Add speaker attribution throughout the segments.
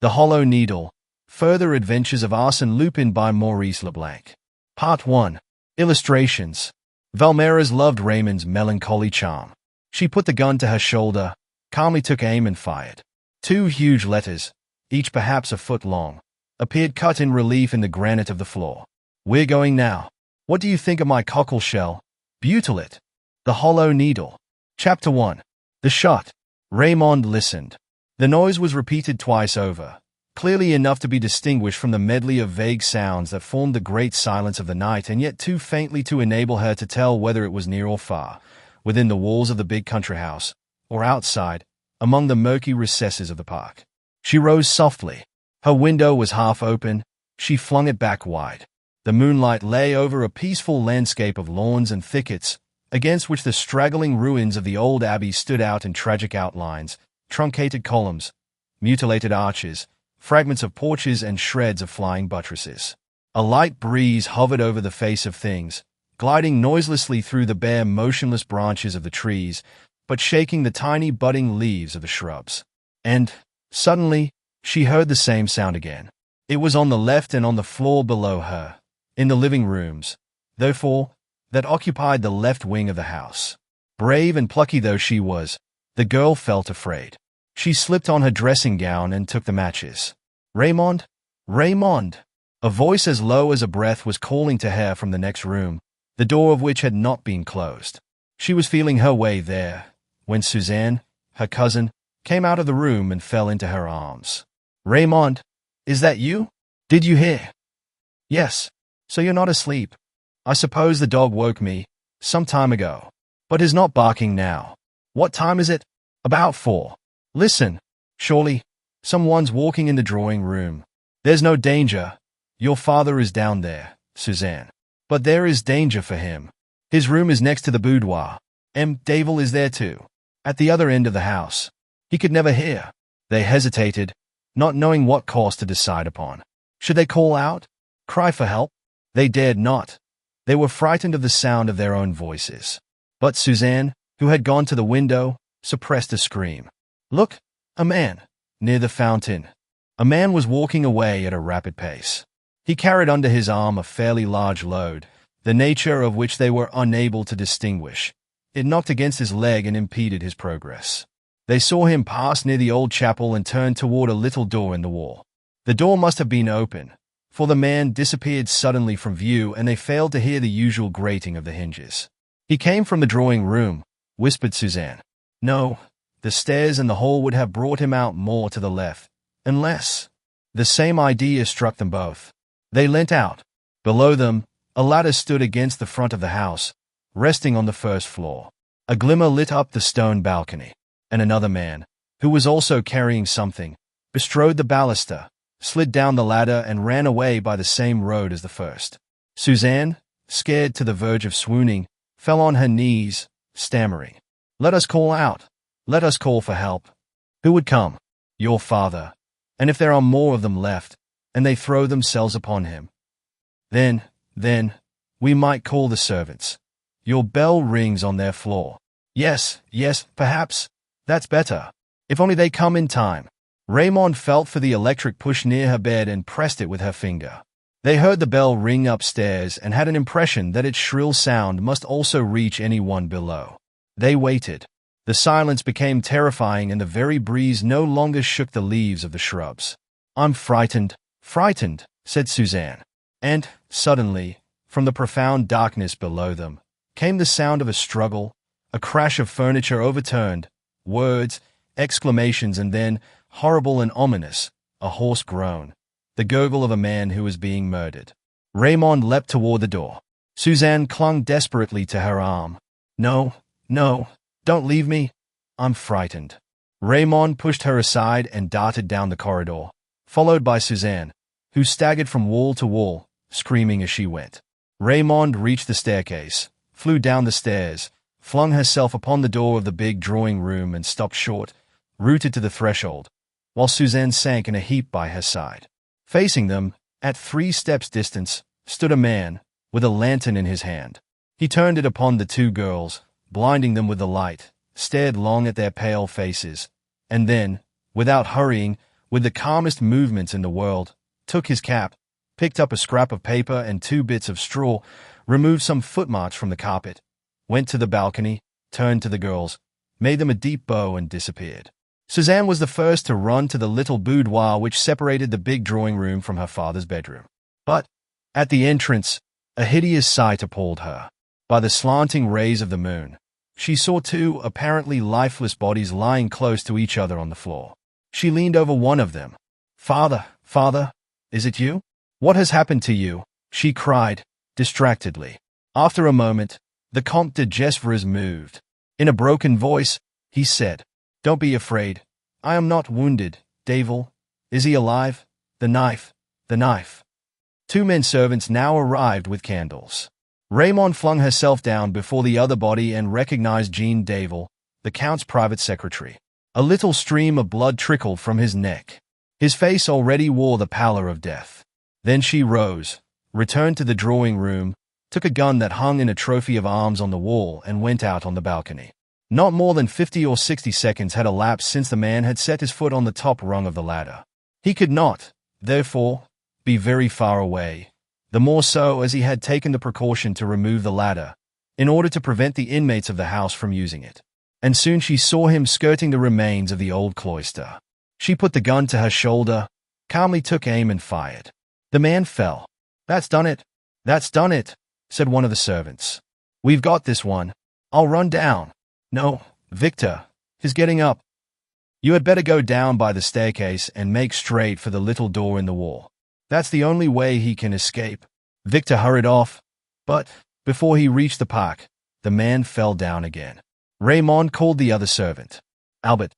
Speaker 1: The Hollow Needle. Further Adventures of Arsène Lupin by Maurice Leblanc. Part 1. Illustrations. Valmera's loved Raymond's melancholy charm. She put the gun to her shoulder, calmly took aim and fired. 2 huge letters, each perhaps a foot long, appeared cut in relief in the granite of the floor. "We're going now. What do you think of my cockle shell? Butylit." The Hollow Needle. Chapter 1. The Shot. Raymond listened. The noise was repeated twice over, clearly enough to be distinguished from the medley of vague sounds that formed the great silence of the night, and yet too faintly to enable her to tell whether it was near or far, within the walls of the big country house, or outside, among the murky recesses of the park. She rose softly. Her window was half open. She flung it back wide. The moonlight lay over a peaceful landscape of lawns and thickets, against which the straggling ruins of the old abbey stood out in tragic outlines, truncated columns, mutilated arches, fragments of porches and shreds of flying buttresses. A light breeze hovered over the face of things, gliding noiselessly through the bare, motionless branches of the trees, but shaking the tiny budding leaves of the shrubs. And, suddenly, she heard the same sound again. It was on the left and on the floor below her, in the living rooms, therefore, that occupied the left wing of the house. Brave and plucky though she was, the girl felt afraid. She slipped on her dressing gown and took the matches. "Raymond? Raymond!" A voice as low as a breath was calling to her from the next room, the door of which had not been closed. She was feeling her way there, when Suzanne, her cousin, came out of the room and fell into her arms. "Raymond, is that you? Did you hear?" "Yes. So you're not asleep. I suppose the dog woke me, some time ago, but is not barking now. What time is it?" "About 4. Listen, surely, someone's walking in the drawing room." "There's no danger. Your father is down there, Suzanne." "But there is danger for him. His room is next to the boudoir. Devil is there too, at the other end of the house. He could never hear." They hesitated, not knowing what course to decide upon. Should they call out? Cry for help? They dared not. They were frightened of the sound of their own voices. But Suzanne, who had gone to the window, suppressed a scream. "Look, a man, near the fountain." A man was walking away at a rapid pace. He carried under his arm a fairly large load, the nature of which they were unable to distinguish. It knocked against his leg and impeded his progress. They saw him pass near the old chapel and turn toward a little door in the wall. The door must have been open, for the man disappeared suddenly from view and they failed to hear the usual grating of the hinges. "He came from the drawing room," whispered Suzanne. "No, the stairs and the hall would have brought him out more to the left, unless—" The same idea struck them both. They leant out. Below them, a ladder stood against the front of the house, resting on the first floor. A glimmer lit up the stone balcony, and another man, who was also carrying something, bestrode the baluster, slid down the ladder and ran away by the same road as the first. Suzanne, scared to the verge of swooning, fell on her knees, stammering, "Let us call out. Let us call for help." "Who would come?" "Your father. And if there are more of them left, and they throw themselves upon him, then, we might call the servants. Your bell rings on their floor." Yes, perhaps. That's better. If only they come in time." Raymond felt for the electric push near her bed and pressed it with her finger. They heard the bell ring upstairs and had an impression that its shrill sound must also reach anyone below. They waited. The silence became terrifying and the very breeze no longer shook the leaves of the shrubs. "I'm frightened, said Suzanne. And, suddenly, from the profound darkness below them, came the sound of a struggle, a crash of furniture overturned, words, exclamations, and then, horrible and ominous, a hoarse groan, the gurgle of a man who was being murdered. Raymond leapt toward the door. Suzanne clung desperately to her arm. No, don't leave me. I'm frightened." Raymond pushed her aside and darted down the corridor, followed by Suzanne, who staggered from wall to wall, screaming as she went. Raymond reached the staircase, flew down the stairs, flung herself upon the door of the big drawing room and stopped short, rooted to the threshold, while Suzanne sank in a heap by her side. Facing them, at 3 steps' distance, stood a man, with a lantern in his hand. He turned it upon the 2 girls, blinding them with the light, stared long at their pale faces, and then, without hurrying, with the calmest movements in the world, took his cap, picked up a scrap of paper and 2 bits of straw, removed some footmarks from the carpet, went to the balcony, turned to the girls, made them a deep bow and disappeared. Suzanne was the first to run to the little boudoir which separated the big drawing room from her father's bedroom. But, at the entrance, a hideous sight appalled her. By the slanting rays of the moon, she saw 2 apparently lifeless bodies lying close to each other on the floor. She leaned over one of them. "Father, father, is it you? What has happened to you?" she cried, distractedly. After a moment, the Comte de Gesvres moved. In a broken voice, he said, "Don't be afraid. I am not wounded, Devil. Is he alive? The knife, the knife." 2 men servants now arrived with candles. Raymond flung herself down before the other body and recognized Jean Devil, the Count's private secretary. A little stream of blood trickled from his neck. His face already wore the pallor of death. Then she rose, returned to the drawing room, took a gun that hung in a trophy of arms on the wall and went out on the balcony. Not more than 50 or 60 seconds had elapsed since the man had set his foot on the top rung of the ladder. He could not, therefore, be very far away, the more so as he had taken the precaution to remove the ladder, in order to prevent the inmates of the house from using it. And soon she saw him skirting the remains of the old cloister. She put the gun to her shoulder, calmly took aim and fired. The man fell. "That's done it. That's done it," said one of the servants. "We've got this one. I'll run down." "No, Victor, he's getting up. You had better go down by the staircase and make straight for the little door in the wall. That's the only way he can escape." Victor hurried off, but, before he reached the park, the man fell down again. Raymond called the other servant. "Albert,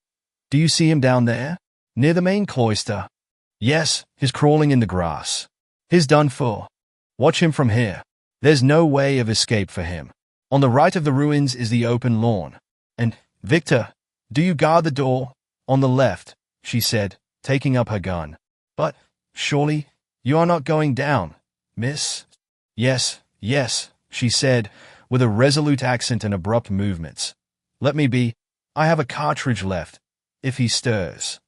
Speaker 1: do you see him down there? Near the main cloister?" "Yes, he's crawling in the grass. He's done for. Watch him from here. There's no way of escape for him. On the right of the ruins is the open lawn. And, Victor, do you guard the door? On the left," she said, taking up her gun. "But, surely, you are not going down, miss?" "Yes, yes," she said, with a resolute accent and abrupt movements. "Let me be. I have a cartridge left, if he stirs."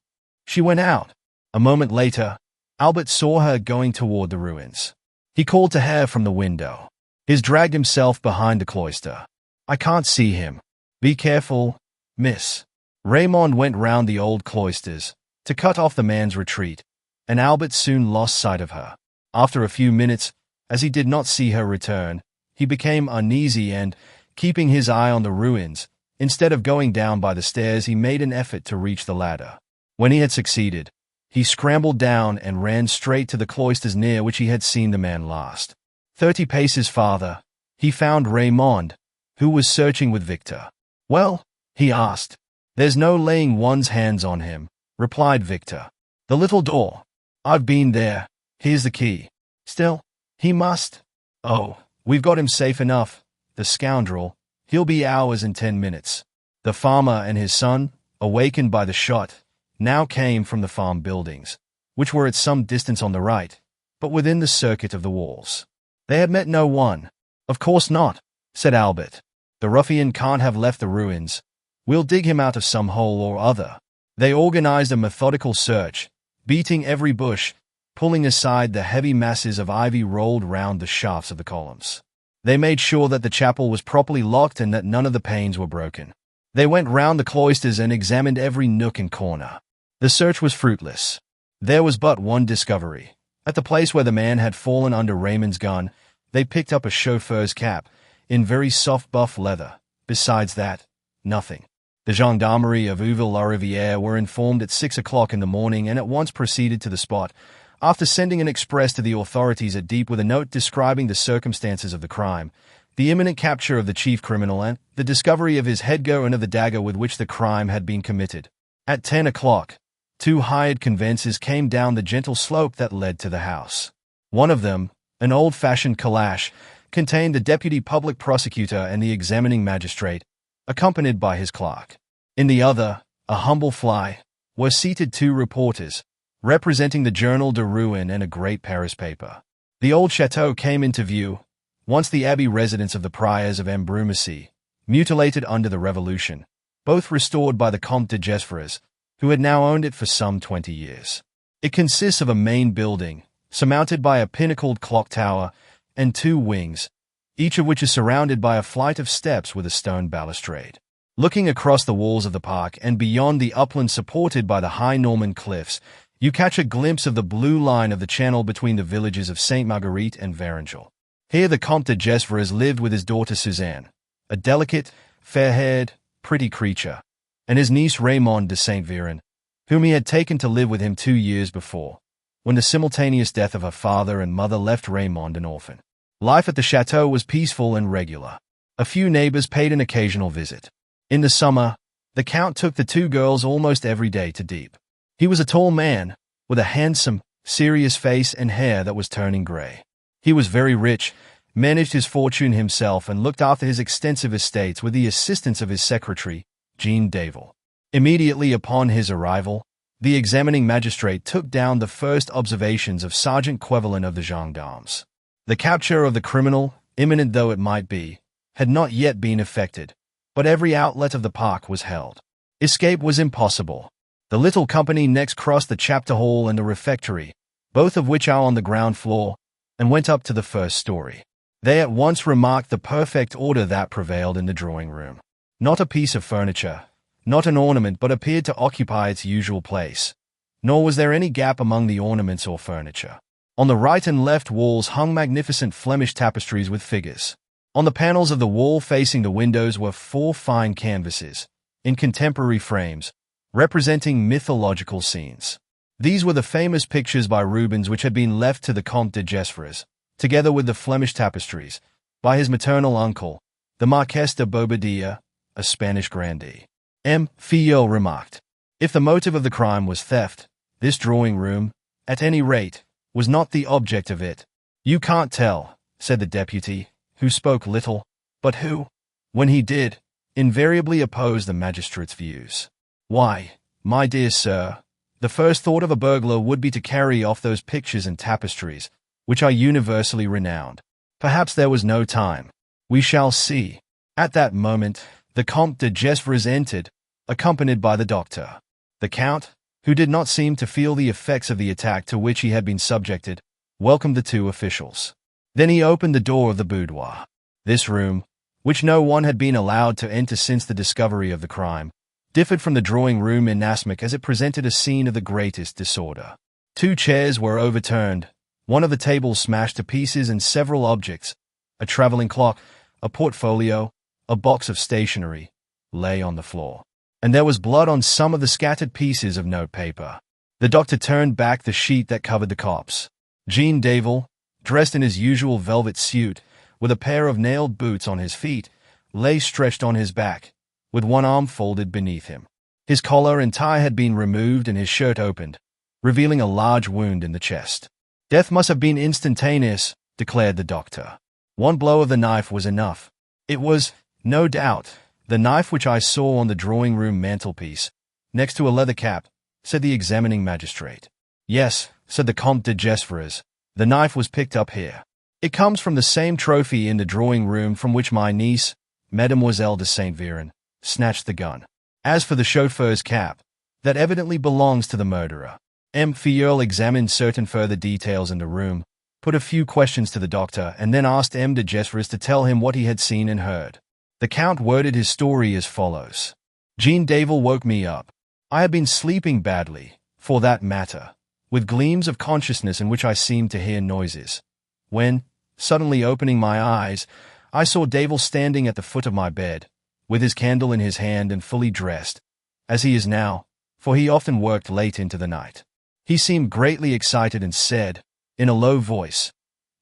Speaker 1: She went out. A moment later, Albert saw her going toward the ruins. He called to her from the window. He's dragged himself behind the cloister. "I can't see him. Be careful, miss." Raymond went round the old cloisters, to cut off the man's retreat, and Albert soon lost sight of her. After a few minutes, as he did not see her return, he became uneasy and, keeping his eye on the ruins, instead of going down by the stairs, he made an effort to reach the ladder. When he had succeeded, he scrambled down and ran straight to the cloisters near which he had seen the man last. 30 paces farther, he found Raymond, who was searching with Victor. "Well?" he asked. "There's no laying one's hands on him," replied Victor. "The little door. I've been there. Here's the key. Still, he must. Oh, we've got him safe enough, the scoundrel. He'll be ours in 10 minutes." The farmer and his son, awakened by the shot, now came from the farm buildings, which were at some distance on the right, but within the circuit of the walls. They had met no one. "Of course not," said Albert. "The ruffian can't have left the ruins. We'll dig him out of some hole or other." They organized a methodical search, beating every bush, pulling aside the heavy masses of ivy rolled round the shafts of the columns. They made sure that the chapel was properly locked and that none of the panes were broken. They went round the cloisters and examined every nook and corner. The search was fruitless. There was but one discovery. At the place where the man had fallen under Raymond's gun, they picked up a chauffeur's cap, in very soft buff leather. Besides that, nothing. The gendarmerie of Uville-la-Rivière were informed at 6 o'clock in the morning and at once proceeded to the spot, after sending an express to the authorities at Dieppe with a note describing the circumstances of the crime, the imminent capture of the chief criminal, and the discovery of his headgear and of the dagger with which the crime had been committed. At 10 o'clock, 2 hired conveyances came down the gentle slope that led to the house. One of them, an old-fashioned calash, contained the deputy public prosecutor and the examining magistrate, accompanied by his clerk. In the other, a humble fly, were seated 2 reporters, representing the Journal de Rouen and a great Paris paper. The old chateau came into view, once the abbey residence of the priors of Ambrumésy, mutilated under the Revolution, both restored by the Comte de Gesvres, who had now owned it for some 20 years. It consists of a main building, surmounted by a pinnacled clock tower, and 2 wings, each of which is surrounded by a flight of steps with a stone balustrade. Looking across the walls of the park and beyond the upland supported by the high Norman cliffs, you catch a glimpse of the blue line of the channel between the villages of Sainte Marguerite and Varengel. Here the Comte de Gesvres lived with his daughter Suzanne, a delicate, fair-haired, pretty creature, and his niece Raymond de Saint-Véran, whom he had taken to live with him 2 years before, when the simultaneous death of her father and mother left Raymond an orphan. Life at the chateau was peaceful and regular. A few neighbors paid an occasional visit. In the summer, the Count took the 2 girls almost every day to Dieppe. He was a tall man, with a handsome, serious face and hair that was turning gray. He was very rich, managed his fortune himself, and looked after his extensive estates with the assistance of his secretary, Jean Daval. Immediately upon his arrival, the examining magistrate took down the first observations of Sergeant Quevelin of the gendarmes. The capture of the criminal, imminent though it might be, had not yet been effected, but every outlet of the park was held. Escape was impossible. The little company next crossed the chapter hall and the refectory, both of which are on the ground floor, and went up to the first story. They at once remarked the perfect order that prevailed in the drawing room. Not a piece of furniture, not an ornament but appeared to occupy its usual place, nor was there any gap among the ornaments or furniture. On the right and left walls hung magnificent Flemish tapestries with figures. On the panels of the wall facing the windows were 4 fine canvases, in contemporary frames, representing mythological scenes. These were the famous pictures by Rubens which had been left to the Comte de Gesvres, together with the Flemish tapestries, by his maternal uncle, the Marquess de Bobadilla, a Spanish grandee. M. Filleul remarked, "If the motive of the crime was theft, this drawing room, at any rate, was not the object of it." "You can't tell," said the deputy, who spoke little, but who, when he did, invariably opposed the magistrate's views. "Why, my dear sir, the first thought of a burglar would be to carry off those pictures and tapestries, which are universally renowned. Perhaps there was no time. We shall see." At that moment, the Comte de Gesvres entered, accompanied by the doctor. The Count, who did not seem to feel the effects of the attack to which he had been subjected, welcomed the 2 officials. Then he opened the door of the boudoir. This room, which no one had been allowed to enter since the discovery of the crime, differed from the drawing room in Nasmyth as it presented a scene of the greatest disorder. 2 chairs were overturned, one of the tables smashed to pieces, and several objects, a traveling clock, a portfolio, a box of stationery, lay on the floor. And there was blood on some of the scattered pieces of notepaper. The doctor turned back the sheet that covered the corpse. Jean Daval, dressed in his usual velvet suit, with a pair of nailed boots on his feet, lay stretched on his back, with one arm folded beneath him. His collar and tie had been removed and his shirt opened, revealing a large wound in the chest. "Death must have been instantaneous," declared the doctor. "One blow of the knife was enough. It was, no doubt, the knife which I saw on the drawing-room mantelpiece, next to a leather cap," said the examining magistrate. "Yes," said the Comte de Gesvres, "the knife was picked up here. It comes from the same trophy in the drawing-room from which my niece, Mademoiselle de Saint-Véran, snatched the gun. As for the chauffeur's cap, that evidently belongs to the murderer." M. Filleul examined certain further details in the room, put a few questions to the doctor, and then asked M. de Gesvres to tell him what he had seen and heard. The Count worded his story as follows. "Jean Daval woke me up. I had been sleeping badly, for that matter, with gleams of consciousness in which I seemed to hear noises, when, suddenly opening my eyes, I saw Daval standing at the foot of my bed, with his candle in his hand and fully dressed, as he is now, for he often worked late into the night. He seemed greatly excited and said, in a low voice,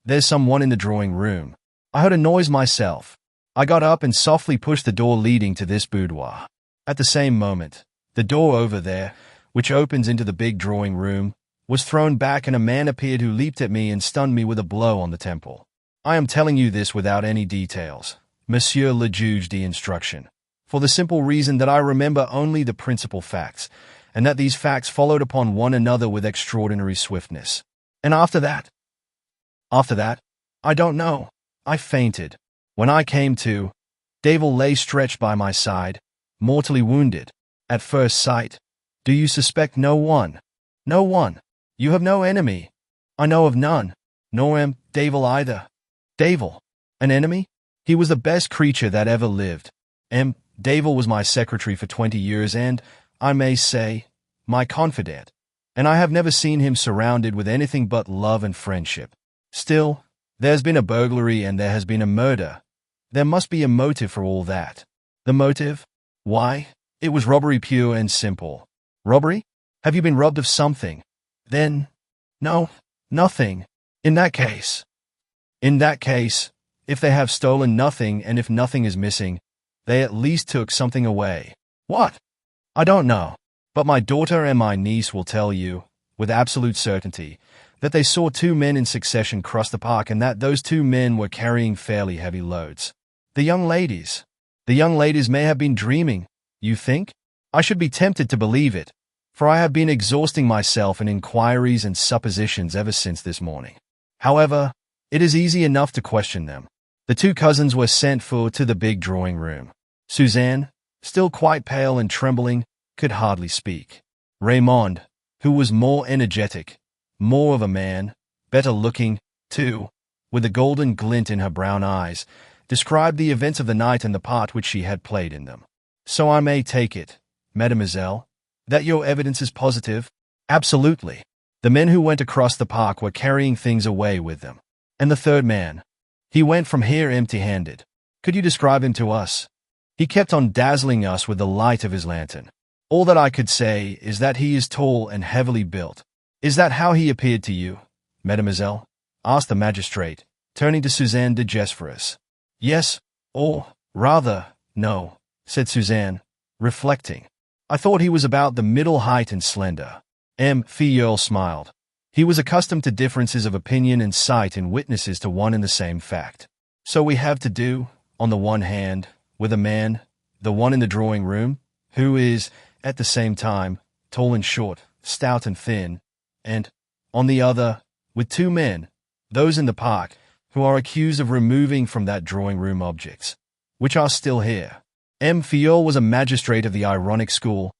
Speaker 1: 'There's someone in the drawing room.' I heard a noise myself. I got up and softly pushed the door leading to this boudoir. At the same moment, the door over there, which opens into the big drawing room, was thrown back and a man appeared who leaped at me and stunned me with a blow on the temple. I am telling you this without any details, Monsieur le Juge d'instruction, for the simple reason that I remember only the principal facts, and that these facts followed upon one another with extraordinary swiftness. And after that, I don't know. I fainted. When I came to, Daval lay stretched by my side, mortally wounded. At first sight, do you suspect no one? No one. You have no enemy. I know of none, nor am Devil either. Devil? An enemy? He was the best creature that ever lived. Devil was my secretary for 20 years and, I may say, my confidant. And I have never seen him surrounded with anything but love and friendship. Still, there's been a burglary and there has been a murder. There must be a motive for all that. The motive? Why, it was robbery pure and simple. Robbery? Have you been robbed of something? Then, no, nothing. In that case, if they have stolen nothing and if nothing is missing, they at least took something away. What? I don't know, but my daughter and my niece will tell you, with absolute certainty, that they saw two men in succession cross the park and that those two men were carrying fairly heavy loads. The young ladies may have been dreaming, you think? I should be tempted to believe it, for I have been exhausting myself in inquiries and suppositions ever since this morning. However, it is easy enough to question them. The two cousins were sent for to the big drawing room. Suzanne, still quite pale and trembling, could hardly speak. Raymond, who was more energetic, more of a man, better looking, too, with a golden glint in her brown eyes, described the events of the night and the part which she had played in them. So I may take it, mademoiselle, that your evidence is positive? Absolutely. The men who went across the park were carrying things away with them. And the third man? He went from here empty-handed. Could you describe him to us? He kept on dazzling us with the light of his lantern. All that I could say is that he is tall and heavily built. Is that how he appeared to you, mademoiselle? Asked the magistrate, turning to Suzanne de Gesvres. Yes, or, rather, no, said Suzanne, reflecting. I thought he was about the middle height and slender. Filleul smiled. He was accustomed to differences of opinion and sight in witnesses to one and the same fact. So we have to do, on the one hand, with a man, the one in the drawing room, who is, at the same time, tall and short, stout and thin, and, on the other, with two men, those in the park, who are accused of removing from that drawing room objects, which are still here. Filleul was a magistrate of the ironic school,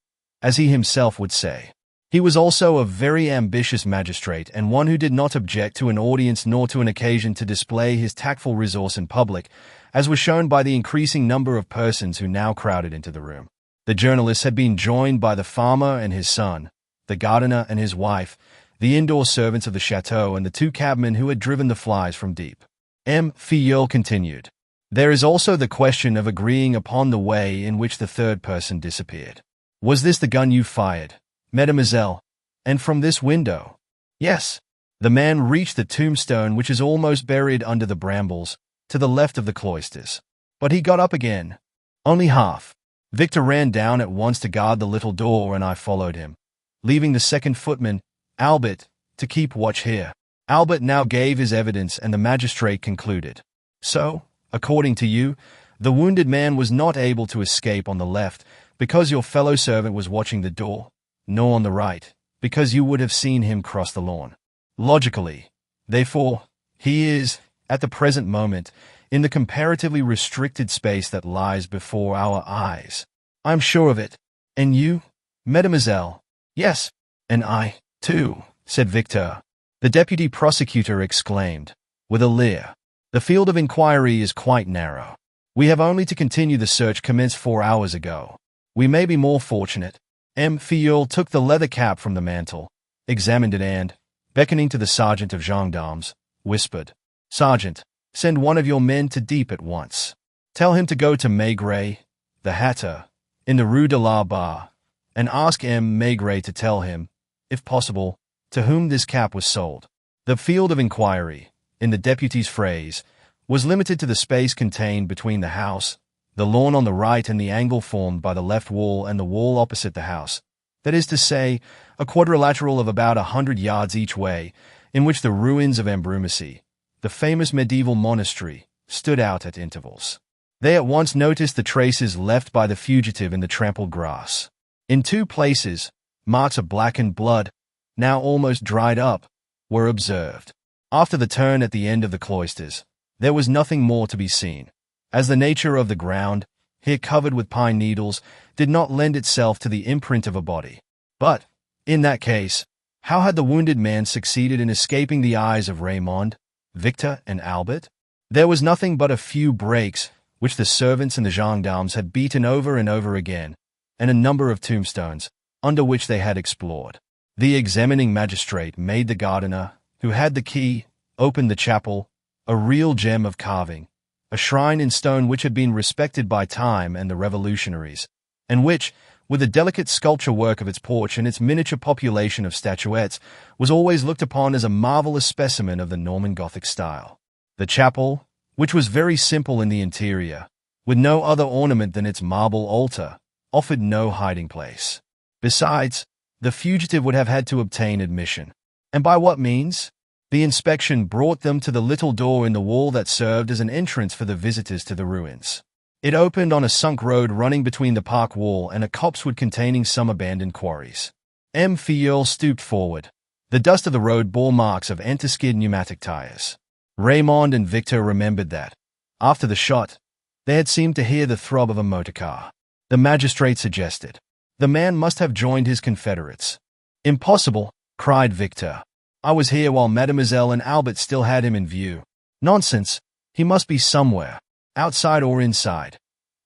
Speaker 1: as he himself would say. He was also a very ambitious magistrate and one who did not object to an audience nor to an occasion to display his tactful resource in public, as was shown by the increasing number of persons who now crowded into the room. The journalist had been joined by the farmer and his son, the gardener and his wife, the indoor servants of the chateau, and the two cabmen who had driven the flies from deep. Filleul continued. There is also the question of agreeing upon the way in which the third person disappeared. Was this the gun you fired, mademoiselle, and from this window? Yes. The man reached the tombstone which is almost buried under the brambles, to the left of the cloisters. But he got up again. Only half. Victor ran down at once to guard the little door and I followed him, leaving the second footman, Albert, to keep watch here. Albert now gave his evidence and the magistrate concluded. So, according to you, the wounded man was not able to escape on the left because your fellow servant was watching the door, nor on the right, because you would have seen him cross the lawn. Logically, therefore, he is, at the present moment, in the comparatively restricted space that lies before our eyes. I'm sure of it. And you, mademoiselle? Yes, and I, too, said Victor. The deputy prosecutor exclaimed, with a leer. The field of inquiry is quite narrow. We have only to continue the search commenced 4 hours ago. We may be more fortunate. Filleul took the leather cap from the mantel, examined it and, beckoning to the sergeant of gendarmes, whispered, Sergeant, send one of your men to Deep at once. Tell him to go to Maigret, the hatter, in the Rue de la Barre, and ask Maigret to tell him, if possible, to whom this cap was sold. The field of inquiry, in the deputy's phrase, was limited to the space contained between the house, the lawn on the right and the angle formed by the left wall and the wall opposite the house, that is to say, a quadrilateral of about 100 yards each way, in which the ruins of Ambrumésy, the famous medieval monastery, stood out at intervals. They at once noticed the traces left by the fugitive in the trampled grass. In 2 places, marks of blackened blood, now almost dried up, were observed. After the turn at the end of the cloisters, there was nothing more to be seen, as the nature of the ground, here covered with pine needles, did not lend itself to the imprint of a body. But, in that case, How had the wounded man succeeded in escaping the eyes of Raymond, Victor, and Albert? There was nothing but a few breaks, which the servants and the gendarmes had beaten over and over again, and a number of tombstones, under which they had explored. The examining magistrate made the gardener, who had the key, open the chapel, a real gem of carving, a shrine in stone which had been respected by time and the revolutionaries, and which, with the delicate sculpture work of its porch and its miniature population of statuettes, was always looked upon as a marvelous specimen of the Norman Gothic style. The chapel, which was very simple in the interior, with no other ornament than its marble altar, offered no hiding place. Besides, the fugitive would have had to obtain admission. And by what means? The inspection brought them to the little door in the wall that served as an entrance for the visitors to the ruins. It opened on a sunk road running between the park wall and a copsewood containing some abandoned quarries. M. Filleul stooped forward. The dust of the road bore marks of anti-skid pneumatic tires. Raymond and Victor remembered that, after the shot, they had seemed to hear the throb of a motorcar. The magistrate suggested. The man must have joined his confederates. Impossible, cried Victor. I was here while Mademoiselle and Albert still had him in view. Nonsense, he must be somewhere, outside or inside.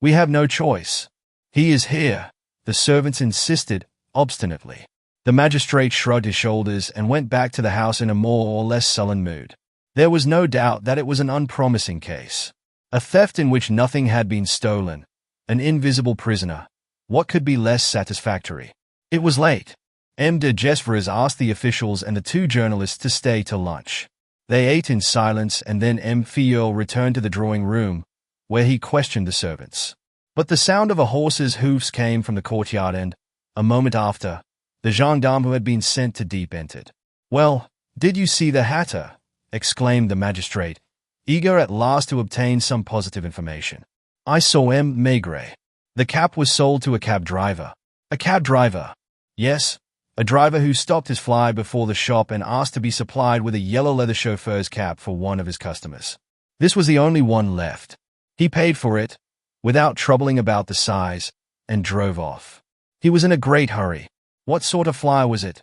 Speaker 1: We have no choice. He is here, the servants insisted, obstinately. The magistrate shrugged his shoulders and went back to the house in a more or less sullen mood. There was no doubt that it was an unpromising case. A theft in which nothing had been stolen. An invisible prisoner. What could be less satisfactory? It was late. M. de Gesvres asked the officials and the two journalists to stay till lunch. They ate in silence, and then M. Filleul returned to the drawing-room, where he questioned the servants. But the sound of a horse's hoofs came from the courtyard and, a moment after, the gendarme who had been sent to Deep entered. "Well, did you see the hatter?" exclaimed the magistrate, eager at last to obtain some positive information. "I saw M. Maigret. The cap was sold to a cab driver." "A cab driver?" "Yes, a driver who stopped his fly before the shop and asked to be supplied with a yellow leather chauffeur's cap for one of his customers. This was the only one left. He paid for it, without troubling about the size, and drove off. He was in a great hurry." "What sort of fly was it?"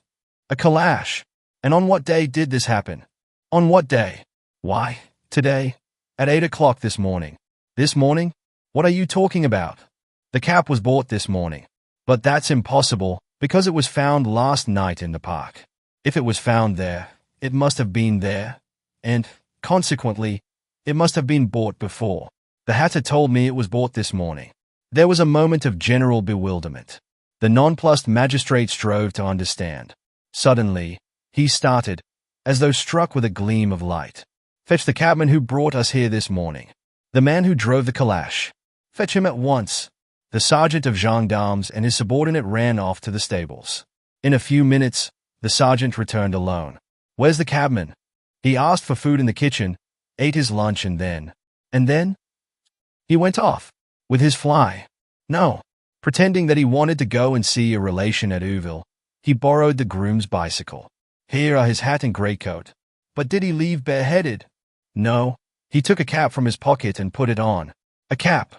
Speaker 1: "A calash." "And on what day did this happen?" "On what day?" "Why, today, at 8 o'clock this morning." "This morning? What are you talking about?" "The cap was bought this morning." "But that's impossible, because it was found last night in the park. If it was found there, it must have been there, and, consequently, it must have been bought before. The hatter told me it was bought this morning." There was a moment of general bewilderment. The nonplussed magistrate strove to understand. Suddenly, he started, as though struck with a gleam of light. "Fetch the cabman who brought us here this morning. The man who drove the calash. Fetch him at once." The sergeant of gendarmes and his subordinate ran off to the stables. In a few minutes, the sergeant returned alone. "Where's the cabman?" "He asked for food in the kitchen, ate his lunch and then—" "And then?" "He went off. With his fly." "No. Pretending that he wanted to go and see a relation at Ouville, he borrowed the groom's bicycle. Here are his hat and greatcoat." "But did he leave bareheaded?" "No. He took a cap from his pocket and put it on." "A cap?"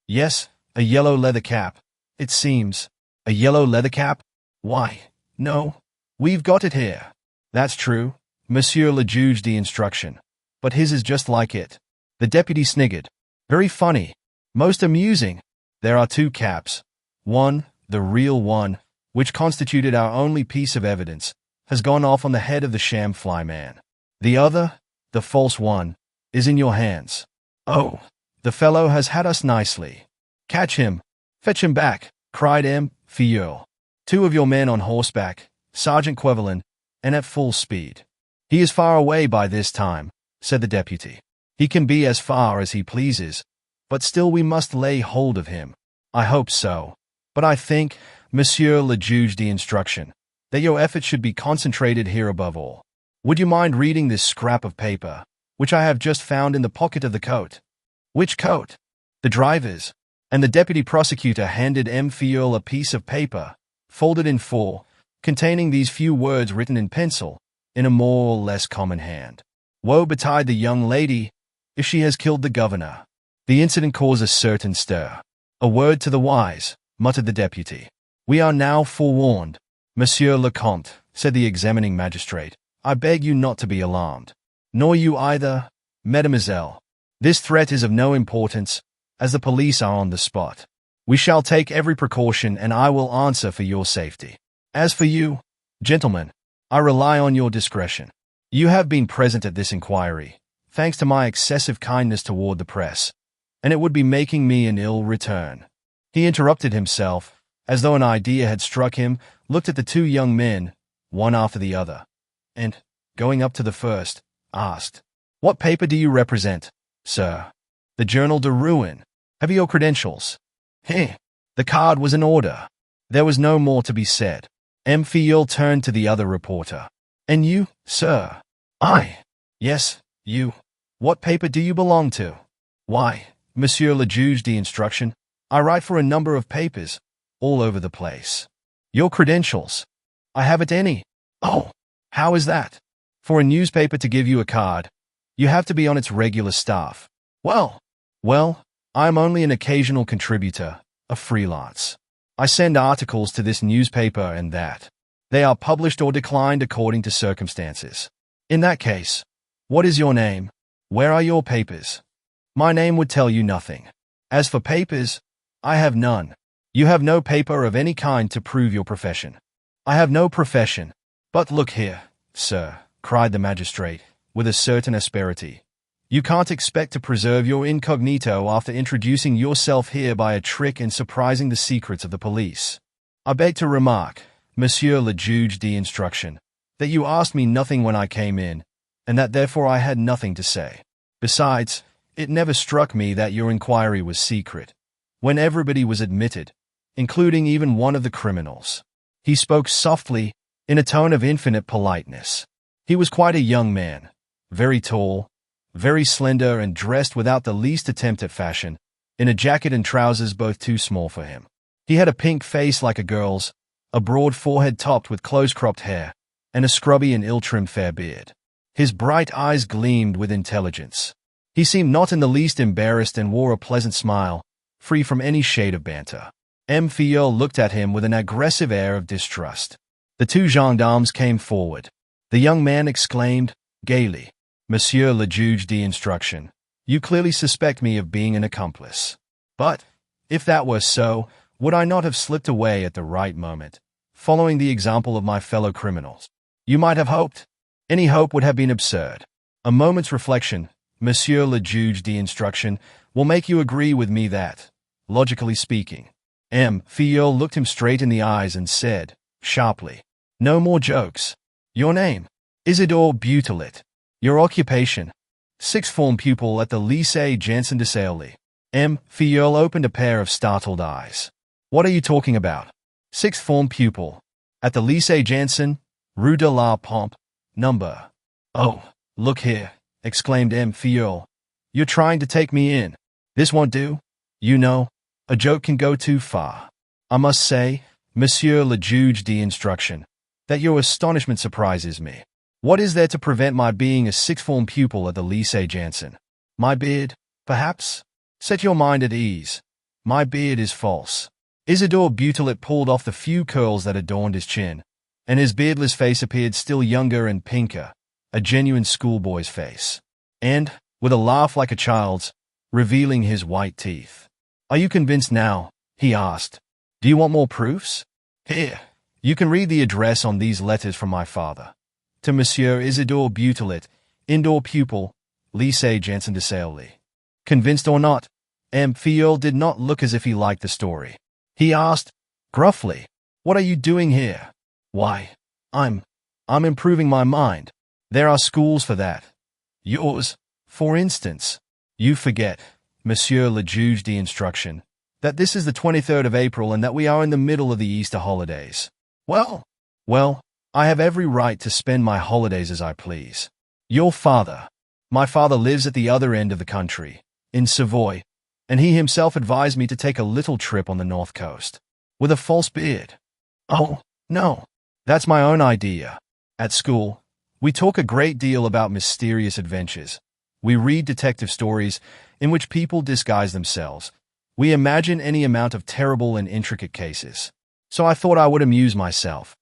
Speaker 1: "Yes. A yellow leather cap, it seems." "A yellow leather cap?" "Why, no. We've got it here." "That's true, Monsieur le Juge d'instruction. But his is just like it." The deputy sniggered. "Very funny. Most amusing. There are two caps. One, the real one, which constituted our only piece of evidence, has gone off on the head of the sham flyman. The other, the false one, is in your hands. Oh, the fellow has had us nicely." "Catch him. Fetch him back," cried M. Filleul. "Two of your men on horseback, Sergeant Quevelin, and at full speed." "He is far away by this time," said the deputy. "He can be as far as he pleases, but still we must lay hold of him." "I hope so. But I think, Monsieur le Juge d'instruction, that your efforts should be concentrated here above all. Would you mind reading this scrap of paper, which I have just found in the pocket of the coat?" "Which coat?" "The driver's." And the deputy prosecutor handed M. Filleul a piece of paper, folded in four, containing these few words written in pencil, in a more or less common hand. "Woe betide the young lady, if she has killed the governor." The incident caused a certain stir. "A word to the wise," muttered the deputy. "We are now forewarned. Monsieur le Comte, said the examining magistrate. "I beg you not to be alarmed. Nor you either, mademoiselle. This threat is of no importance, as the police are on the spot. We shall take every precaution and I will answer for your safety. As for you, gentlemen, I rely on your discretion. You have been present at this inquiry, thanks to my excessive kindness toward the press, and it would be making me an ill return." He interrupted himself, as though an idea had struck him, looked at the two young men, one after the other, and, going up to the first, asked, "What paper do you represent, sir?" "The Journal de Rouen. Have you your credentials?" "Heh." The card was in order. There was no more to be said. Fiol turned to the other reporter. "And you, sir?" "I." "Yes, you. What paper do you belong to?" "Why, Monsieur le Juge d'instruction, I write for a number of papers, all over the place." "Your credentials?" "I haven't any." "Oh, how is that?" "For a newspaper to give you a card, you have to be on its regular staff." Well, I am only an occasional contributor, a freelance. I send articles to this newspaper and that. They are published or declined according to circumstances. In that case, what is your name? Where are your papers?" "My name would tell you nothing. As for papers, I have none." "You have no paper of any kind to prove your profession." "I have no profession. But look here, sir," cried the magistrate, with a certain asperity. "You can't expect to preserve your incognito after introducing yourself here by a trick and surprising the secrets of the police. I beg to remark, Monsieur le Juge d'instruction, that you asked me nothing when I came in, and that therefore I had nothing to say. Besides, it never struck me that your inquiry was secret, when everybody was admitted, including even one of the criminals." He spoke softly, in a tone of infinite politeness. He was quite a young man, very tall, very slender, and dressed without the least attempt at fashion, in a jacket and trousers both too small for him. He had a pink face like a girl's, a broad forehead topped with close-cropped hair, and a scrubby and ill-trimmed fair beard. His bright eyes gleamed with intelligence. He seemed not in the least embarrassed and wore a pleasant smile, free from any shade of banter. Fiol looked at him with an aggressive air of distrust. The two gendarmes came forward. The young man exclaimed, gaily, "Monsieur le Juge d'instruction, you clearly suspect me of being an accomplice. But, if that were so, would I not have slipped away at the right moment, following the example of my fellow criminals? You might have hoped. Any hope would have been absurd. A moment's reflection, Monsieur le Juge d'instruction, will make you agree with me that, logically speaking." Fiol looked him straight in the eyes and said, sharply, "No more jokes. Your name?" "Isidore Butelet." "Your occupation?" "Sixth form pupil at the Lycée Janson de Sailly." Fiol opened a pair of startled eyes. "What are you talking about?" "Sixth form pupil. At the Lycée Janson, Rue de la Pompe, number—" "Oh, look here," exclaimed Fiol. "You're trying to take me in. This won't do. You know, a joke can go too far. I must say, Monsieur le Juge d'instruction, that your astonishment surprises me. What is there to prevent my being a sixth-form pupil at the Lycée Janson? My beard, perhaps? Set your mind at ease. My beard is false." Isidore Butelet pulled off the few curls that adorned his chin, and his beardless face appeared still younger and pinker, a genuine schoolboy's face. And, with a laugh like a child's, revealing his white teeth. "Are you convinced now?" he asked. "Do you want more proofs? Here, you can read the address on these letters from my father. To Monsieur Isidore Butelet, indoor pupil, Lycée Janson de Sailly." Convinced or not, Fiol did not look as if he liked the story. He asked, gruffly, "What are you doing here?" "Why, I'm improving my mind. There are schools for that. Yours, for instance." "You forget, Monsieur le Juge d'instruction, that this is the 23rd of April and that we are in the middle of the Easter holidays." Well, I have every right to spend my holidays as I please. Your father. My father lives at the other end of the country, in Savoy, and he himself advised me to take a little trip on the north coast. With a false beard. Oh, no. That's my own idea. At school, we talk a great deal about mysterious adventures. We read detective stories in which people disguise themselves. We imagine any amount of terrible and intricate cases. So I thought I would amuse myself,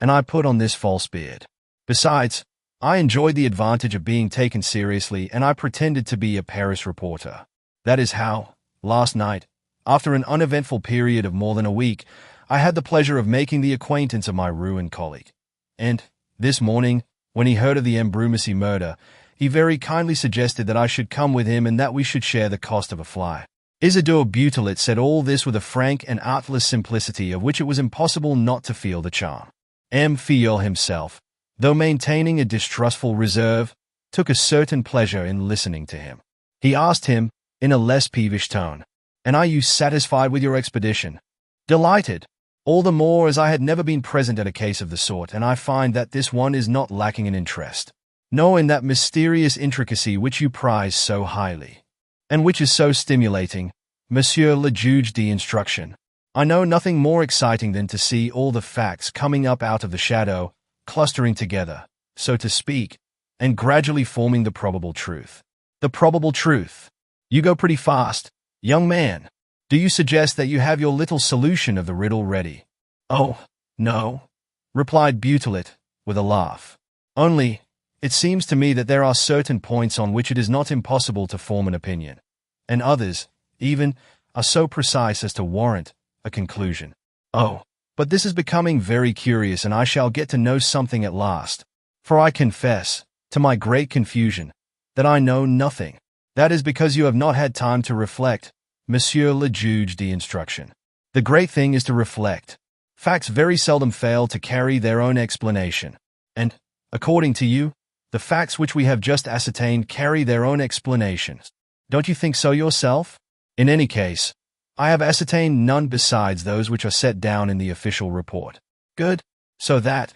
Speaker 1: and I put on this false beard. Besides, I enjoyed the advantage of being taken seriously, and I pretended to be a Paris reporter. That is how, last night, after an uneventful period of more than a week, I had the pleasure of making the acquaintance of my ruined colleague. And, this morning, when he heard of the Brumacy murder, he very kindly suggested that I should come with him and that we should share the cost of a fly. Isidore Butelet said all this with a frank and artless simplicity of which it was impossible not to feel the charm. Filleul himself, though maintaining a distrustful reserve, took a certain pleasure in listening to him. He asked him, in a less peevish tone, "And are you satisfied with your expedition?" "Delighted. All the more as I had never been present at a case of the sort, and I find that this one is not lacking in interest. Nor in that mysterious intricacy which you prize so highly, and which is so stimulating, Monsieur le Juge d'instruction. I know nothing more exciting than to see all the facts coming up out of the shadow, clustering together, so to speak, and gradually forming the probable truth." "The probable truth? You go pretty fast, young man. Do you suggest that you have your little solution of the riddle ready?" "Oh, no," replied Butelet, with a laugh. "Only, it seems to me that there are certain points on which it is not impossible to form an opinion, and others, even, are so precise as to warrant a conclusion." "Oh, but this is becoming very curious, and I shall get to know something at last, for I confess, to my great confusion, that I know nothing." "That is because you have not had time to reflect, Monsieur le Juge d'instruction. The great thing is to reflect. Facts very seldom fail to carry their own explanation. And, according to you, the facts which we have just ascertained carry their own explanations. Don't you think so yourself? In any case, I have ascertained none besides those which are set down in the official report." "Good. So that,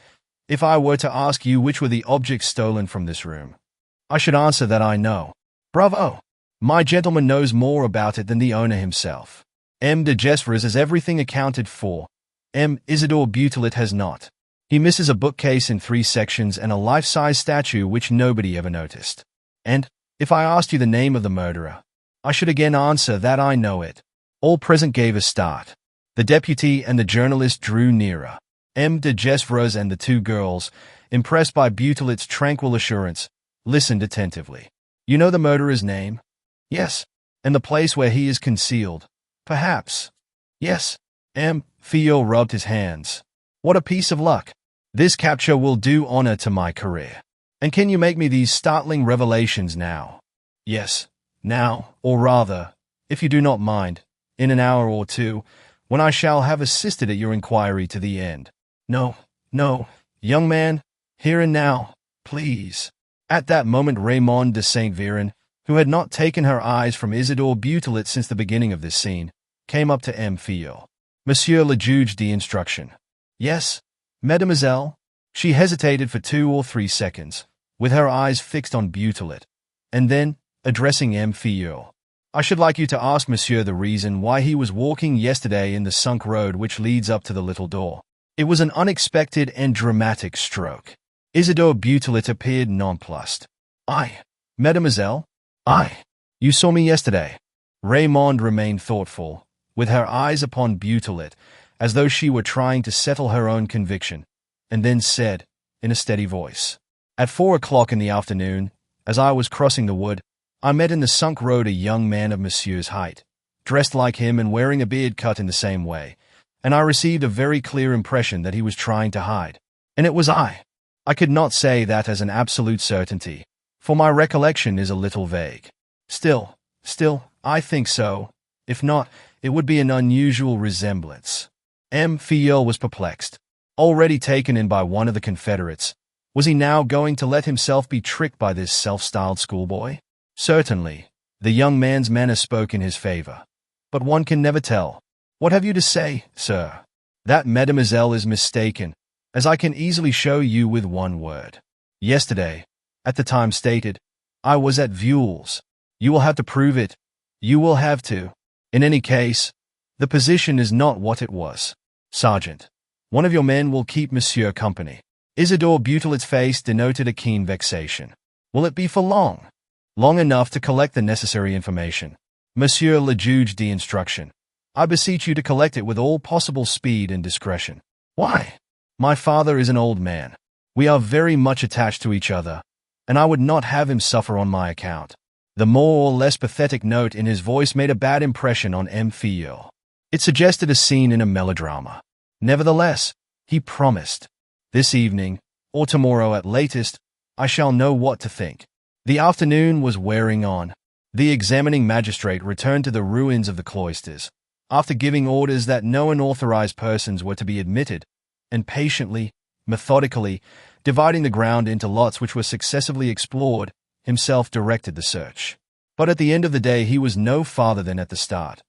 Speaker 1: if I were to ask you which were the objects stolen from this room, I should answer that I know." "Bravo! My gentleman knows more about it than the owner himself. De Gesvres has everything accounted for. Isidore Butelet has not. He misses a bookcase in 3 sections and a life-size statue which nobody ever noticed. And, if I asked you the name of the murderer, I should again answer that I know it." All present gave a start. The deputy and the journalist drew nearer. De Gesvres and the 2 girls, impressed by Butelet's tranquil assurance, listened attentively. "You know the murderer's name?" "Yes." "And the place where he is concealed?" "Perhaps." "Yes." Filleul rubbed his hands. "What a piece of luck. This capture will do honor to my career. And can you make me these startling revelations now?" "Yes, now, or rather, if you do not mind, in an hour or 2, when I shall have assisted at your inquiry to the end." "No, no, young man, here and now, please." At that moment Raymond de Saint Véran, who had not taken her eyes from Isidore Butelet since the beginning of this scene, came up to Filleul. "Monsieur le Juge d'instruction." "Yes, mademoiselle." She hesitated for 2 or 3 seconds, with her eyes fixed on Butelet, and then, addressing Filleul, "I should like you to ask monsieur the reason why he was walking yesterday in the sunk road which leads up to the little door. It was an unexpected and dramatic stroke." Isidore Butelet appeared nonplussed. "I, mademoiselle? I. You saw me yesterday." Raymond remained thoughtful, with her eyes upon Butelet, as though she were trying to settle her own conviction, and then said, in a steady voice, "At 4 o'clock in the afternoon, as I was crossing the wood, I met in the sunk road a young man of monsieur's height, dressed like him and wearing a beard cut in the same way, and I received a very clear impression that he was trying to hide. And it was I. I could not say that as an absolute certainty, for my recollection is a little vague. Still, I think so. If not, it would be an unusual resemblance." Filleul was perplexed. Already taken in by one of the Confederates, was he now going to let himself be tricked by this self-styled schoolboy? Certainly, the young man's manner spoke in his favor. But one can never tell. "What have you to say, sir?" "That mademoiselle is mistaken, as I can easily show you with one word. Yesterday, at the time stated, I was at Vuille's. You will have to prove it. You will have to. In any case, the position is not what it was. Sergeant, one of your men will keep monsieur company." Isidore Butelet's face denoted a keen vexation. "Will it be for long?" "Long enough to collect the necessary information. Monsieur le Juge d'instruction, I beseech you to collect it with all possible speed and discretion." "Why?" My father is an old man. We are very much attached to each other, and I would not have him suffer on my account." The more or less pathetic note in his voice made a bad impression on M. Filleul. It suggested a scene in a melodrama. Nevertheless, he promised, "This evening, or tomorrow at latest, I shall know what to think." The afternoon was wearing on. The examining magistrate returned to the ruins of the cloisters, after giving orders that no unauthorized persons were to be admitted, and patiently, methodically, dividing the ground into lots which were successively explored, himself directed the search. But at the end of the day he was no farther than at the start,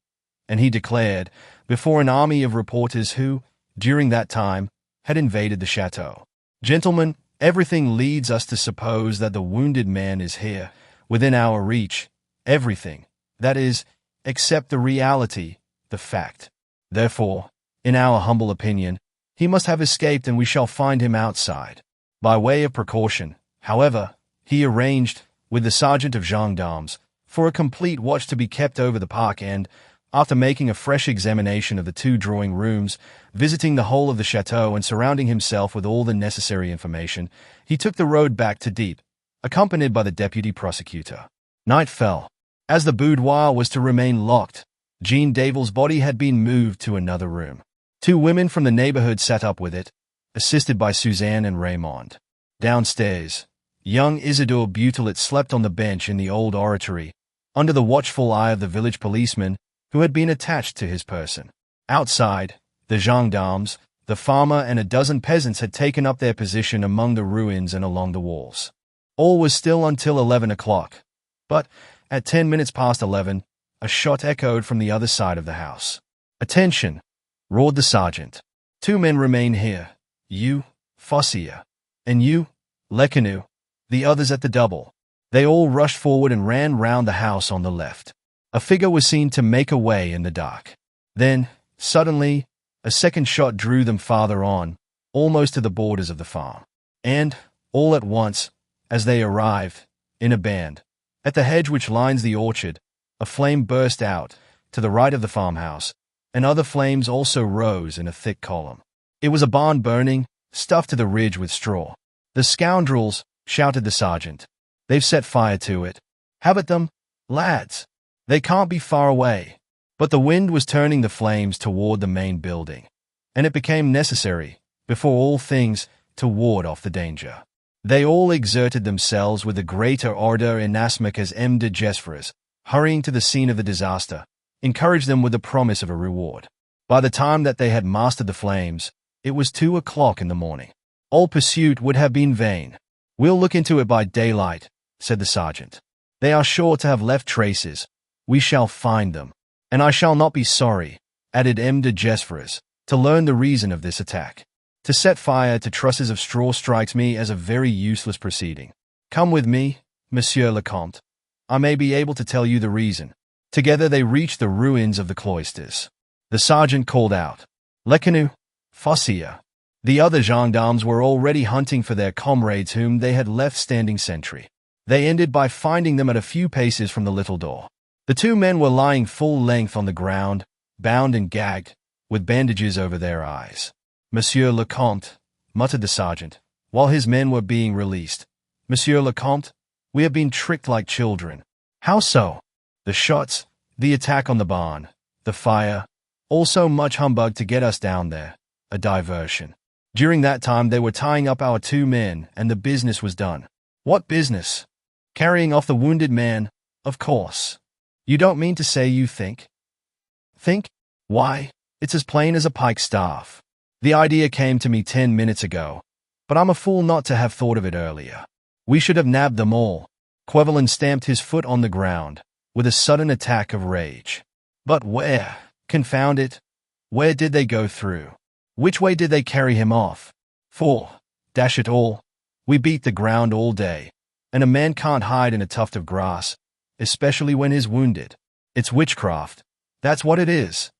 Speaker 1: and he declared, before an army of reporters who, during that time, had invaded the chateau, "Gentlemen, everything leads us to suppose that the wounded man is here, within our reach. Everything, that is, except the reality, the fact. Therefore, in our humble opinion, he must have escaped and we shall find him outside." By way of precaution, however, he arranged, with the sergeant of gendarmes, for a complete watch to be kept over the park and, after making a fresh examination of the two drawing rooms, visiting the whole of the chateau and surrounding himself with all the necessary information, he took the road back to Dieppe, accompanied by the deputy prosecutor. Night fell. As the boudoir was to remain locked, Jean Davil's body had been moved to another room. Two women from the neighborhood sat up with it, assisted by Suzanne and Raymond. Downstairs, young Isidore Butelet slept on the bench in the old oratory, under the watchful eye of the village policeman who had been attached to his person. Outside, the gendarmes, the farmer, and a dozen peasants had taken up their position among the ruins and along the walls. All was still until 11 o'clock, but at 10 minutes past 11, a shot echoed from the other side of the house. "Attention!" roared the sergeant. "Two men remain here, you, Fossier, and you, Lequenu, the others at the double." They all rushed forward and ran round the house on the left. A figure was seen to make a way in the dark. Then, suddenly, a second shot drew them farther on, almost to the borders of the farm. And, all at once, as they arrived, in a band, at the hedge which lines the orchard, a flame burst out, to the right of the farmhouse, and other flames also rose in a thick column. It was a barn burning, stuffed to the ridge with straw. "The scoundrels!" shouted the sergeant. "They've set fire to it. Have at them, lads! They can't be far away." But the wind was turning the flames toward the main building, and it became necessary, before all things, to ward off the danger. They all exerted themselves with the greater ardor inasmuch as M. de Gesvres, hurrying to the scene of the disaster, encouraged them with the promise of a reward. By the time that they had mastered the flames, it was 2 o'clock in the morning. All pursuit would have been vain. "We'll look into it by daylight," said the sergeant. "They are sure to have left traces. We shall find them. And I shall not be sorry," added M. de Gesvres, "to learn the reason of this attack. To set fire to trusses of straw strikes me as a very useless proceeding. Come with me, Monsieur le Comte. I may be able to tell you the reason." Together they reached the ruins of the cloisters. The sergeant called out, "Lequenu, Fossier." The other gendarmes were already hunting for their comrades whom they had left standing sentry. They ended by finding them at a few paces from the little door. The two men were lying full length on the ground, bound and gagged, with bandages over their eyes. "Monsieur le Comte," muttered the sergeant, while his men were being released. "Monsieur le Comte, we have been tricked like children." "How so?" "The shots, the attack on the barn, the fire, also much humbug to get us down there, a diversion. During that time they were tying up our two men, and the business was done." "What business?" "Carrying off the wounded man, of course." "You don't mean to say you think?" "Think? Why, it's as plain as a pikestaff. The idea came to me 10 minutes ago, but I'm a fool not to have thought of it earlier. We should have nabbed them all." Quevelin stamped his foot on the ground, with a sudden attack of rage. "But where, confound it, where did they go through? Which way did they carry him off? For, dash it all, we beat the ground all day, and a man can't hide in a tuft of grass, especially when he's wounded. It's witchcraft, that's what it is."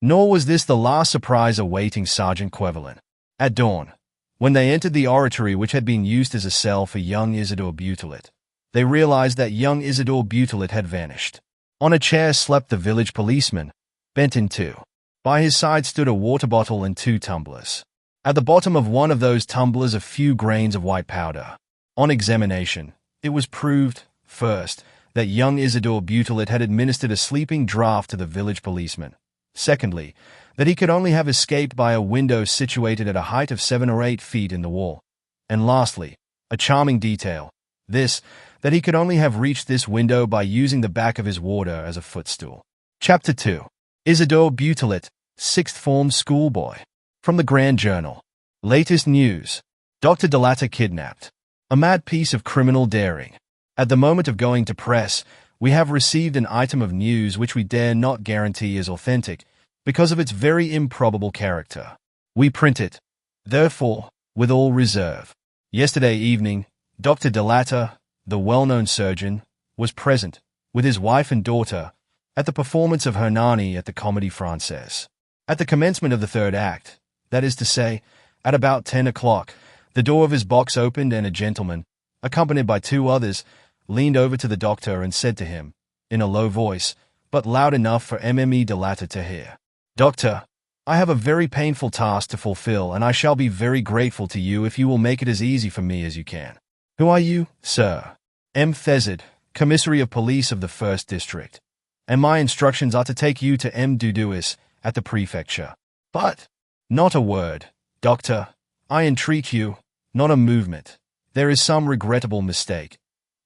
Speaker 1: Nor was this the last surprise awaiting Sergeant Quevelin. At dawn, when they entered the oratory which had been used as a cell for young Isidore Butelet, they realized that young Isidore Butelet had vanished. On a chair slept the village policeman, bent in two. By his side stood a water bottle and 2 tumblers. At the bottom of one of those tumblers a few grains of white powder. On examination, it was proved, first, that young Isidore Butelet had administered a sleeping draught to the village policeman. Secondly, that he could only have escaped by a window situated at a height of 7 or 8 feet in the wall. And lastly, a charming detail, this, that he could only have reached this window by using the back of his warder as a footstool. Chapter 2. Isidore Butelet, 6th form schoolboy. From the Grand Journal. Latest news. Dr. Delatta kidnapped. A mad piece of criminal daring. At the moment of going to press, we have received an item of news which we dare not guarantee is authentic, because of its very improbable character. We print it, therefore, with all reserve. Yesterday evening, Dr. Delatta, the well-known surgeon, was present, with his wife and daughter, at the performance of Hernani at the Comédie Française. At the commencement of the third act, that is to say, at about 10 o'clock, the door of his box opened and a gentleman, accompanied by 2 others, leaned over to the doctor and said to him, in a low voice, but loud enough for Mme Delatta to hear, "Doctor, I have a very painful task to fulfill, and I shall be very grateful to you if you will make it as easy for me as you can." "Who are you, sir?" "M. Thezard, Commissary of Police of the 1st District, and my instructions are to take you to M. Dudouis at the prefecture." "But—" "Not a word, doctor. I entreat you, not a movement. There is some regrettable mistake,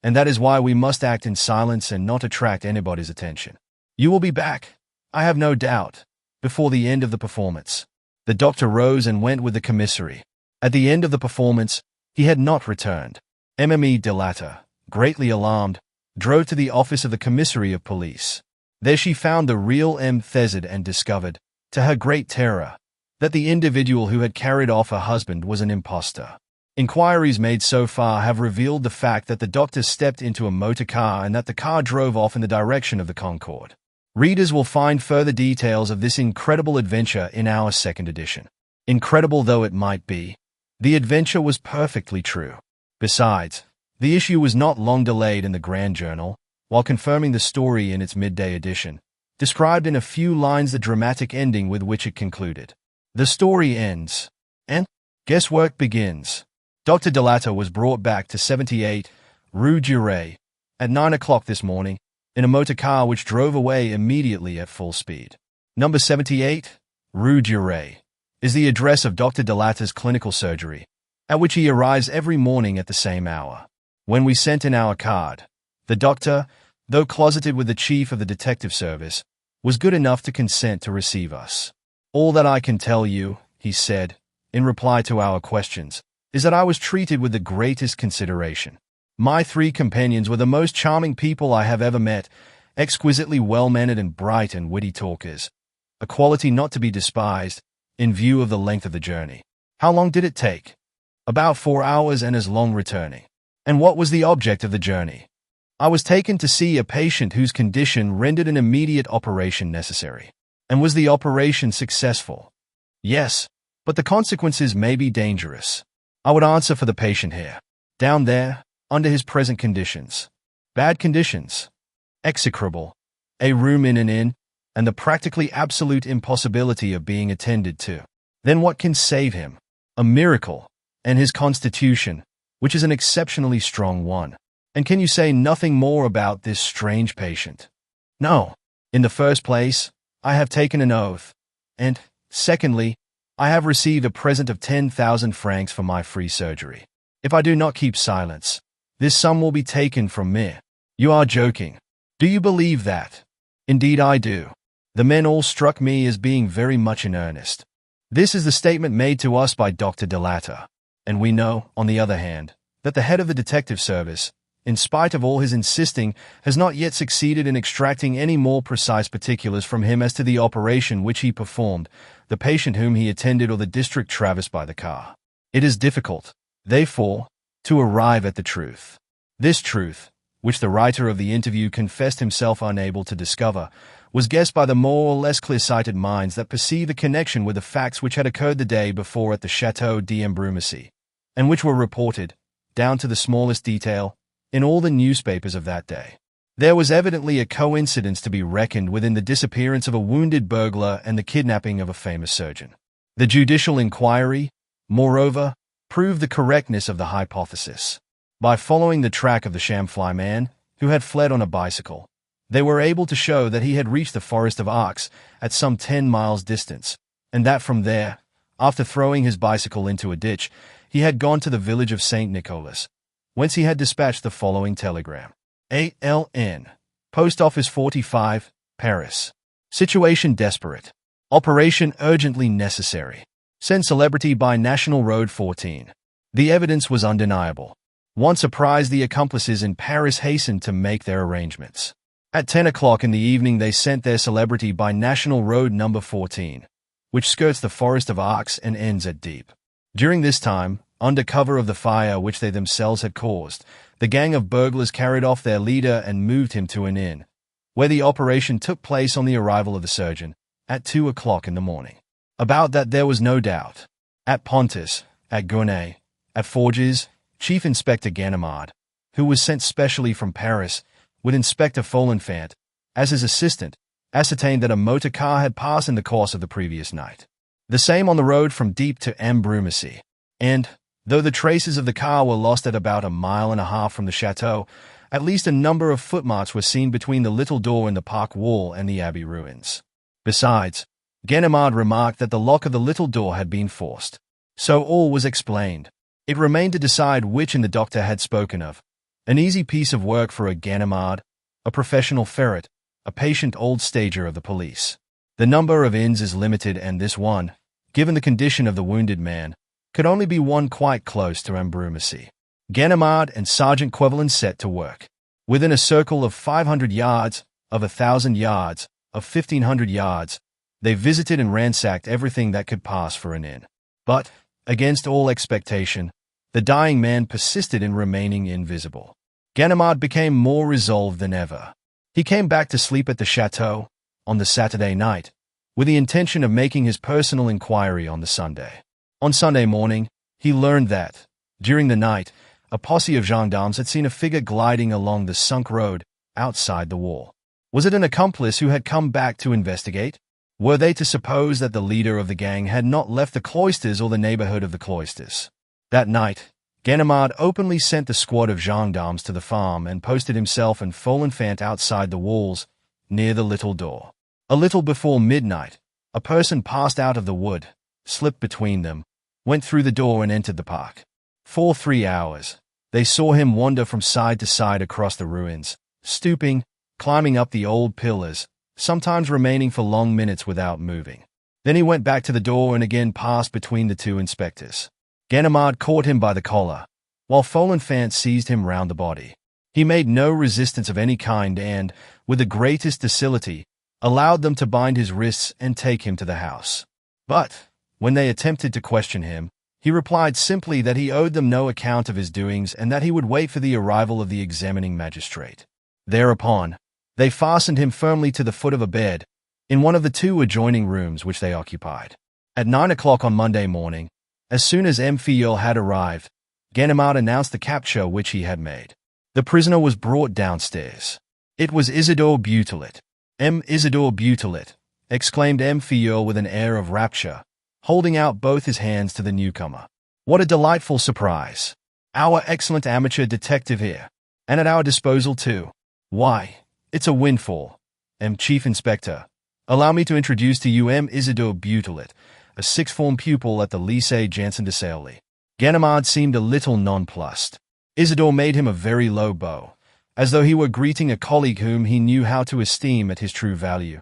Speaker 1: and that is why we must act in silence and not attract anybody's attention. You will be back, I have no doubt, before the end of the performance." The doctor rose and went with the commissary. At the end of the performance, he had not returned. Mme Delatta, greatly alarmed, drove to the office of the commissary of police. There she found the real M. Thezard and discovered, to her great terror, that the individual who had carried off her husband was an impostor. Inquiries made so far have revealed the fact that the doctor stepped into a motor car and that the car drove off in the direction of the Concorde. Readers will find further details of this incredible adventure in our 2nd edition. Incredible though it might be, the adventure was perfectly true. Besides, the issue was not long delayed in the Grand Journal, while confirming the story in its midday edition, described in a few lines the dramatic ending with which it concluded. The story ends, and guesswork begins. Dr. Delatta was brought back to 78 Rue Duray at 9 o'clock this morning in a motor car which drove away immediately at full speed. Number 78 Rue Duray is the address of Dr. Delatta's clinical surgery, at which he arrives every morning at the same hour. When we sent in our card, the doctor, though closeted with the chief of the detective service, was good enough to consent to receive us. "All that I can tell you," he said, in reply to our questions, "is that I was treated with the greatest consideration. My 3 companions were the most charming people I have ever met, exquisitely well-mannered and bright and witty talkers, a quality not to be despised, in view of the length of the journey." "How long did it take?" "About 4 hours and as long returning." "And what was the object of the journey?" "I was taken to see a patient whose condition rendered an immediate operation necessary." "And was the operation successful?" "Yes, but the consequences may be dangerous." "I would answer for the patient here." "Down there, under his present conditions." "Bad conditions?" "Execrable. A room in an inn, and the practically absolute impossibility of being attended to." "Then what can save him?" "A miracle, and his constitution, which is an exceptionally strong one." "And can you say nothing more about this strange patient?" "No. In the first place, I have taken an oath, and, secondly, I have received a present of 10,000 francs for my free surgery. If I do not keep silence, this sum will be taken from me." "You are joking." "Do you believe that?" "Indeed I do." The men all struck me as being very much in earnest. This is the statement made to us by Dr. Delatta, and we know, on the other hand, that the head of the detective service, in spite of all his insisting, has not yet succeeded in extracting any more precise particulars from him as to the operation which he performed, the patient whom he attended, or the district traversed by the car. It is difficult, therefore, to arrive at the truth. This truth, which the writer of the interview confessed himself unable to discover, was guessed by the more or less clear-sighted minds that perceived the connection with the facts which had occurred the day before at the Château d'Ambrumésy, and which were reported, down to the smallest detail, in all the newspapers of that day. There was evidently a coincidence to be reckoned with in the disappearance of a wounded burglar and the kidnapping of a famous surgeon. The judicial inquiry, moreover, proved the correctness of the hypothesis. By following the track of the sham-fly man, who had fled on a bicycle, they were able to show that he had reached the forest of Arcs at some 10 miles distance, and that from there, after throwing his bicycle into a ditch, he had gone to the village of St. Nicholas, whence he had dispatched the following telegram. ALN. Post Office 45, Paris. Situation desperate. Operation urgently necessary. Send celebrity by National Road 14. The evidence was undeniable. Once surprised, the accomplices in Paris hastened to make their arrangements. At 10 o'clock in the evening, they sent their celebrity by National Road number 14, which skirts the forest of Arcs and ends at Deep. During this time, under cover of the fire which they themselves had caused, the gang of burglars carried off their leader and moved him to an inn, where the operation took place on the arrival of the surgeon, at 2 o'clock in the morning. About that there was no doubt. At Pontus, at Gournay, at Forges, Chief Inspector Ganimard, who was sent specially from Paris, with Inspector Folenfant, as his assistant, ascertained that a motor car had passed in the course of the previous night. The same on the road from Deep to Ambrumésy, and, though the traces of the car were lost at about 1.5 miles from the chateau, at least a number of footmarks were seen between the little door in the park wall and the abbey ruins. Besides, Ganimard remarked that the lock of the little door had been forced. So all was explained. It remained to decide which inn the doctor had spoken of. An easy piece of work for a Ganimard, a professional ferret, a patient old stager of the police. The number of inns is limited, and this one, given the condition of the wounded man, could only be one quite close to Ambrumésy. Ganimard and Sergeant Quevelin set to work. Within a circle of 500 yards, of 1,000 yards, of 1,500 yards, they visited and ransacked everything that could pass for an inn. But, against all expectation, the dying man persisted in remaining invisible. Ganimard became more resolved than ever. He came back to sleep at the chateau, on the Saturday night, with the intention of making his personal inquiry on the Sunday. On Sunday morning, he learned that, during the night, a posse of gendarmes had seen a figure gliding along the sunk road, outside the wall. Was it an accomplice who had come back to investigate? Were they to suppose that the leader of the gang had not left the cloisters or the neighborhood of the cloisters? That night, Ganimard openly sent the squad of gendarmes to the farm and posted himself and Folenfant outside the walls, near the little door. A little before midnight, a person passed out of the wood, slipped between them, went through the door and entered the park. For 3 hours, they saw him wander from side to side across the ruins, stooping, climbing up the old pillars, sometimes remaining for long minutes without moving. Then he went back to the door and again passed between the two inspectors. Ganimard caught him by the collar, while Folenfant seized him round the body. He made no resistance of any kind and, with the greatest docility, allowed them to bind his wrists and take him to the house. But, when they attempted to question him, he replied simply that he owed them no account of his doings and that he would wait for the arrival of the examining magistrate. Thereupon, they fastened him firmly to the foot of a bed, in one of the 2 adjoining rooms which they occupied. At 9 o'clock on Monday morning, as soon as M. Filleul had arrived, Ganimard announced the capture which he had made. The prisoner was brought downstairs. It was Isidore Butelet. Isidore Butelet, exclaimed M. Filleul with an air of rapture, holding out both his hands to the newcomer. What a delightful surprise! Our excellent amateur detective here, and at our disposal too. Why, it's a windfall. Chief Inspector, allow me to introduce to you M. Isidore Butelet, a sixth-form pupil at the Lycée Janson de Sailly. Ganimard seemed a little nonplussed. Isidore made him a very low bow, as though he were greeting a colleague whom he knew how to esteem at his true value,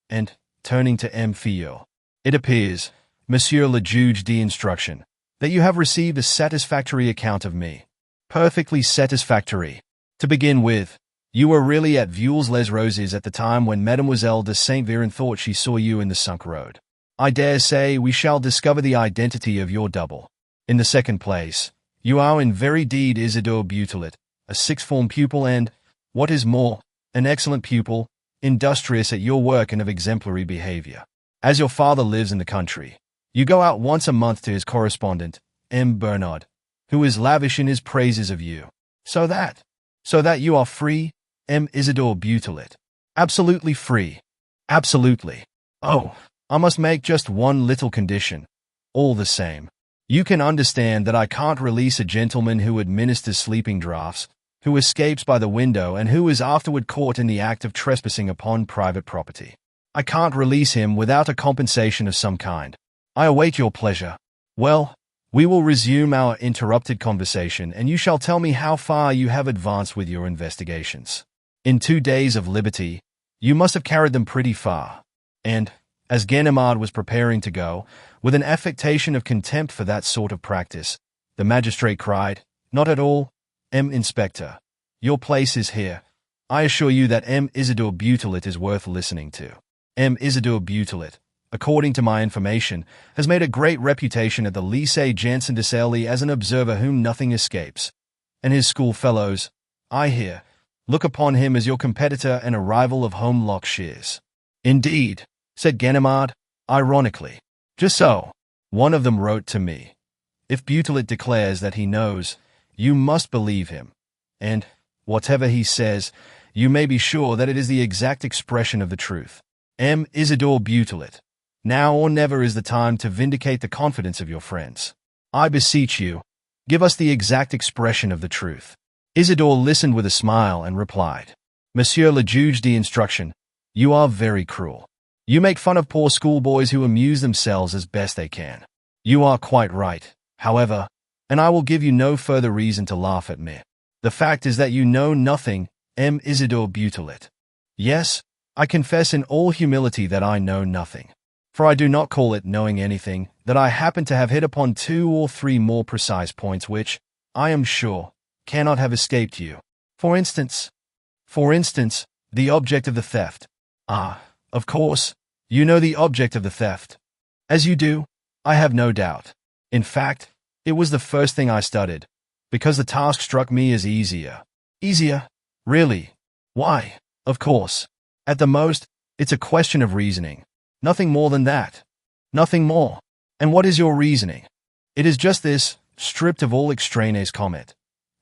Speaker 1: and, turning to M. Filleul, it appears, Monsieur le Juge d'instruction, that you have received a satisfactory account of me. Perfectly satisfactory. To begin with, you were really at Veules-les-Roses at the time when Mademoiselle de Saint-Véran thought she saw you in the sunk road. I dare say we shall discover the identity of your double. In the second place, you are in very deed Isidore Butelet, a sixth-form pupil and, what is more, an excellent pupil, industrious at your work and of exemplary behavior. As your father lives in the country, you go out once a month to his correspondent, M. Bernard, who is lavish in his praises of you. So that you are free, M. Isidore Butelet. Absolutely free. Absolutely. Oh, I must make just one little condition. All the same, You can understand that I can't release a gentleman who administers sleeping draughts, who escapes by the window, and who is afterward caught in the act of trespassing upon private property. I can't release him without a compensation of some kind. I await your pleasure. Well, we will resume our interrupted conversation, and you shall tell me how far you have advanced with your investigations. In 2 days of liberty, you must have carried them pretty far. And, as Ganimard was preparing to go, with an affectation of contempt for that sort of practice, the magistrate cried, "Not at all, Inspector. Your place is here. I assure you that Isidore Butelet is worth listening to. Isidore Butelet, according to my information, has made a great reputation at the Lycée Janson de Sailly as an observer whom nothing escapes. And his schoolfellows, I hear, look upon him as your competitor and a rival of Holmlock Shears." "Indeed," said Ganimard, ironically. "Just so. One of them wrote to me. If Butelet declares that he knows, you must believe him. And, whatever he says, you may be sure that it is the exact expression of the truth. Isidore Butelet, now or never is the time to vindicate the confidence of your friends. I beseech you, give us the exact expression of the truth." Isidore listened with a smile and replied, "Monsieur le Juge d'instruction, you are very cruel. You make fun of poor schoolboys who amuse themselves as best they can. You are quite right, however, and I will give you no further reason to laugh at me. The fact is that you know nothing, Isidore Butelet. Yes, I confess in all humility that I know nothing. For I do not call it knowing anything, that I happen to have hit upon 2 or 3 more precise points which, I am sure, cannot have escaped you. For instance, the object of the theft. Ah, of course, you know the object of the theft. As you do, I have no doubt. In fact, it was the first thing I studied, because the task struck me as easier. Easier? Really? Why, of course. At the most, it's a question of reasoning. Nothing more than that. Nothing more. And what is your reasoning? It is just this, stripped of all extraneous comment.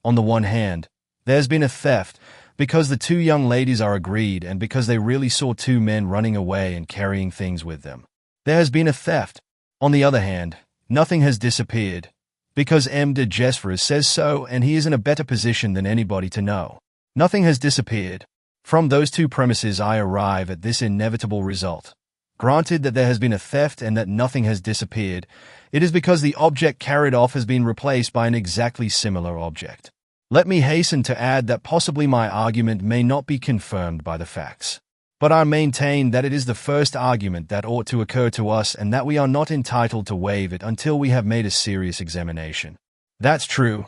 Speaker 1: On the one hand, there's been a theft, because the 2 young ladies are agreed and because they really saw 2 men running away and carrying things with them. There has been a theft. On the other hand, nothing has disappeared, because M. de Gesvres says so, and he is in a better position than anybody to know. Nothing has disappeared. From those 2 premises I arrive at this inevitable result. Granted that there has been a theft and that nothing has disappeared, it is because the object carried off has been replaced by an exactly similar object. Let me hasten to add that possibly my argument may not be confirmed by the facts. But I maintain that it is the first argument that ought to occur to us and that we are not entitled to waive it until we have made a serious examination. That's true,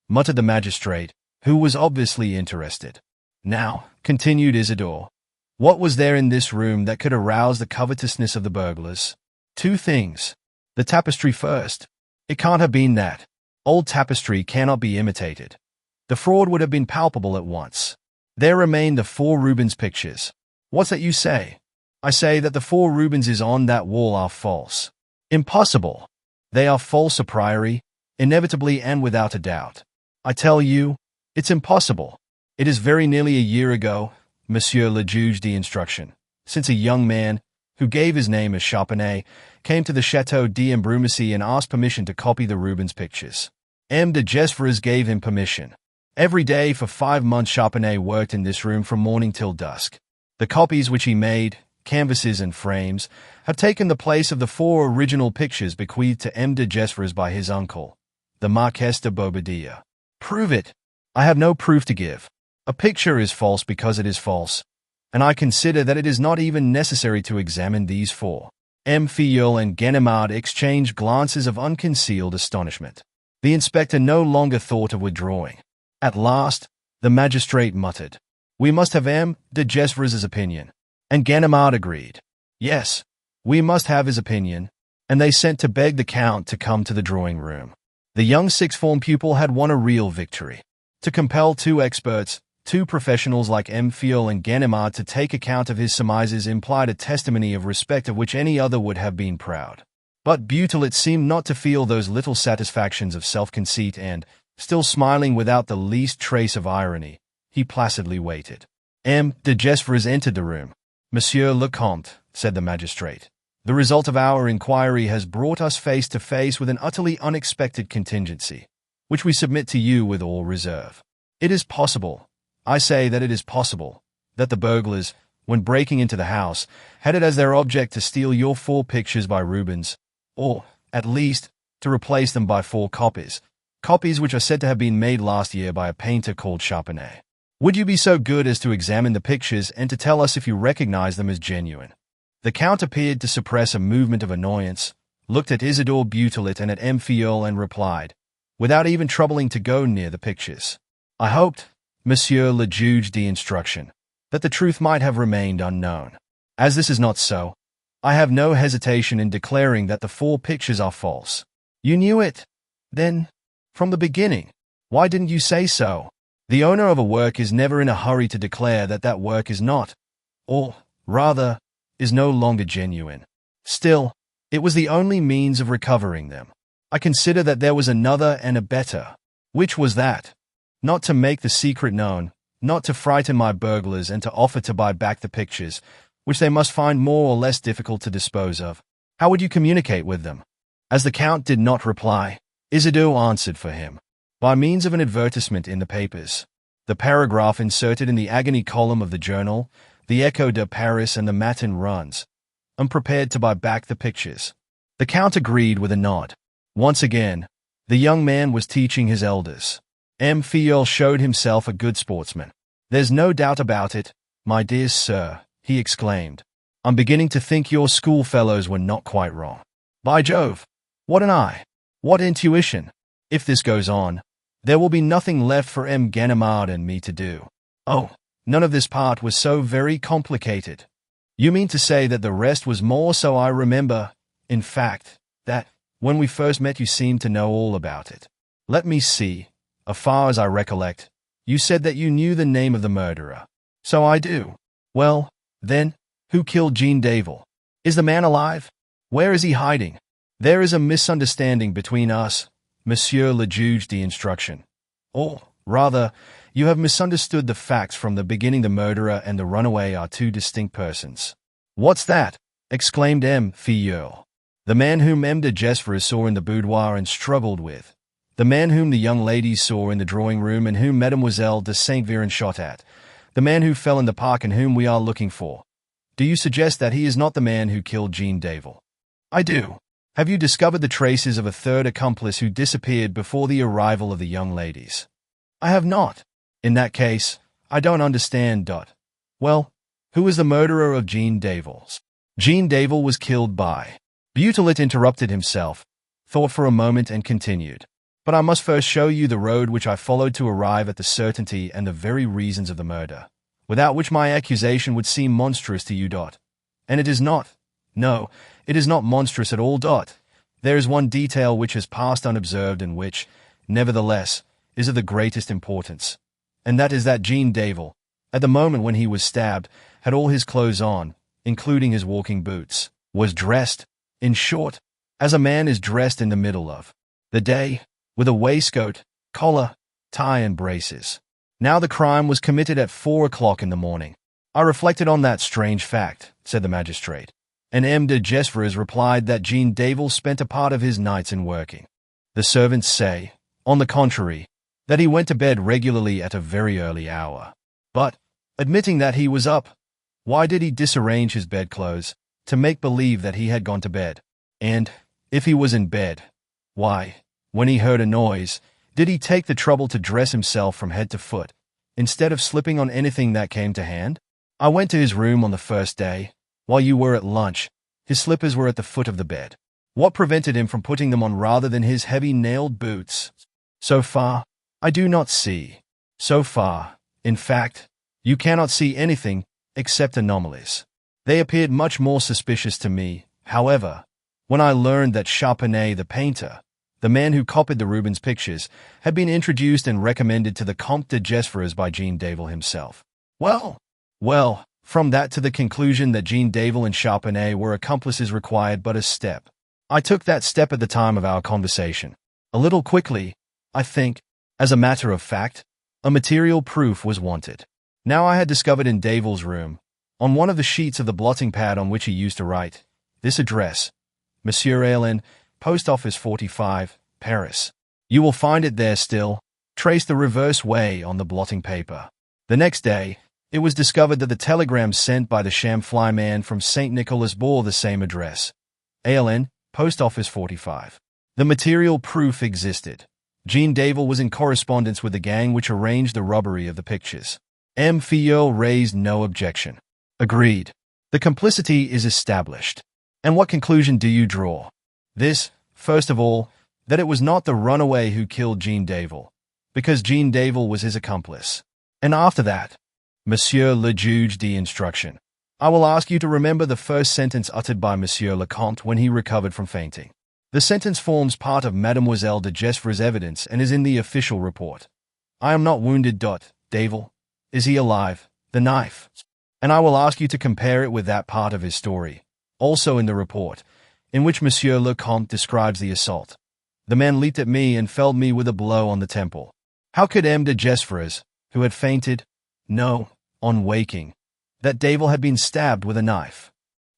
Speaker 1: muttered the magistrate, who was obviously interested. Now, continued Isidore, what was there in this room that could arouse the covetousness of the burglars? 2 things. The tapestry first. It can't have been that. Old tapestry cannot be imitated. The fraud would have been palpable at once. There remain the 4 Rubens pictures. What's that you say? I say that the 4 Rubenses on that wall are false. Impossible. They are false a priori, inevitably and without a doubt. I tell you, it's impossible. It is very nearly a year ago, Monsieur le Juge d'instruction, since a young man, who gave his name as Charpenais, came to the Chateau d'Ambrumésy and asked permission to copy the Rubens pictures. M. de Gesvres gave him permission. Every day for 5 months Charpenais worked in this room from morning till dusk. The copies which he made, canvases and frames, have taken the place of the 4 original pictures bequeathed to M. de Gesvres by his uncle, the Marquess de Bobadilla. Prove it. I have no proof to give. A picture is false because it is false, and I consider that it is not even necessary to examine these 4. M. Filleul and Ganimard exchanged glances of unconcealed astonishment. The inspector no longer thought of withdrawing. At last, the magistrate muttered, "We must have M. de Gesvres's opinion." And Ganimard agreed. Yes, we must have his opinion, and they sent to beg the Count to come to the drawing-room. The young sixth-form pupil had won a real victory. To compel 2 experts, 2 professionals like M. Filleul and Ganimard to take account of his surmises implied a testimony of respect of which any other would have been proud. But Butelet seemed not to feel those little satisfactions of self-conceit and, still smiling without the least trace of irony, he placidly waited. M. de Gesvres entered the room. "Monsieur le Comte," said the magistrate, The result of our inquiry has brought us face to face with an utterly unexpected contingency, which we submit to you with all reserve. It is possible, I say that it is possible, that the burglars, when breaking into the house, had it as their object to steal your 4 pictures by Rubens, or, at least, to replace them by 4 copies which are said to have been made last year by a painter called Charpenais. Would you be so good as to examine the pictures and to tell us if you recognize them as genuine? The Count appeared to suppress a movement of annoyance, looked at Isidore Butelet and at M. Filleul and replied, without even troubling to go near the pictures. I hoped, Monsieur le Juge d'instruction, that the truth might have remained unknown. As this is not so, I have no hesitation in declaring that the 4 pictures are false. You knew it, then, from the beginning. Why didn't you say so? The owner of a work is never in a hurry to declare that that work is not, or, rather, is no longer genuine. Still, it was the only means of recovering them. I consider that there was another and a better. Which was that? Not to make the secret known, not to frighten my burglars and to offer to buy back the pictures, which they must find more or less difficult to dispose of. How would you communicate with them? As the Count did not reply, Isidore answered for him. By means of an advertisement in the papers. The paragraph inserted in the agony column of the journal, the Echo de Paris and the Matin runs, I'm prepared to buy back the pictures. The Count agreed with a nod. Once again, the young man was teaching his elders. M. Filleul showed himself a good sportsman. There's no doubt about it, my dear sir, he exclaimed. I'm beginning to think your schoolfellows were not quite wrong. By Jove! What an eye! What intuition! If this goes on, there will be nothing left for M. Ganimard and me to do. Oh, none of this part was so very complicated. You mean to say that the rest was more so? I remember, in fact, that, when we first met you seemed to know all about it. Let me see, as far as I recollect, you said that you knew the name of the murderer. So I do. Well, then, who killed Jean Daval? Is the man alive? Where is he hiding? There is a misunderstanding between us, Monsieur le Juge d'instruction. Or, rather, you have misunderstood the facts from the beginning. The murderer and the runaway are 2 distinct persons. What's that? Exclaimed M. Filleul. The man whom M. de Gesvres saw in the boudoir and struggled with. The man whom the young ladies saw in the drawing-room and whom Mademoiselle de Saint-Véran shot at. The man who fell in the park and whom we are looking for. Do you suggest that he is not the man who killed Jean Daval? I do. Have you discovered the traces of a 3rd accomplice who disappeared before the arrival of the young ladies? I have not. In that case, I don't understand. Well, who is the murderer of Jean Daval? Jean Daval was killed by... Butelet interrupted himself, thought for a moment and continued. But I must first show you the road which I followed to arrive at the certainty and the very reasons of the murder, without which my accusation would seem monstrous to you. And it is not. No, it is not monstrous at all. There is one detail which has passed unobserved and which, nevertheless, is of the greatest importance. And that is that Jean Daval, at the moment when he was stabbed, had all his clothes on, including his walking boots, was dressed, in short, as a man is dressed in the middle of the day, with a waistcoat, collar, tie and braces. Now the crime was committed at 4 o'clock in the morning. I reflected on that strange fact, said the magistrate. And M. de Gesvres replied that Jean Daval spent a part of his nights in working. The servants say, on the contrary, that he went to bed regularly at a very early hour. But, admitting that he was up, why did he disarrange his bedclothes, to make believe that he had gone to bed? And, if he was in bed, why, when he heard a noise, did he take the trouble to dress himself from head to foot, instead of slipping on anything that came to hand? I went to his room on the first day. While you were at lunch, his slippers were at the foot of the bed. What prevented him from putting them on rather than his heavy nailed boots? So far, I do not see. So far, in fact, you cannot see anything except anomalies. They appeared much more suspicious to me, however, when I learned that Charpenais the painter, the man who copied the Rubens pictures, had been introduced and recommended to the Comte de Gesvres by Jean Daval himself. Well, from that to the conclusion that Jean Daval and Charpenais were accomplices required but a step. I took that step at the time of our conversation. A little quickly, I think. As a matter of fact, a material proof was wanted. Now I had discovered in Daval's room, on one of the sheets of the blotting pad on which he used to write, This address, Monsieur Arsène, Post Office 45, Paris. You will find it there still. Trace the reverse way on the blotting paper. The next day, it was discovered that the telegram sent by the sham flyman from St. Nicholas bore the same address. Arsène, Post Office 45. The material proof existed. Jean Davil was in correspondence with the gang which arranged the robbery of the pictures. M. Filleul raised no objection. Agreed. The complicity is established. And what conclusion do you draw? This, first of all, that it was not the runaway who killed Jean Davil, because Jean Davil was his accomplice. And after that, Monsieur le Juge d'instruction, I will ask you to remember the first sentence uttered by Monsieur le Comte when he recovered from fainting. The sentence forms part of Mademoiselle de Gesvres's evidence and is in the official report. I am not wounded. Davil. Is he alive? The knife. And I will ask you to compare it with that part of his story, also in the report, in which Monsieur le Comte describes the assault. The man leaped at me and felled me with a blow on the temple. How could M. de Gesvres, who had fainted, know, on waking, that Davil had been stabbed with a knife?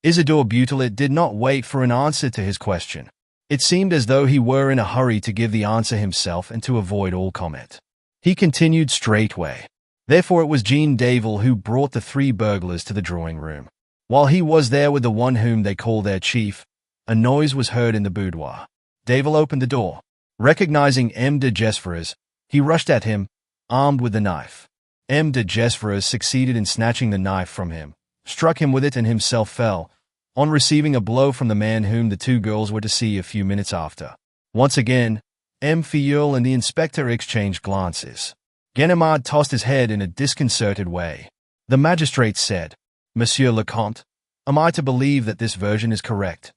Speaker 1: Isidore Butelet did not wait for an answer to his question. It seemed as though he were in a hurry to give the answer himself and to avoid all comment. He continued straightway. Therefore it was Jean Davil who brought the 3 burglars to the drawing room. While he was there with the one whom they call their chief, a noise was heard in the boudoir. Davil opened the door. Recognizing M. de Gesvres, he rushed at him, armed with the knife. M. de Gesvres succeeded in snatching the knife from him, struck him with it and himself fell, on receiving a blow from the man whom the 2 girls were to see a few minutes after. Once again, M. Filleul and the inspector exchanged glances. Ganimard tossed his head in a disconcerted way. The magistrate said, Monsieur le Comte, am I to believe that this version is correct?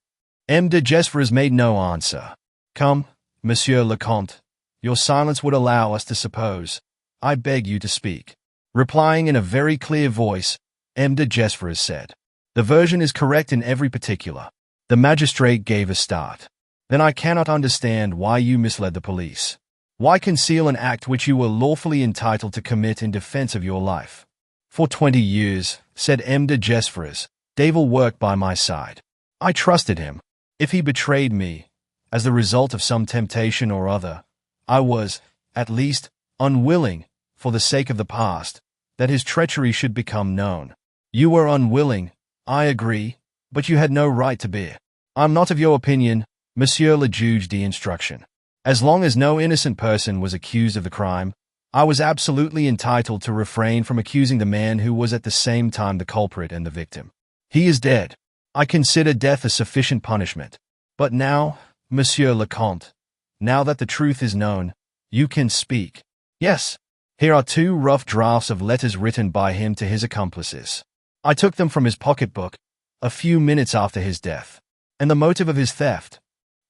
Speaker 1: M. de Gesvres made no answer. Come, Monsieur le Comte, your silence would allow us to suppose. I beg you to speak. Replying in a very clear voice, M. de Gesvres said, the version is correct in every particular. The magistrate gave a start. Then I cannot understand why you misled the police. Why conceal an act which you were lawfully entitled to commit in defense of your life? For 20 years, said M. de Gesvres, Davil worked by my side. I trusted him. If he betrayed me, as the result of some temptation or other, I was, at least, unwilling, for the sake of the past, that his treachery should become known. You were unwilling, I agree, but you had no right to be. I'm not of your opinion, Monsieur le Juge d'instruction. As long as no innocent person was accused of the crime, I was absolutely entitled to refrain from accusing the man who was at the same time the culprit and the victim. He is dead. I consider death a sufficient punishment. But now, Monsieur le Comte, now that the truth is known, you can speak. Yes, here are 2 rough drafts of letters written by him to his accomplices. I took them from his pocketbook, a few minutes after his death. And the motive of his theft?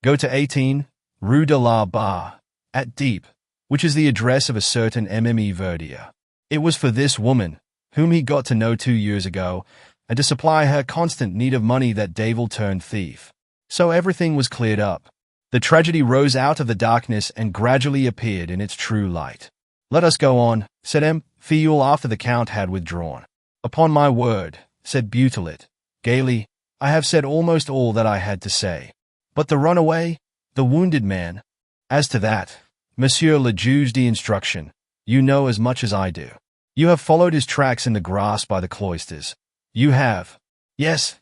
Speaker 1: Go to 18, Rue de la Barre, at Dieppe, which is the address of a certain Mme Verdier. It was for this woman, whom he got to know 2 years ago, and to supply her constant need of money that Davil turned thief. So everything was cleared up. The tragedy rose out of the darkness and gradually appeared in its true light. Let us go on, said M. Filleul after the Count had withdrawn. Upon my word, said Butelet, gaily, I have said almost all that I had to say. But the runaway, the wounded man, as to that, Monsieur le Juge d'instruction, you know as much as I do. You have followed his tracks in the grass by the cloisters. You have. Yes,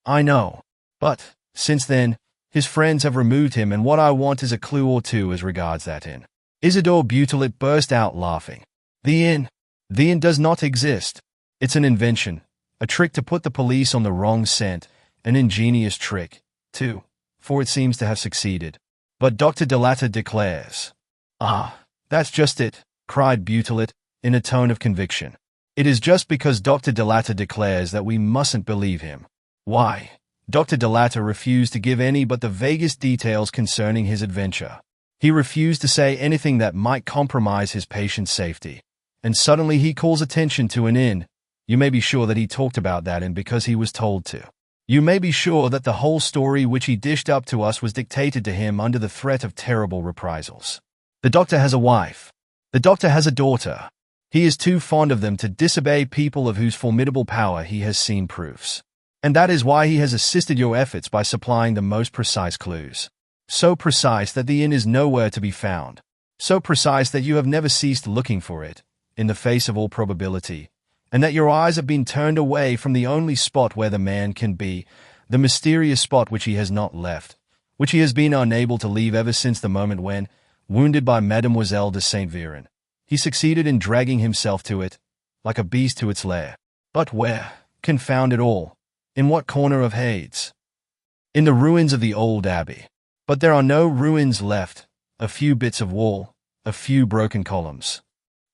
Speaker 1: I know. But, since then, his friends have removed him and what I want is a clue or 2 as regards that inn. Isidore Butelet burst out laughing. The inn does not exist. It's an invention, a trick to put the police on the wrong scent, an ingenious trick, too, for it seems to have succeeded. But Dr. Delatte declares. Ah, that's just it, cried Butelet, in a tone of conviction. It is just because Dr. Delatte declares that we mustn't believe him. Why, Dr. Delatte refused to give any but the vaguest details concerning his adventure. He refused to say anything that might compromise his patient's safety. And suddenly he calls attention to an inn. You may be sure that he talked about that inn because he was told to. You may be sure that the whole story which he dished up to us was dictated to him under the threat of terrible reprisals. The doctor has a wife. The doctor has a daughter. He is too fond of them to disobey people of whose formidable power he has seen proofs. And that is why he has assisted your efforts by supplying the most precise clues. So precise that the inn is nowhere to be found. So precise that you have never ceased looking for it, in the face of all probability, and that your eyes have been turned away from the only spot where the man can be, the mysterious spot which he has not left, which he has been unable to leave ever since the moment when, wounded by Mademoiselle de Saint Véran, he succeeded in dragging himself to it, like a beast to its lair. But where? Confound it all! In what corner of Heists? In the ruins of the old abbey. But there are no ruins left, a few bits of wall, a few broken columns.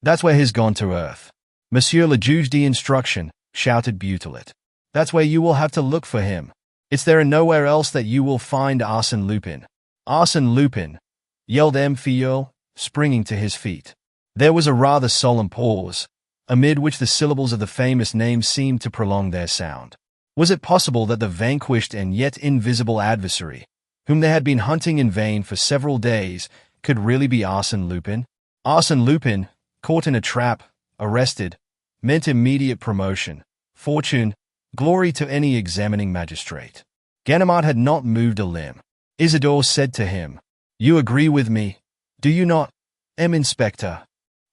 Speaker 1: That's where he's gone to earth. Monsieur le Juge d'instruction, shouted Butelet. That's where you will have to look for him. It's there and nowhere else that you will find Arsène Lupin. Arsène Lupin, yelled M. Filleul, springing to his feet. There was a rather solemn pause, amid which the syllables of the famous name seemed to prolong their sound. Was it possible that the vanquished and yet invisible adversary, whom they had been hunting in vain for several days, could really be Arsène Lupin? Arsène Lupin, caught in a trap, arrested, meant immediate promotion, fortune, glory to any examining magistrate. Ganimard had not moved a limb. Isidore said to him, "You agree with me, do you not, M. Inspector?"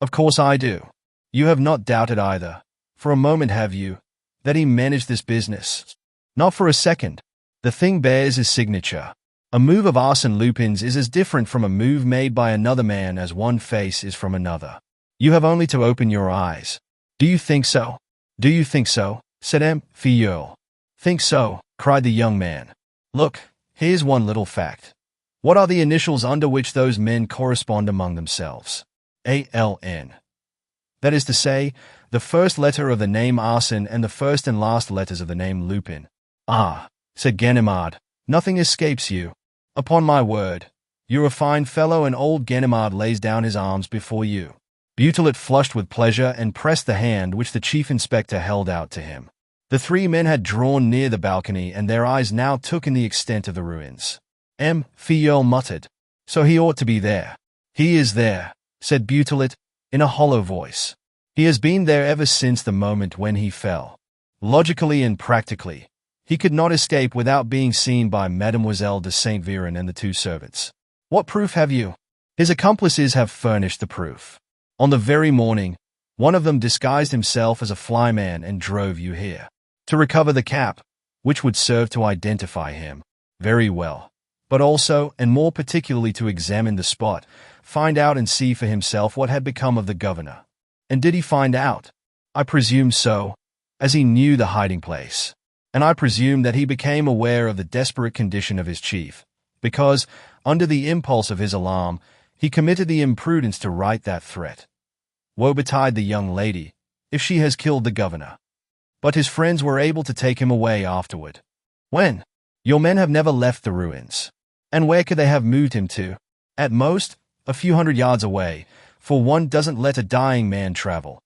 Speaker 1: "Of course I do." "You have not doubted either, for a moment have you, that he managed this business?" "Not for a second. The thing bears his signature. A move of Arsène Lupin's is as different from a move made by another man as one face is from another. You have only to open your eyes." "Do you think so? Do you think so?" said M. Filleul. "Think so," cried the young man. "Look, here's one little fact. What are the initials under which those men correspond among themselves? A.L.N. That is to say, the first letter of the name Arsène and the first and last letters of the name Lupin." "Ah," said Ganimard, "nothing escapes you. Upon my word, you're a fine fellow," and old Ganimard lays down his arms before you. Butelet flushed with pleasure and pressed the hand which the chief inspector held out to him. The three men had drawn near the balcony, and their eyes now took in the extent of the ruins. M. Filleul muttered, "So he ought to be there." "He is there," said Butelet, in a hollow voice. "He has been there ever since the moment when he fell. Logically and practically, he could not escape without being seen by Mademoiselle de Saint Véran and the two servants." "What proof have you?" "His accomplices have furnished the proof. On the very morning, one of them disguised himself as a flyman and drove you here. To recover the cap, which would serve to identify him. Very well. But also, and more particularly, to examine the spot, find out and see for himself what had become of the governor." "And did he find out?" "I presume so, as he knew the hiding place. And I presume that he became aware of the desperate condition of his chief, because, under the impulse of his alarm, he committed the imprudence to write that threat. Woe betide the young lady, if she has killed the governor. But his friends were able to take him away afterward." "When?" "Your men have never left the ruins." "And where could they have moved him to?" "At most, a few hundred yards away, for one doesn't let a dying man travel.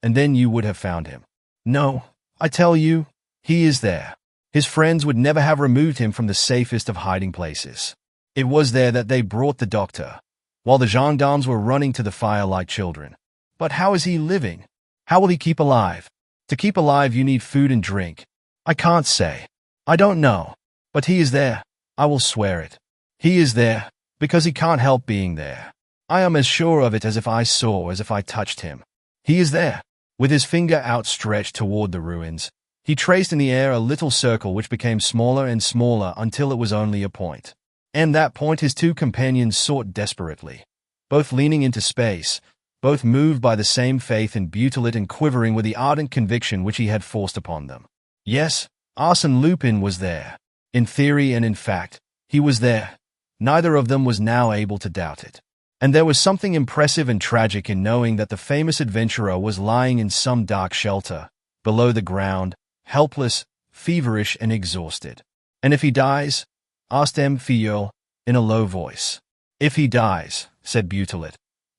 Speaker 1: And then you would have found him." "No, I tell you, he is there. His friends would never have removed him from the safest of hiding places. It was there that they brought the doctor, while the gendarmes were running to the fire like children." "But how is he living? How will he keep alive?" "To keep alive you need food and drink." "I can't say. I don't know. But he is there. I will swear it. He is there, because he can't help being there. I am as sure of it as if I saw, as if I touched him. He is there." With his finger outstretched toward the ruins, he traced in the air a little circle which became smaller and smaller until it was only a point. And that point his two companions sought desperately, both leaning into space, both moved by the same faith in Butelet and quivering with the ardent conviction which he had forced upon them. Yes, Arsène Lupin was there. In theory and in fact, he was there. Neither of them was now able to doubt it. And there was something impressive and tragic in knowing that the famous adventurer was lying in some dark shelter, below the ground, helpless, feverish, and exhausted. "And if he dies?" asked M. Filleul, in a low voice. "If he dies," said Butelet,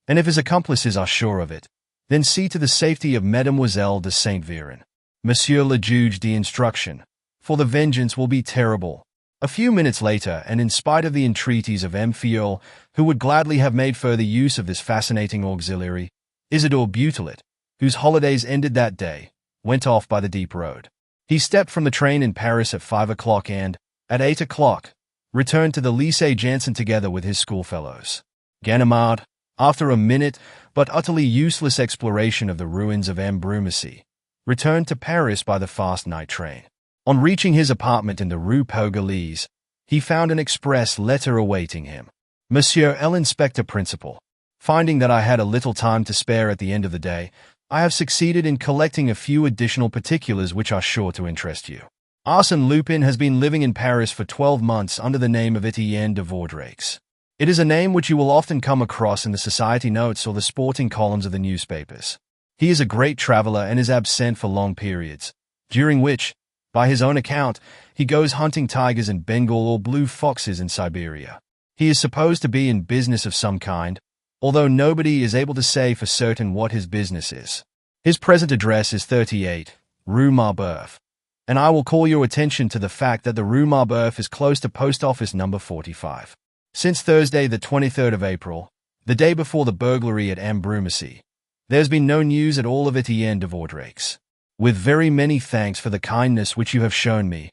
Speaker 1: "and if his accomplices are sure of it, then see to the safety of Mademoiselle de Saint Véran, Monsieur le Juge d'instruction, for the vengeance will be terrible." A few minutes later, and in spite of the entreaties of M. Filleul, who would gladly have made further use of this fascinating auxiliary, Isidore Butelet, whose holidays ended that day, went off by the deep road. He stepped from the train in Paris at 5 o'clock and, at 8 o'clock, returned to the Lycée Janson together with his schoolfellows. Ganimard, after a minute but utterly useless exploration of the ruins of Brumacy, returned to Paris by the fast night train. On reaching his apartment in the Rue Pergolese, he found an express letter awaiting him. Monsieur l'Inspector Principal, finding that I had a little time to spare at the end of the day, I have succeeded in collecting a few additional particulars which are sure to interest you. Arsène Lupin has been living in Paris for 12 months under the name of Etienne de Vaudreix. It is a name which you will often come across in the society notes or the sporting columns of the newspapers. He is a great traveler and is absent for long periods, during which, by his own account, he goes hunting tigers in Bengal or blue foxes in Siberia. He is supposed to be in business of some kind, although nobody is able to say for certain what his business is. His present address is 38, Rue Marbeuf, and I will call your attention to the fact that the Rue Marbeuf is close to post office number 45. Since Thursday the 23rd of April, the day before the burglary at Brumacy, there's been no news at all of Etienne de Vaudreix. With very many thanks for the kindness which you have shown me,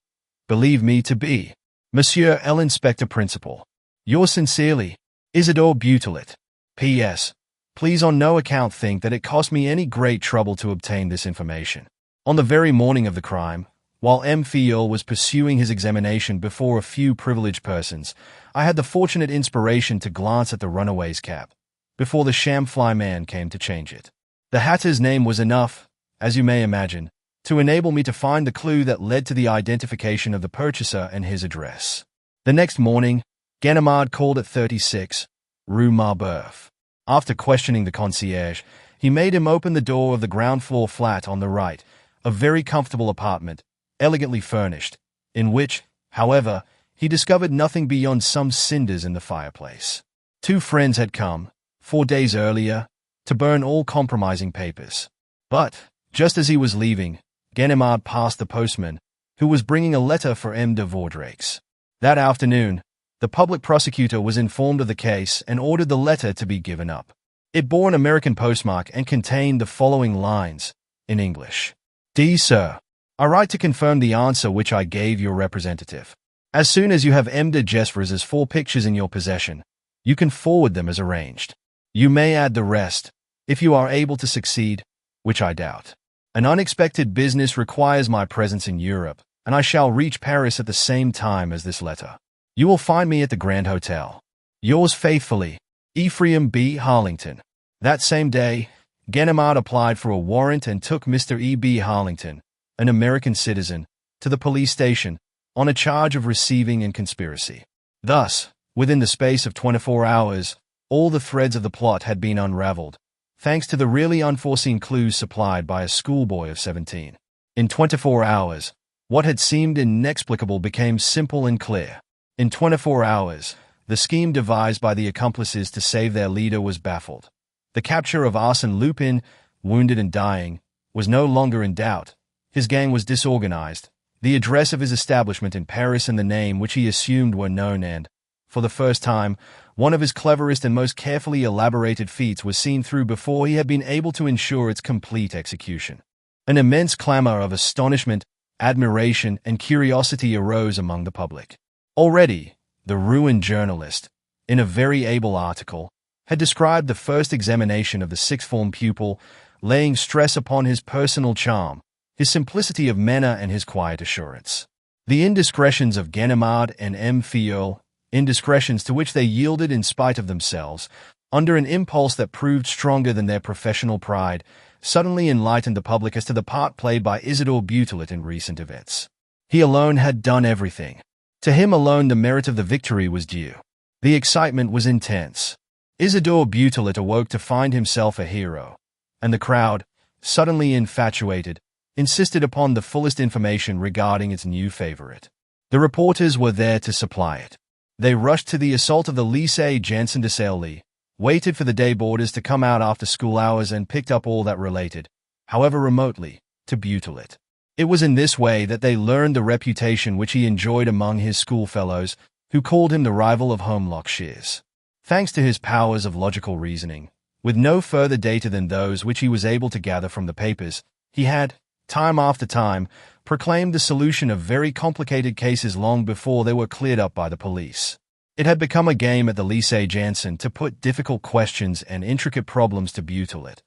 Speaker 1: believe me to be, Monsieur l'Inspector Principal, yours sincerely, Isidore Butelet. P.S. Please on no account think that it cost me any great trouble to obtain this information. On the very morning of the crime, while M. Filleul was pursuing his examination before a few privileged persons, I had the fortunate inspiration to glance at the runaway's cap, before the shamfly man came to change it. The hatter's name was enough, as you may imagine, to enable me to find the clue that led to the identification of the purchaser and his address. The next morning, Ganimard called at 36, Rue Marbeuf. After questioning the concierge, he made him open the door of the ground-floor flat on the right, a very comfortable apartment, elegantly furnished, in which, however, he discovered nothing beyond some cinders in the fireplace. Two friends had come, 4 days earlier, to burn all compromising papers. But, just as he was leaving, Ganimard passed the postman, who was bringing a letter for M. de Vaudreix. That afternoon, the public prosecutor was informed of the case and ordered the letter to be given up. It bore an American postmark and contained the following lines, in English. Dear Sir, I write to confirm the answer which I gave your representative. As soon as you have M. de Jesper's 4 pictures in your possession, you can forward them as arranged. You may add the rest, if you are able to succeed, which I doubt. An unexpected business requires my presence in Europe, and I shall reach Paris at the same time as this letter. You will find me at the Grand Hotel. Yours faithfully, Ephraim B. Harlington. That same day, Ganimard applied for a warrant and took Mr. E. B. Harlington, an American citizen, to the police station on a charge of receiving and conspiracy. Thus, within the space of 24 hours, all the threads of the plot had been unraveled, thanks to the really unforeseen clues supplied by a schoolboy of 17. In 24 hours, what had seemed inexplicable became simple and clear. In 24 hours, the scheme devised by the accomplices to save their leader was baffled. The capture of Arsène Lupin, wounded and dying, was no longer in doubt. His gang was disorganized. The address of his establishment in Paris and the name which he assumed were known and, for the first time, one of his cleverest and most carefully elaborated feats was seen through before he had been able to ensure its complete execution. An immense clamor of astonishment, admiration, and curiosity arose among the public. Already, the ruined journalist, in a very able article, had described the first examination of the sixth-form pupil, laying stress upon his personal charm, his simplicity of manner and his quiet assurance. The indiscretions of Ganimard and M. Filleul, indiscretions to which they yielded in spite of themselves, under an impulse that proved stronger than their professional pride, suddenly enlightened the public as to the part played by Isidore Butelet in recent events. He alone had done everything. To him alone the merit of the victory was due. The excitement was intense. Isidore Butelet awoke to find himself a hero, and the crowd, suddenly infatuated, insisted upon the fullest information regarding its new favorite. The reporters were there to supply it. They rushed to the assault of the Lycée Janson de Sailly, waited for the day boarders to come out after school hours and picked up all that related, however remotely, to Butelet. It was in this way that they learned the reputation which he enjoyed among his schoolfellows, who called him the rival of Holmlock Shears. Thanks to his powers of logical reasoning, with no further data than those which he was able to gather from the papers, he had, time after time, proclaimed the solution of very complicated cases long before they were cleared up by the police. It had become a game at the Lycée Janssen to put difficult questions and intricate problems to Butelet,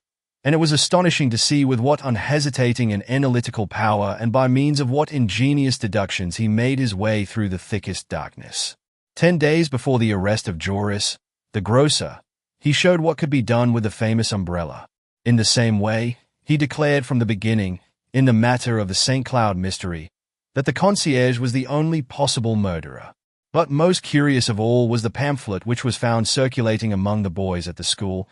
Speaker 1: and it was astonishing to see with what unhesitating and analytical power and by means of what ingenious deductions he made his way through the thickest darkness. 10 days before the arrest of Joris, the grocer, he showed what could be done with the famous umbrella. In the same way, he declared from the beginning, in the matter of the St. Cloud mystery, that the concierge was the only possible murderer. But most curious of all was the pamphlet which was found circulating among the boys at the school,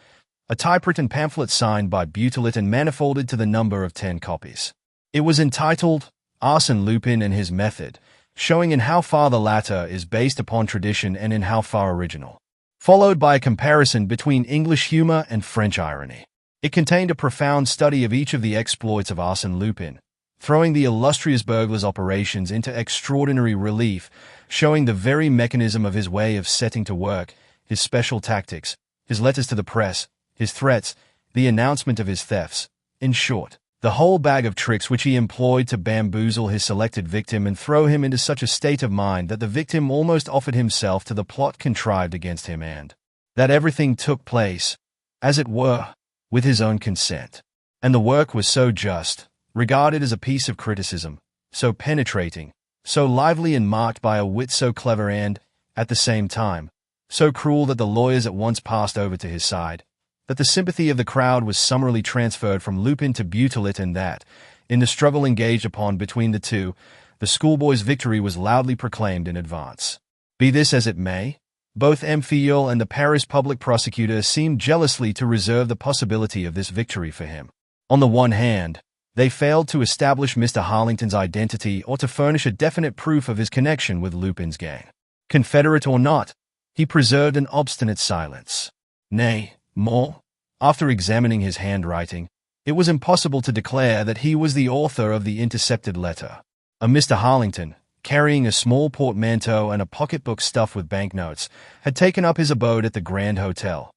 Speaker 1: a typewritten pamphlet signed by Butelet and manifolded to the number of 10 copies. It was entitled Arsène Lupin and His Method, showing in how far the latter is based upon tradition and in how far original, followed by a comparison between English humor and French irony. It contained a profound study of each of the exploits of Arsène Lupin, throwing the illustrious burglar's operations into extraordinary relief, showing the very mechanism of his way of setting to work, his special tactics, his letters to the press, his threats, the announcement of his thefts, in short, the whole bag of tricks which he employed to bamboozle his selected victim and throw him into such a state of mind that the victim almost offered himself to the plot contrived against him and that everything took place, as it were, with his own consent. And the work was so just, regarded as a piece of criticism, so penetrating, so lively and marked by a wit so clever and, at the same time, so cruel that the lawyers at once passed over to his side, that the sympathy of the crowd was summarily transferred from Lupin to Butelet and that, in the struggle engaged upon between the two, the schoolboy's victory was loudly proclaimed in advance. Be this as it may, both M. Filleul and the Paris public prosecutor seemed jealously to reserve the possibility of this victory for him. On the one hand, they failed to establish Mr. Harlington's identity or to furnish a definite proof of his connection with Lupin's gang. Confederate or not, he preserved an obstinate silence. Nay, more, after examining his handwriting, it was impossible to declare that he was the author of the intercepted letter. A Mr. Harlington, carrying a small portmanteau and a pocketbook stuffed with banknotes, had taken up his abode at the Grand Hotel.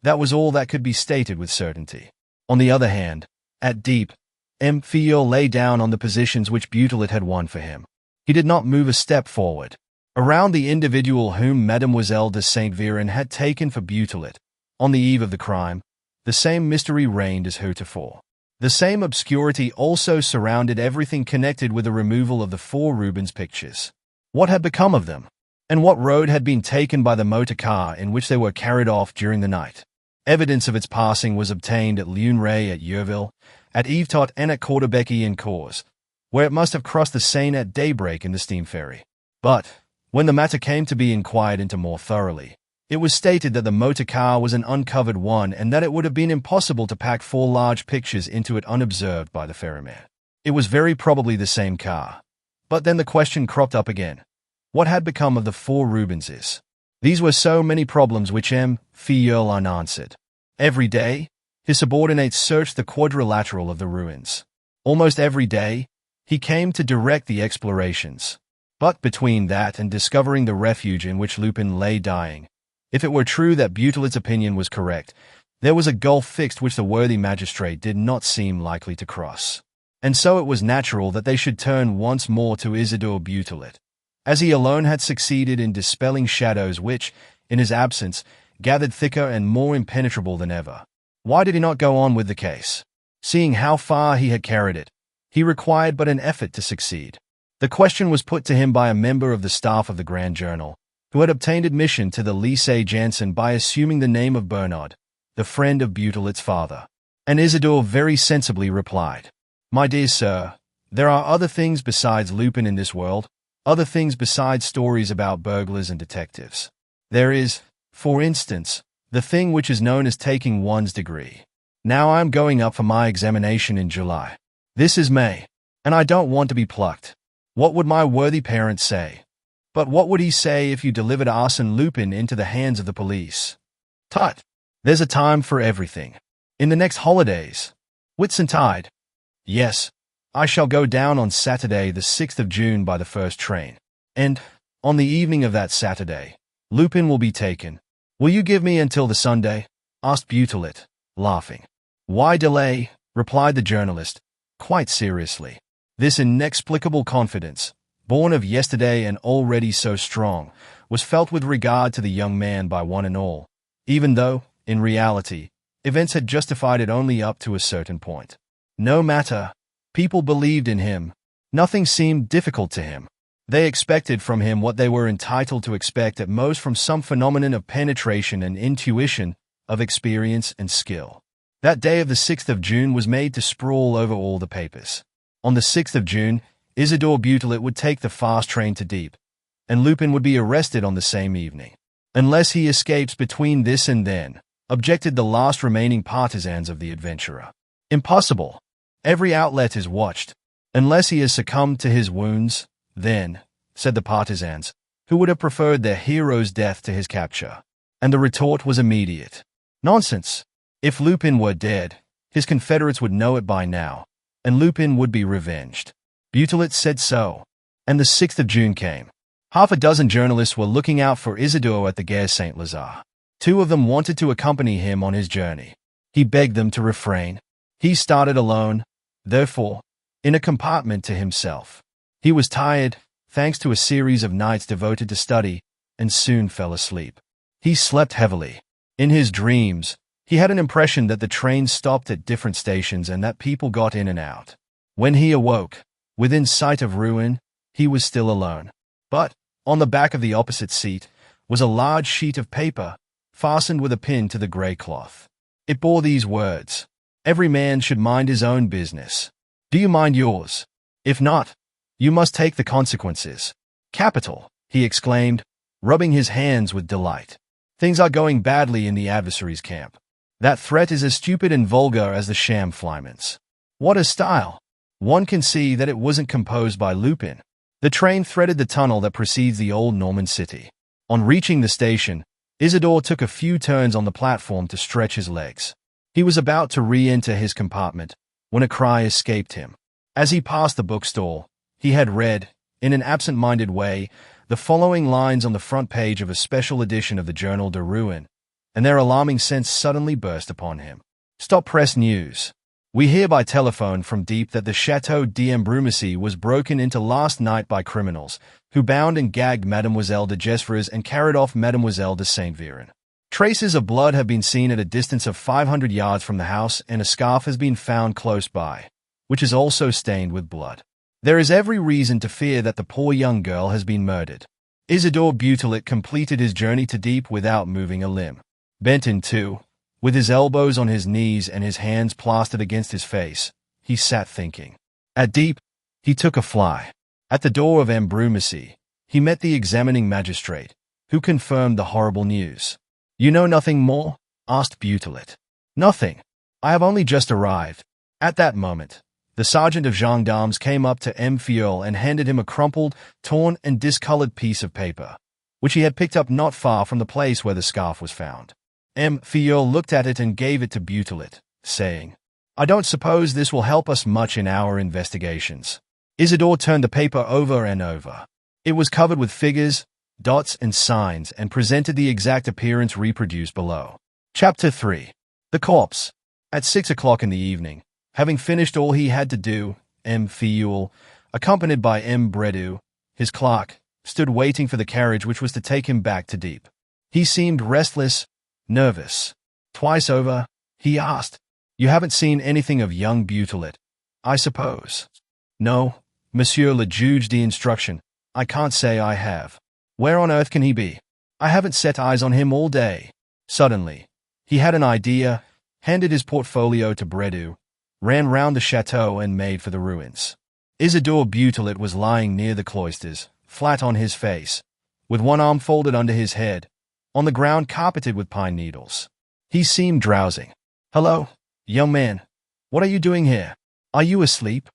Speaker 1: That was all that could be stated with certainty. On the other hand, at Deep, M. Filleul lay down on the positions which Butelet had won for him. He did not move a step forward. Around the individual whom Mademoiselle de Saint Véran had taken for Butelet, on the eve of the crime, the same mystery reigned as heretofore. The same obscurity also surrounded everything connected with the removal of the 4 Rubens pictures. What had become of them? And what road had been taken by the motor car in which they were carried off during the night? Evidence of its passing was obtained at Luneray, at Yeovil, at Yvetot and at Caudebec en Cause, where it must have crossed the Seine at daybreak in the steam ferry. But, when the matter came to be inquired into more thoroughly, it was stated that the motor car was an uncovered one and that it would have been impossible to pack 4 large pictures into it unobserved by the ferryman. It was very probably the same car. But then the question cropped up again. What had become of the 4 Rubenses? These were so many problems which M. Filleul unanswered. Every day, his subordinates searched the quadrilateral of the ruins. Almost every day, he came to direct the explorations. But between that and discovering the refuge in which Lupin lay dying, if it were true that Butelet's opinion was correct, there was a gulf fixed which the worthy magistrate did not seem likely to cross. And so it was natural that they should turn once more to Isidore Butelet, as he alone had succeeded in dispelling shadows which, in his absence, gathered thicker and more impenetrable than ever. Why did he not go on with the case? Seeing how far he had carried it, he required but an effort to succeed. The question was put to him by a member of the staff of the Grand Journal, who had obtained admission to the Lycée Janssen by assuming the name of Bernard, the friend of Butelet's father. And Isidore very sensibly replied, "My dear sir, there are other things besides Lupin in this world, other things besides stories about burglars and detectives. There is, for instance, the thing which is known as taking one's degree. Now I am going up for my examination in July. This is May, and I don't want to be plucked. What would my worthy parents say? But what would he say if you delivered Arsène Lupin into the hands of the police? Tut! There's a time for everything. In the next holidays. Whitsuntide. Yes, I shall go down on Saturday the 6th of June by the first train. And, on the evening of that Saturday, Lupin will be taken. Will you give me until the Sunday?" asked Butelet, laughing. "Why delay?" replied the journalist, quite seriously. This inexplicable confidence, born of yesterday and already so strong, was felt with regard to the young man by one and all, even though, in reality, events had justified it only up to a certain point. No matter, people believed in him. Nothing seemed difficult to him. They expected from him what they were entitled to expect at most from some phenomenon of penetration and intuition, of experience and skill. That day of the 6th of June was made to sprawl over all the papers. On the 6th of June, Isidore Butelet would take the fast train to Dieppe, and Lupin would be arrested on the same evening. Unless he escapes between this and then, objected the last remaining partisans of the adventurer. Impossible. Every outlet is watched. Unless he has succumbed to his wounds, then, said the partisans, who would have preferred their hero's death to his capture. And the retort was immediate. Nonsense. If Lupin were dead, his confederates would know it by now, and Lupin would be revenged. Butelet said so. And the 6th of June came. Half a dozen journalists were looking out for Isidore at the Gare Saint-Lazare. 2 of them wanted to accompany him on his journey. He begged them to refrain. He started alone, therefore, in a compartment to himself. He was tired, thanks to a series of nights devoted to study, and soon fell asleep. He slept heavily. In his dreams, he had an impression that the train stopped at different stations and that people got in and out. When he awoke, within sight of ruin, he was still alone. But, on the back of the opposite seat, was a large sheet of paper, fastened with a pin to the grey cloth. It bore these words: "Every man should mind his own business. Do you mind yours? If not, you must take the consequences." "Capital," he exclaimed, rubbing his hands with delight. "Things are going badly in the adversary's camp. That threat is as stupid and vulgar as the sham Flyman's. What a style! One can see that it wasn't composed by Lupin." The train threaded the tunnel that precedes the old Norman city. On reaching the station, Isidore took a few turns on the platform to stretch his legs. He was about to re-enter his compartment when a cry escaped him. As he passed the bookstall, he had read, in an absent-minded way, the following lines on the front page of a special edition of the Journal de Rouen, and their alarming sense suddenly burst upon him. Stop press news. We hear by telephone from Dieppe that the Château d'Ambrumésy was broken into last night by criminals, who bound and gagged Mademoiselle de Gesvres and carried off Mademoiselle de Saint-Véran. Traces of blood have been seen at a distance of 500 yards from the house, and a scarf has been found close by, which is also stained with blood. There is every reason to fear that the poor young girl has been murdered. Isidore Butelet completed his journey to Dieppe without moving a limb. Bent in two, with his elbows on his knees and his hands plastered against his face, he sat thinking. At Dieppe, he took a fly. At the door of Ambrumésy, he met the examining magistrate, who confirmed the horrible news. "You know nothing more?" asked Butelet. "Nothing. I have only just arrived." At that moment, the sergeant of gendarmes came up to M. Filleul and handed him a crumpled, torn, and discolored piece of paper, which he had picked up not far from the place where the scarf was found. M. Filleul looked at it and gave it to Butelet, saying, "I don't suppose this will help us much in our investigations." Isidore turned the paper over and over. It was covered with figures, dots, and signs, and presented the exact appearance reproduced below. Chapter 3. The Corpse. At 6 o'clock in the evening, having finished all he had to do, M. Filleul, accompanied by M. Bredoux, his clerk, stood waiting for the carriage which was to take him back to Dieppe. He seemed restless, nervous. Twice over, he asked, "You haven't seen anything of young Butelet, I suppose?" "No, Monsieur le Juge d'Instruction, I can't say I have." "Where on earth can he be? I haven't set eyes on him all day." Suddenly, he had an idea, handed his portfolio to Bredoux, ran round the chateau and made for the ruins. Isidore Butelet was lying near the cloisters, flat on his face, with one arm folded under his head, on the ground carpeted with pine needles. He seemed drowsing. "Hello, young man. What are you doing here? Are you asleep?"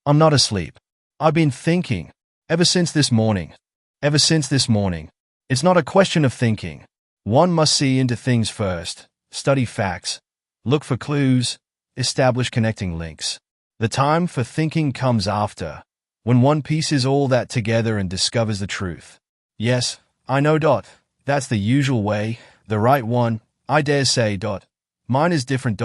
Speaker 1: "I'm not asleep. I've been thinking, ever since this morning. Ever since this morning. It's not a question of thinking. One must see into things first, study facts, look for clues, establish connecting links. The time for thinking comes after, when one pieces all that together and discovers the truth. Yes, I know. That's the usual way, the right one, I dare say. Mine is different.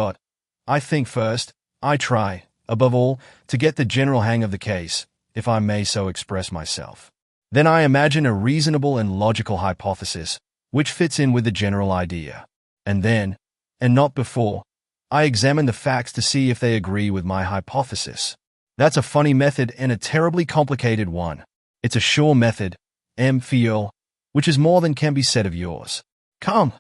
Speaker 1: I think first, I try, above all, to get the general hang of the case, if I may so express myself. Then I imagine a reasonable and logical hypothesis, which fits in with the general idea. And then, and not before, I examine the facts to see if they agree with my hypothesis. That's a funny method and a terribly complicated one. It's a sure method, M. Fiol, which is more than can be said of yours. Come.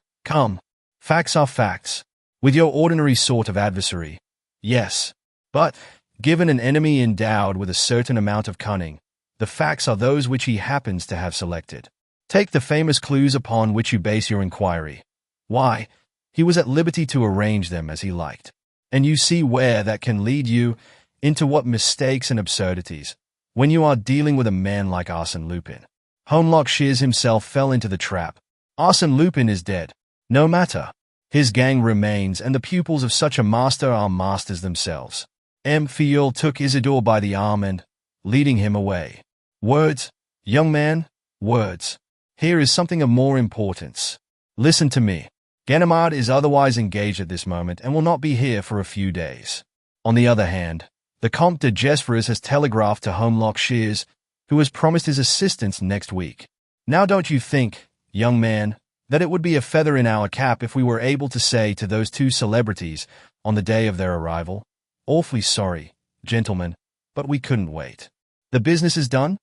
Speaker 1: Facts are facts. With your ordinary sort of adversary, yes. But, given an enemy endowed with a certain amount of cunning, the facts are those which he happens to have selected. Take the famous clues upon which you base your inquiry. Why, he was at liberty to arrange them as he liked. And you see where that can lead you, into what mistakes and absurdities, when you are dealing with a man like Arsène Lupin. Holmlock Shears himself fell into the trap. Arsène Lupin is dead. No matter. His gang remains, and the pupils of such a master are masters themselves. M. Fiol took Isidore by the arm and, leading him away. Words, young man, words. Here is something of more importance. Listen to me. Ganimard is otherwise engaged at this moment and will not be here for a few days. On the other hand, the Comte de Gesvres has telegraphed to Holmlock Shears, who has promised his assistance next week. Now don't you think, young man, that it would be a feather in our cap if we were able to say to those two celebrities, on the day of their arrival, "Awfully sorry, gentlemen, but we couldn't wait. The business is done?"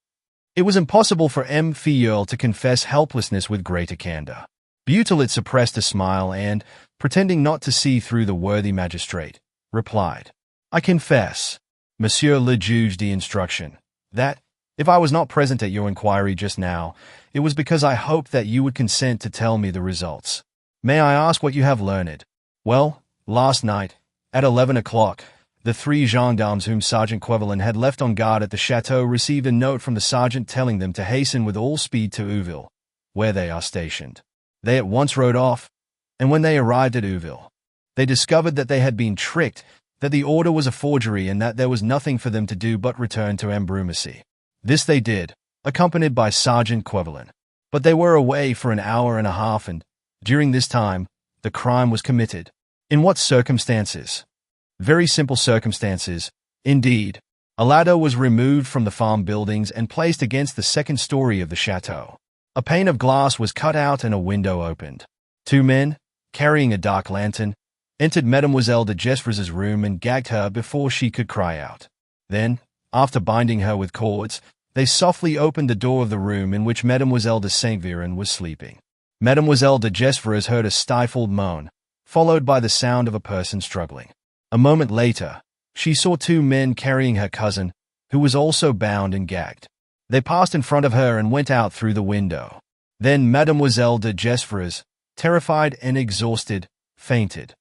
Speaker 1: It was impossible for M. Fiol to confess helplessness with greater candor. Butelet suppressed a smile and, pretending not to see through the worthy magistrate, replied, "I confess, Monsieur le Juge d'instruction, that, if I was not present at your inquiry just now, it was because I hoped that you would consent to tell me the results. May I ask what you have learned?" Well, last night, at 11 o'clock, the 3 gendarmes whom Sergeant Quevelin had left on guard at the chateau received a note from the sergeant telling them to hasten with all speed to Ouville, where they are stationed. They at once rode off, and when they arrived at Ouville, they discovered that they had been tricked, that the order was a forgery, and that there was nothing for them to do but return to Ambrumésy. This they did, accompanied by Sergeant Quevelin. But they were away for an hour and a half, and, during this time, the crime was committed. In what circumstances? Very simple circumstances, indeed. A ladder was removed from the farm buildings and placed against the second story of the chateau. A pane of glass was cut out and a window opened. 2 men, carrying a dark lantern, entered Mademoiselle de Gesvres's room and gagged her before she could cry out. Then, after binding her with cords, they softly opened the door of the room in which Mademoiselle de Saint-Véran was sleeping. Mademoiselle de Gesvres heard a stifled moan, followed by the sound of a person struggling. A moment later, she saw 2 men carrying her cousin, who was also bound and gagged. They passed in front of her and went out through the window. Then Mademoiselle de Gesvres, terrified and exhausted, fainted.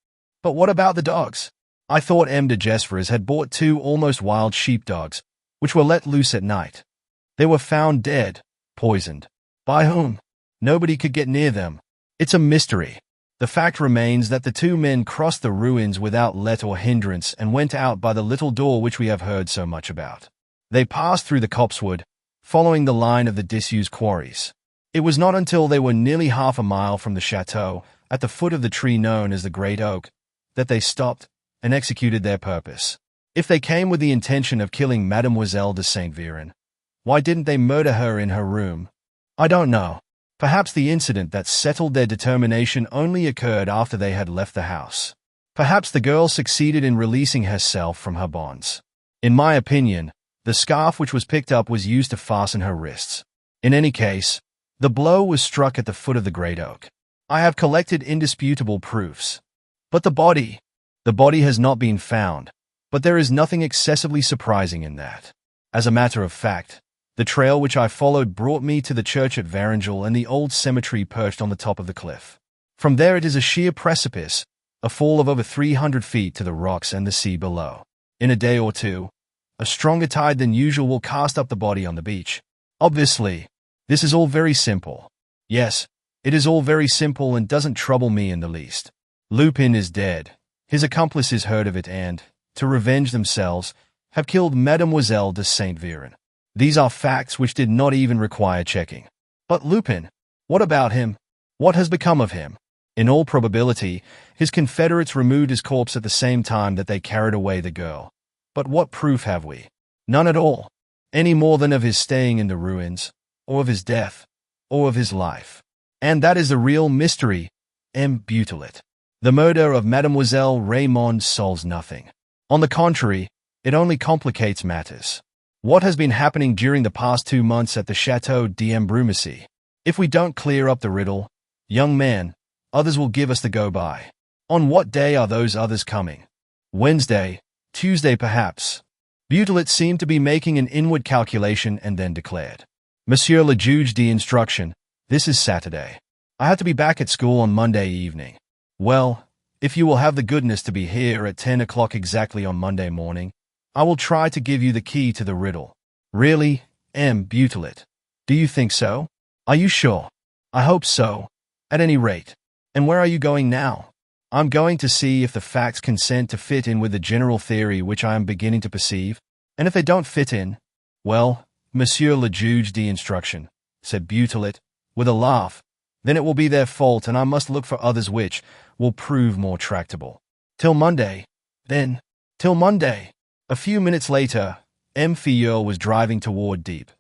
Speaker 1: But what about the dogs? I thought M. de Gesvres had bought 2 almost wild sheepdogs, which were let loose at night. They were found dead, poisoned. By whom? Nobody could get near them. It's a mystery. The fact remains that the 2 men crossed the ruins without let or hindrance and went out by the little door which we have heard so much about. They passed through the copsewood, following the line of the disused quarries. It was not until they were nearly half a mile from the chateau, at the foot of the tree known as the Great Oak, that they stopped and executed their purpose. If they came with the intention of killing Mademoiselle de Saint-Véran, why didn't they murder her in her room? I don't know. Perhaps the incident that settled their determination only occurred after they had left the house. Perhaps the girl succeeded in releasing herself from her bonds. In my opinion, the scarf which was picked up was used to fasten her wrists. In any case, the blow was struck at the foot of the Great Oak. I have collected indisputable proofs. But the body has not been found, but there is nothing excessively surprising in that. As a matter of fact, the trail which I followed brought me to the church at Varengel and the old cemetery perched on the top of the cliff. From there it is a sheer precipice, a fall of over 300 feet to the rocks and the sea below. In a day or two, a stronger tide than usual will cast up the body on the beach. Obviously, this is all very simple. Yes, it is all very simple and doesn't trouble me in the least. Lupin is dead. His accomplices heard of it and, to revenge themselves, have killed Mademoiselle de Saint-Véran. These are facts which did not even require checking. But Lupin, what about him? What has become of him? In all probability, his confederates removed his corpse at the same time that they carried away the girl. But what proof have we? None at all. Any more than of his staying in the ruins, or of his death, or of his life. And that is the real mystery, M. Butelet. The murder of Mademoiselle Raymond solves nothing. On the contrary, it only complicates matters. What has been happening during the past 2 months at the Chateau d'Ambrumésy? If we don't clear up the riddle, young man, others will give us the go-by. On what day are those others coming? Wednesday, Tuesday perhaps. Butelet seemed to be making an inward calculation and then declared, Monsieur le Juge d'instruction, this is Saturday. I had to be back at school on Monday evening. Well, if you will have the goodness to be here at 10 o'clock exactly on Monday morning, I will try to give you the key to the riddle. Really, M. Butelet? Do you think so? Are you sure? I hope so, at any rate. And where are you going now? I'm going to see if the facts consent to fit in with the general theory which I am beginning to perceive, and if they don't fit in, well, Monsieur le Juge d'instruction, said Butelet, with a laugh, then it will be their fault and I must look for others which will prove more tractable. Till Monday, then. Till Monday. A few minutes later, M. Filleul was driving toward Dieppe,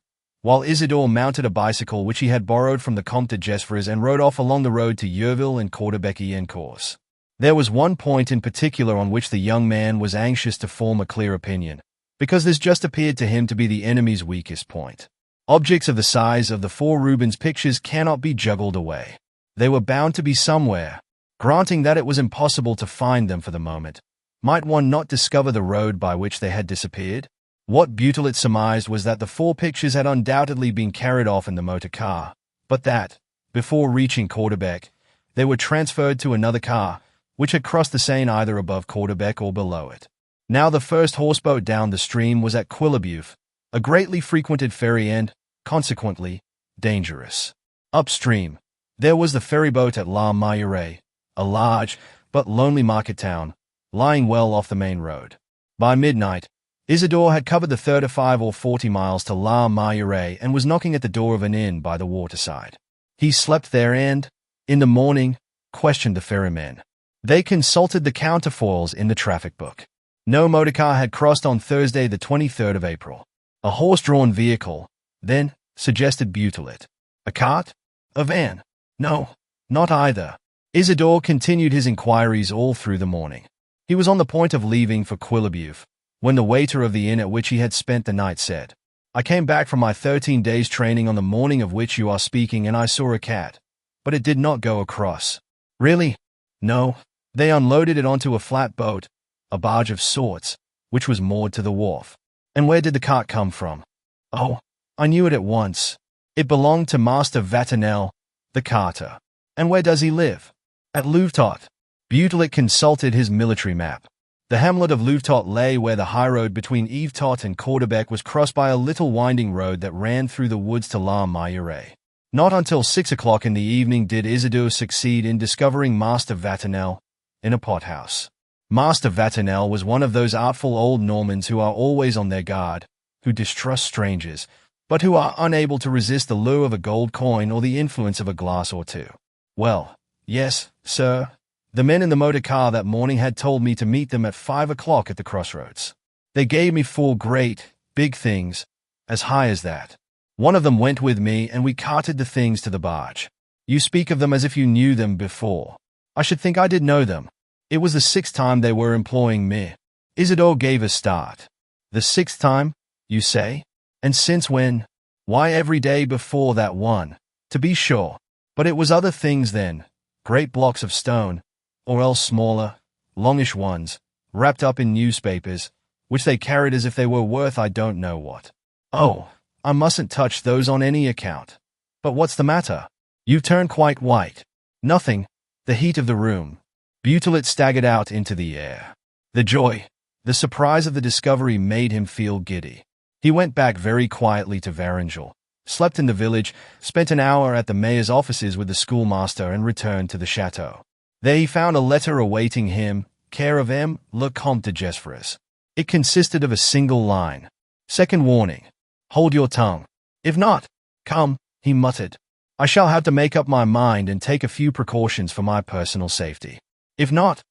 Speaker 1: while Isidore mounted a bicycle which he had borrowed from the Comte de Gesvres and rode off along the road to Yeovil and Caudebec-en-Corse. There was one point in particular on which the young man was anxious to form a clear opinion, because this just appeared to him to be the enemy's weakest point. Objects of the size of the 4 Rubens pictures cannot be juggled away. They were bound to be somewhere. Granting that it was impossible to find them for the moment, might one not discover the road by which they had disappeared? What Butelet surmised was that the 4 pictures had undoubtedly been carried off in the motor car, but that, before reaching Caudebec, they were transferred to another car, which had crossed the Seine either above Caudebec or below it. Now the first horseboat down the stream was at Quillebeuf, a greatly frequented ferry and, consequently, dangerous. Upstream, there was the ferryboat at La Meilleraie, a large but lonely market town, lying well off the main road. By midnight, Isidore had covered the 35 or 40 miles to La Meilleraie and was knocking at the door of an inn by the waterside. He slept there and, in the morning, questioned the ferrymen. They consulted the counterfoils in the traffic book. No motorcar had crossed on Thursday the 23rd of April. A horse-drawn vehicle, then, suggested Butelet. A cart? A van? No, not either. Isidore continued his inquiries all through the morning. He was on the point of leaving for Quillebeuf, when the waiter of the inn at which he had spent the night said, I came back from my 13 days' training on the morning of which you are speaking and I saw a cat, but it did not go across. Really? No. They unloaded it onto a flat boat, a barge of sorts, which was moored to the wharf. And where did the cart come from? Oh, I knew it at once. It belonged to Master Vatinel, the carter. And where does he live? At Louvetot. Butelet consulted his military map. The hamlet of Louvetot lay where the highroad between Yvetot and Caudebec was crossed by a little winding road that ran through the woods to La Meilleraie. Not until 6 o'clock in the evening did Isidore succeed in discovering Master Vatinel in a pothouse. Master Vatinel was one of those artful old Normans who are always on their guard, who distrust strangers, but who are unable to resist the lure of a gold coin or the influence of a glass or two. Well, yes, sir. The men in the motor car that morning had told me to meet them at 5 o'clock at the crossroads. They gave me 4 great, big things, as high as that. One of them went with me and we carted the things to the barge. You speak of them as if you knew them before. I should think I did know them. It was the 6th time they were employing me. Isidore gave a start. The 6th time, you say? And since when? Why, every day before that one, to be sure. But it was other things then, great blocks of stone, or else smaller, longish ones, wrapped up in newspapers, which they carried as if they were worth I don't know what. Oh, I mustn't touch those on any account. But what's the matter? You've turned quite white. Nothing, the heat of the room. Butelet staggered out into the air. The joy, the surprise of the discovery made him feel giddy. He went back very quietly to Varengel, slept in the village, spent an hour at the mayor's offices with the schoolmaster and returned to the chateau. There he found a letter awaiting him, care of M. le Comte de Gesvres. It consisted of a single line. Second warning. Hold your tongue. If not, come, he muttered. I shall have to make up my mind and take a few precautions for my personal safety. If not,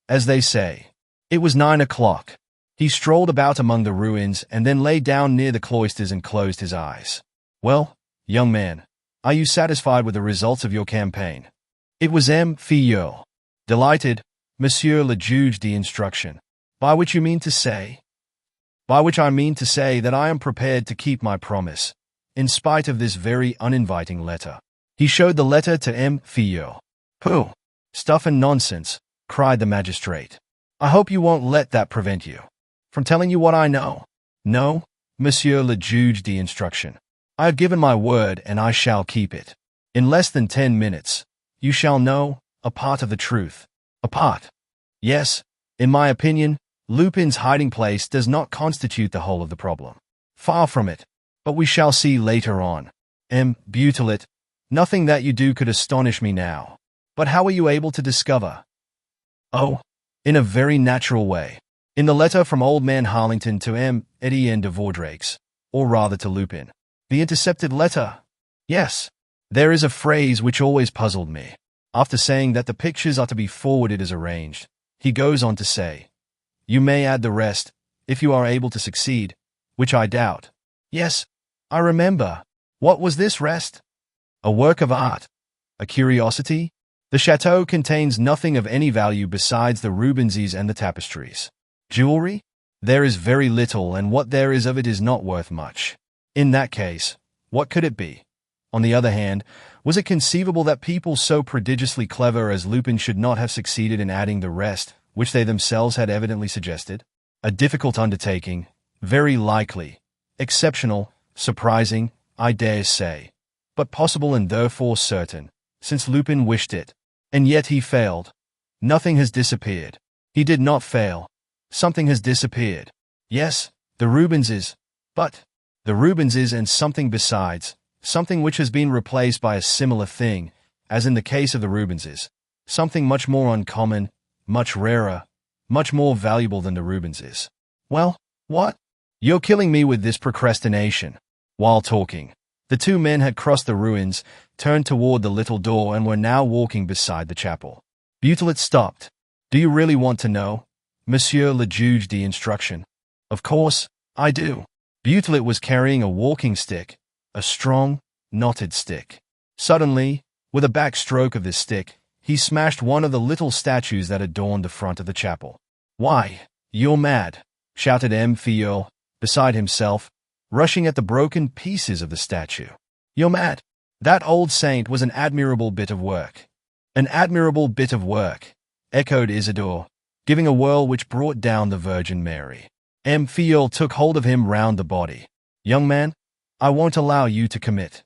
Speaker 1: as they say. It was 9 o'clock. He strolled about among the ruins and then lay down near the cloisters and closed his eyes. Well, young man, are you satisfied with the results of your campaign? It was M. Delighted, Monsieur le Juge d'instruction. By which I mean to say that I am prepared to keep my promise, in spite of this very uninviting letter. He showed the letter to M. Pooh! Stuff and nonsense, cried the magistrate. I hope you won't let that prevent you from telling you what I know. No, Monsieur le Juge d'instruction. I have given my word and I shall keep it. In less than 10 minutes, you shall know a part of the truth. A part. Yes, in my opinion, Lupin's hiding place does not constitute the whole of the problem. Far from it. But we shall see later on. M. Butylate, nothing that you do could astonish me now. But how were you able to discover? Oh, in a very natural way. In the letter from old man Harlington to M. Etienne de Vaudreix, or rather to Lupin. The intercepted letter? Yes. There is a phrase which always puzzled me. After saying that the pictures are to be forwarded as arranged, he goes on to say, you may add the rest, if you are able to succeed, which I doubt. Yes, I remember. What was this rest? A work of art? A curiosity? The chateau contains nothing of any value besides the Rubenses and the tapestries. Jewelry? There is very little, and what there is of it is not worth much. In that case, what could it be? On the other hand, was it conceivable that people so prodigiously clever as Lupin should not have succeeded in adding the rest, which they themselves had evidently suggested? A difficult undertaking, very likely, exceptional, surprising, I dare say, but possible and therefore certain, since Lupin wished it. And yet he failed. Nothing has disappeared. He did not fail. Something has disappeared. Yes, the Rubenses, but the Rubenses and something besides, something which has been replaced by a similar thing, as in the case of the Rubenses, something much more uncommon, much rarer, much more valuable than the Rubenses. Well, what? You're killing me with this procrastination. While talking, the two men had crossed the ruins, turned toward the little door, and were now walking beside the chapel. Butylate stopped. Do you really want to know, Monsieur le Juge d'instruction? Of course, I do. Butylate was carrying a walking stick, a strong, knotted stick. Suddenly, with a back stroke of this stick, he smashed one of the little statues that adorned the front of the chapel. Why, you're mad, shouted M. Filleul, beside himself, rushing at the broken pieces of the statue. You're mad. That old saint was an admirable bit of work. An admirable bit of work, echoed Isidore, giving a whirl which brought down the Virgin Mary. M. Filleul took hold of him round the body. Young man, I won't allow you to commit.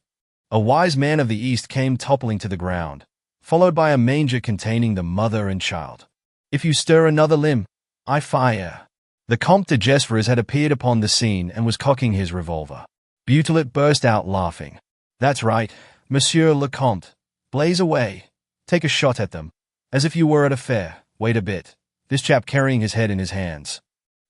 Speaker 1: A wise man of the East came toppling to the ground, followed by a manger containing the mother and child. If you stir another limb, I fire. The Comte de Gesvres had appeared upon the scene and was cocking his revolver. Butylate burst out laughing. That's right, Monsieur le Comte. Blaze away. Take a shot at them, as if you were at a fair. Wait a bit. This chap carrying his head in his hands.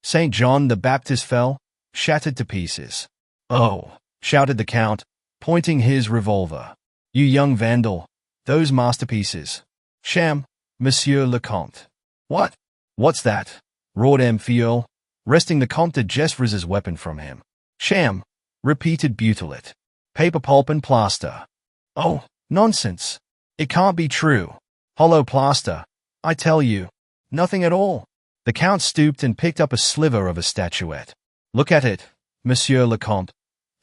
Speaker 1: St. John the Baptist fell, shattered to pieces. Oh, shouted the Count, pointing his revolver. You young vandal, those masterpieces. Sham, Monsieur le Comte. What? What's that? Roared M. Filleul, wresting the Comte de Gesvres's weapon from him. Sham, repeated Butylate. Paper pulp and plaster. Oh, nonsense. It can't be true. Hollow plaster, I tell you. Nothing at all. The Count stooped and picked up a sliver of a statuette. Look at it, Monsieur le Comte,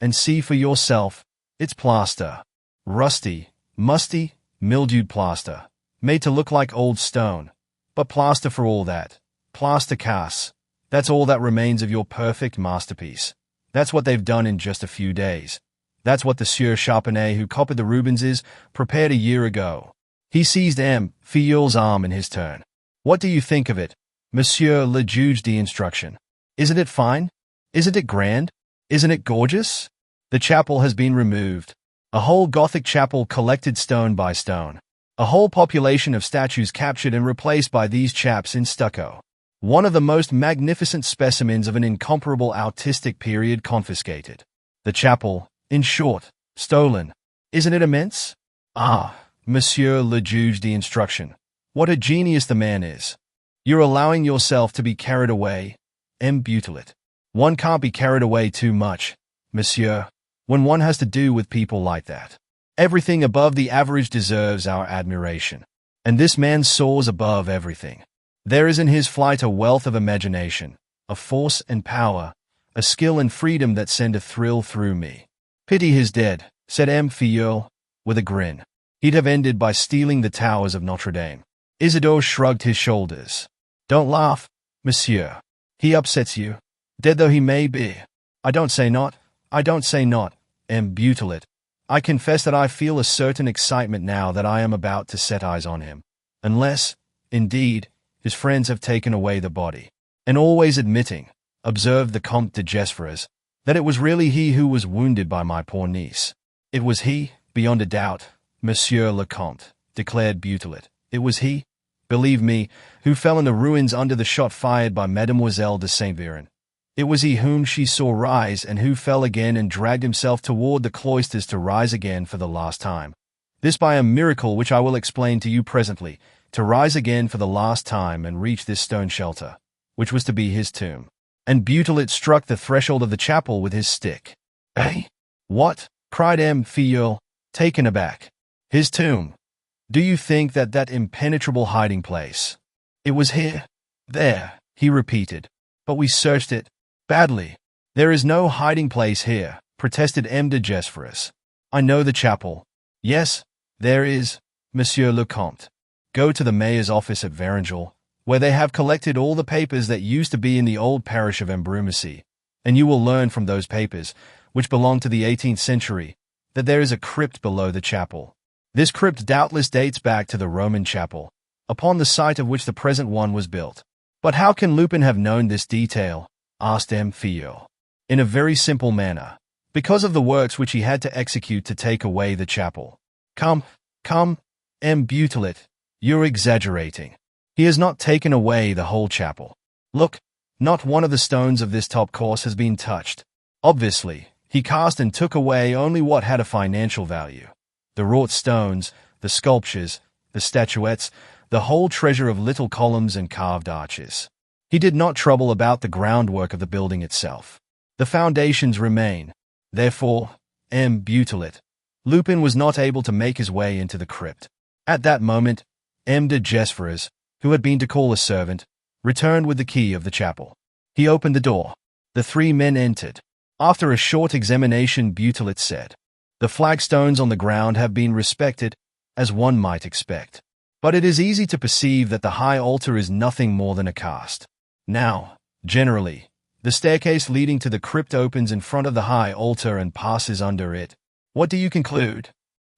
Speaker 1: and see for yourself. It's plaster. Rusty, musty, mildewed plaster, made to look like old stone. But plaster for all that. Plaster cast. That's all that remains of your perfect masterpiece. That's what they've done in just a few days. That's what the Sieur Charpenais, who copied the Rubenses, prepared a year ago. He seized M. Filleul's arm in his turn. What do you think of it, Monsieur le Juge d'instruction? Isn't it fine? Isn't it grand? Isn't it gorgeous? The chapel has been removed. A whole Gothic chapel collected stone by stone. A whole population of statues captured and replaced by these chaps in stucco. One of the most magnificent specimens of an incomparable artistic period confiscated. The chapel, in short, stolen. Isn't it immense? Ah, Monsieur le Juge d'instruction. What a genius the man is. You're allowing yourself to be carried away, Butelet. One can't be carried away too much, monsieur, when one has to do with people like that. Everything above the average deserves our admiration. And this man soars above everything. There is in his flight a wealth of imagination, a force and power, a skill and freedom that send a thrill through me. Pity he's dead, said Filleul, with a grin. He'd have ended by stealing the towers of Notre Dame. Isidore shrugged his shoulders. Don't laugh, monsieur. He upsets you, dead though he may be. I don't say not, Butelet. I confess that I feel a certain excitement now that I am about to set eyes on him. Unless, indeed, his friends have taken away the body. And always admitting, observed the Comte de Gesvres, that it was really he who was wounded by my poor niece. It was he, beyond a doubt, Monsieur le Comte, declared Butelet. It was he, believe me, who fell in the ruins under the shot fired by Mademoiselle de Saint-Véran. It was he whom she saw rise and who fell again and dragged himself toward the cloisters to rise again for the last time. This by a miracle which I will explain to you presently, to rise again for the last time and reach this stone shelter, which was to be his tomb. And Butelet struck the threshold of the chapel with his stick. Eh? What? Cried Filleul, taken aback. His tomb. Do you think that impenetrable hiding place? It was here. There, he repeated. But we searched it. Badly. There is no hiding place here, protested de Gesvres. I know the chapel. Yes, there is, Monsieur le Comte. Go to the mayor's office at Varengel, where they have collected all the papers that used to be in the old parish of Ambrumésy, and you will learn from those papers, which belong to the 18th century, that there is a crypt below the chapel. This crypt doubtless dates back to the Roman chapel, upon the site of which the present one was built. But how can Lupin have known this detail? Asked Filleul. In a very simple manner, because of the works which he had to execute to take away the chapel. Come, Butelet, you're exaggerating. He has not taken away the whole chapel. Look, not one of the stones of this top course has been touched. Obviously, he cast and took away only what had a financial value. The wrought stones, the sculptures, the statuettes, the whole treasure of little columns and carved arches. He did not trouble about the groundwork of the building itself. The foundations remain. Therefore, Butelet, Lupin was not able to make his way into the crypt. At that moment, de Gesvres, who had been to call a servant, returned with the key of the chapel. He opened the door. The three men entered. After a short examination, Butelet said, "The flagstones on the ground have been respected, as one might expect. But it is easy to perceive that the high altar is nothing more than a cast. Now, generally, the staircase leading to the crypt opens in front of the high altar and passes under it. What do you conclude?"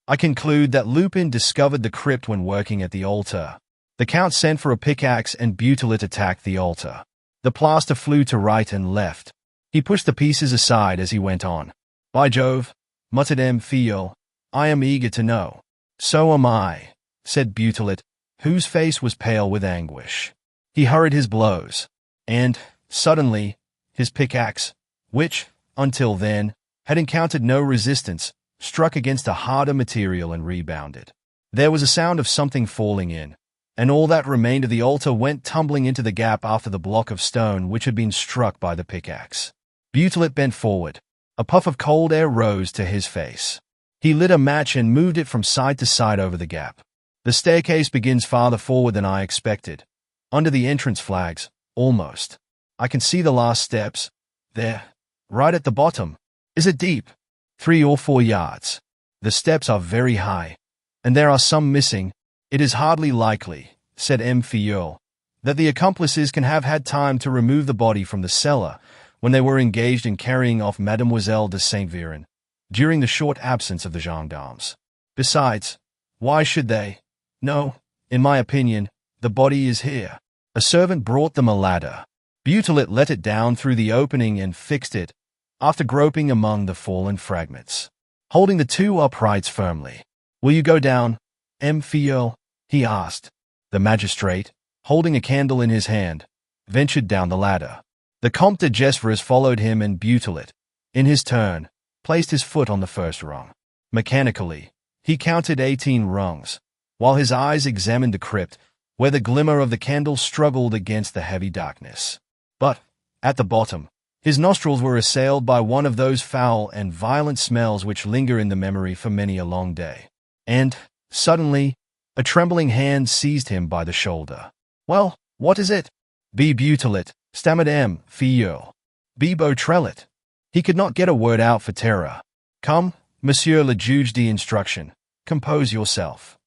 Speaker 1: "I conclude that Lupin discovered the crypt when working at the altar. The Count sent for a pickaxe and Butelet attacked the altar. The plaster flew to right and left. He pushed the pieces aside as he went on. By Jove, muttered Filleul, I am eager to know." "So am I," said Butelet, whose face was pale with anguish. He hurried his blows, and, suddenly, his pickaxe, which, until then, had encountered no resistance, struck against a harder material and rebounded. There was a sound of something falling in, and all that remained of the altar went tumbling into the gap after the block of stone which had been struck by the pickaxe. Butelet bent forward. A puff of cold air rose to his face. He lit a match and moved it from side to side over the gap. "The staircase begins farther forward than I expected. Under the entrance flags, almost. I can see the last steps. There, right at the bottom. Is it deep?" 3 or 4 yards. "The steps are very high, and there are some missing. It is hardly likely," said Filleul, "that the accomplices can have had time to remove the body from the cellar when they were engaged in carrying off Mademoiselle de Saint-Véran, during the short absence of the gendarmes. Besides, why should they? No, in my opinion, the body is here." A servant brought them a ladder. Butelet let it down through the opening and fixed it, after groping among the fallen fragments, holding the 2 uprights firmly. "Will you go down, Filleul?" he asked. The magistrate, holding a candle in his hand, ventured down the ladder. The Comte de Gesvres followed him, and Butelet, in his turn, placed his foot on the first rung. Mechanically, he counted 18 rungs, while his eyes examined the crypt, where the glimmer of the candle struggled against the heavy darkness. But, At the bottom, his nostrils were assailed by one of those foul and violent smells which linger in the memory for many a long day. And, suddenly, a trembling hand seized him by the shoulder. "Well, what is it?" "Be Butelet," stammered M. Filleul. "Be Beautrelet." He could not get a word out for terror. "Come, Monsieur le Juge d'instruction, compose yourself."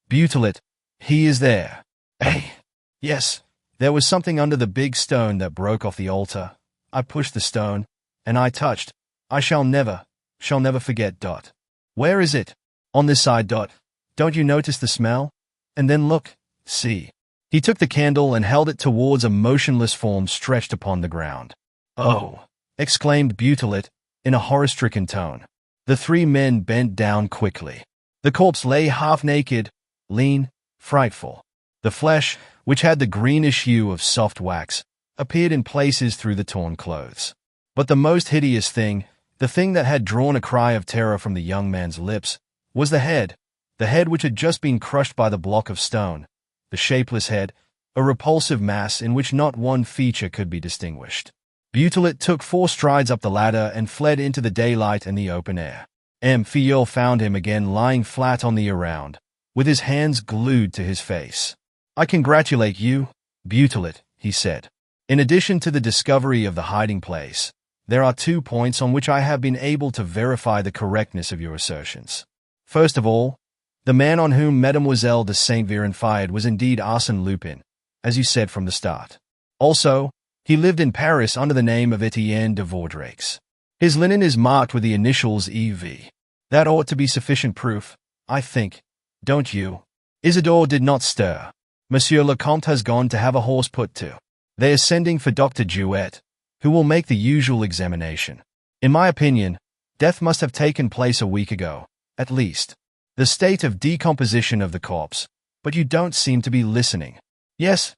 Speaker 1: "Butelet, he is there." "Eh? Yes, there was something under the big stone that broke off the altar. I pushed the stone, and I touched. I shall never forget. Dot. Where is it?" "On this side. Dot. Don't you notice the smell? And then look, see." He took the candle and held it towards a motionless form stretched upon the ground. "Oh!" exclaimed Butelet in a horror-stricken tone. The three men bent down quickly. The corpse lay half-naked, lean, frightful. The flesh, which had the greenish hue of soft wax, appeared in places through the torn clothes. But the most hideous thing, the thing that had drawn a cry of terror from the young man's lips, was the head which had just been crushed by the block of stone, the shapeless head, a repulsive mass in which not one feature could be distinguished. Butelet took 4 strides up the ladder and fled into the daylight and the open air. M. Filleul found him again lying flat on the ground, with his hands glued to his face. "I congratulate you, Butelet," he said. "In addition to the discovery of the hiding place, there are 2 points on which I have been able to verify the correctness of your assertions. First of all, the man on whom Mademoiselle de Saint-Véran fired was indeed Arsène Lupin, as you said from the start. Also, he lived in Paris under the name of Etienne de Vaudreix. His linen is marked with the initials E.V. That ought to be sufficient proof, I think, don't you?" Isidore did not stir. "Monsieur le Comte has gone to have a horse put to. They are sending for Dr. Jouet, who will make the usual examination. In my opinion, death must have taken place a week ago, at least. The state of decomposition of the corpse, but you don't seem to be listening." Yes.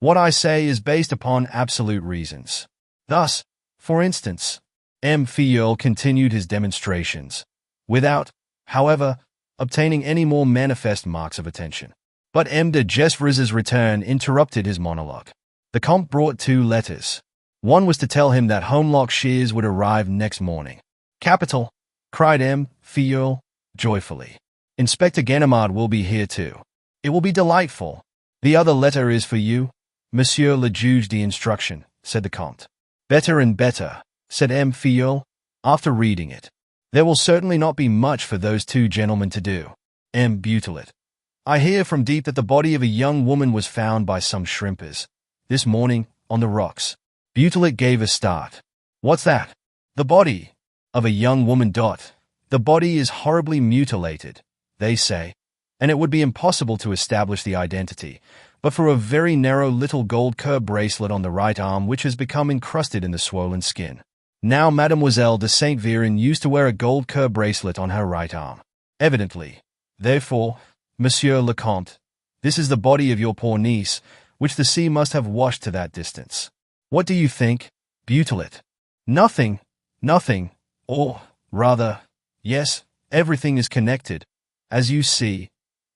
Speaker 1: What I say is based upon absolute reasons. Thus, for instance, M. Filleul continued his demonstrations, without, however, obtaining any more manifest marks of attention. But M. de Gesvres's return interrupted his monologue. The Comte brought 2 letters. One was to tell him that Holmlock Shears would arrive next morning. "Capital!" cried M. Filleul joyfully. "Inspector Ganimard will be here too. It will be delightful." "The other letter is for you, Monsieur le Juge d'instruction," said the Comte. "Better and better," said M. Filleul, after reading it. "There will certainly not be much for those 2 gentlemen to do." M. Butelet. "I hear from deep that the body of a young woman was found by some shrimpers, this morning, on the rocks." Butelet gave a start. "What's that?" "The body of a young woman. The body is horribly mutilated, they say, and it would be impossible to establish the identity, but for a very narrow little gold curb bracelet on the right arm which has become encrusted in the swollen skin. Now Mademoiselle de Saint-Véran used to wear a gold curb bracelet on her right arm. Evidently, therefore, Monsieur le Comte, this is the body of your poor niece, which the sea must have washed to that distance. What do you think, Butelet?" Nothing, or, rather, yes, everything is connected, as you see,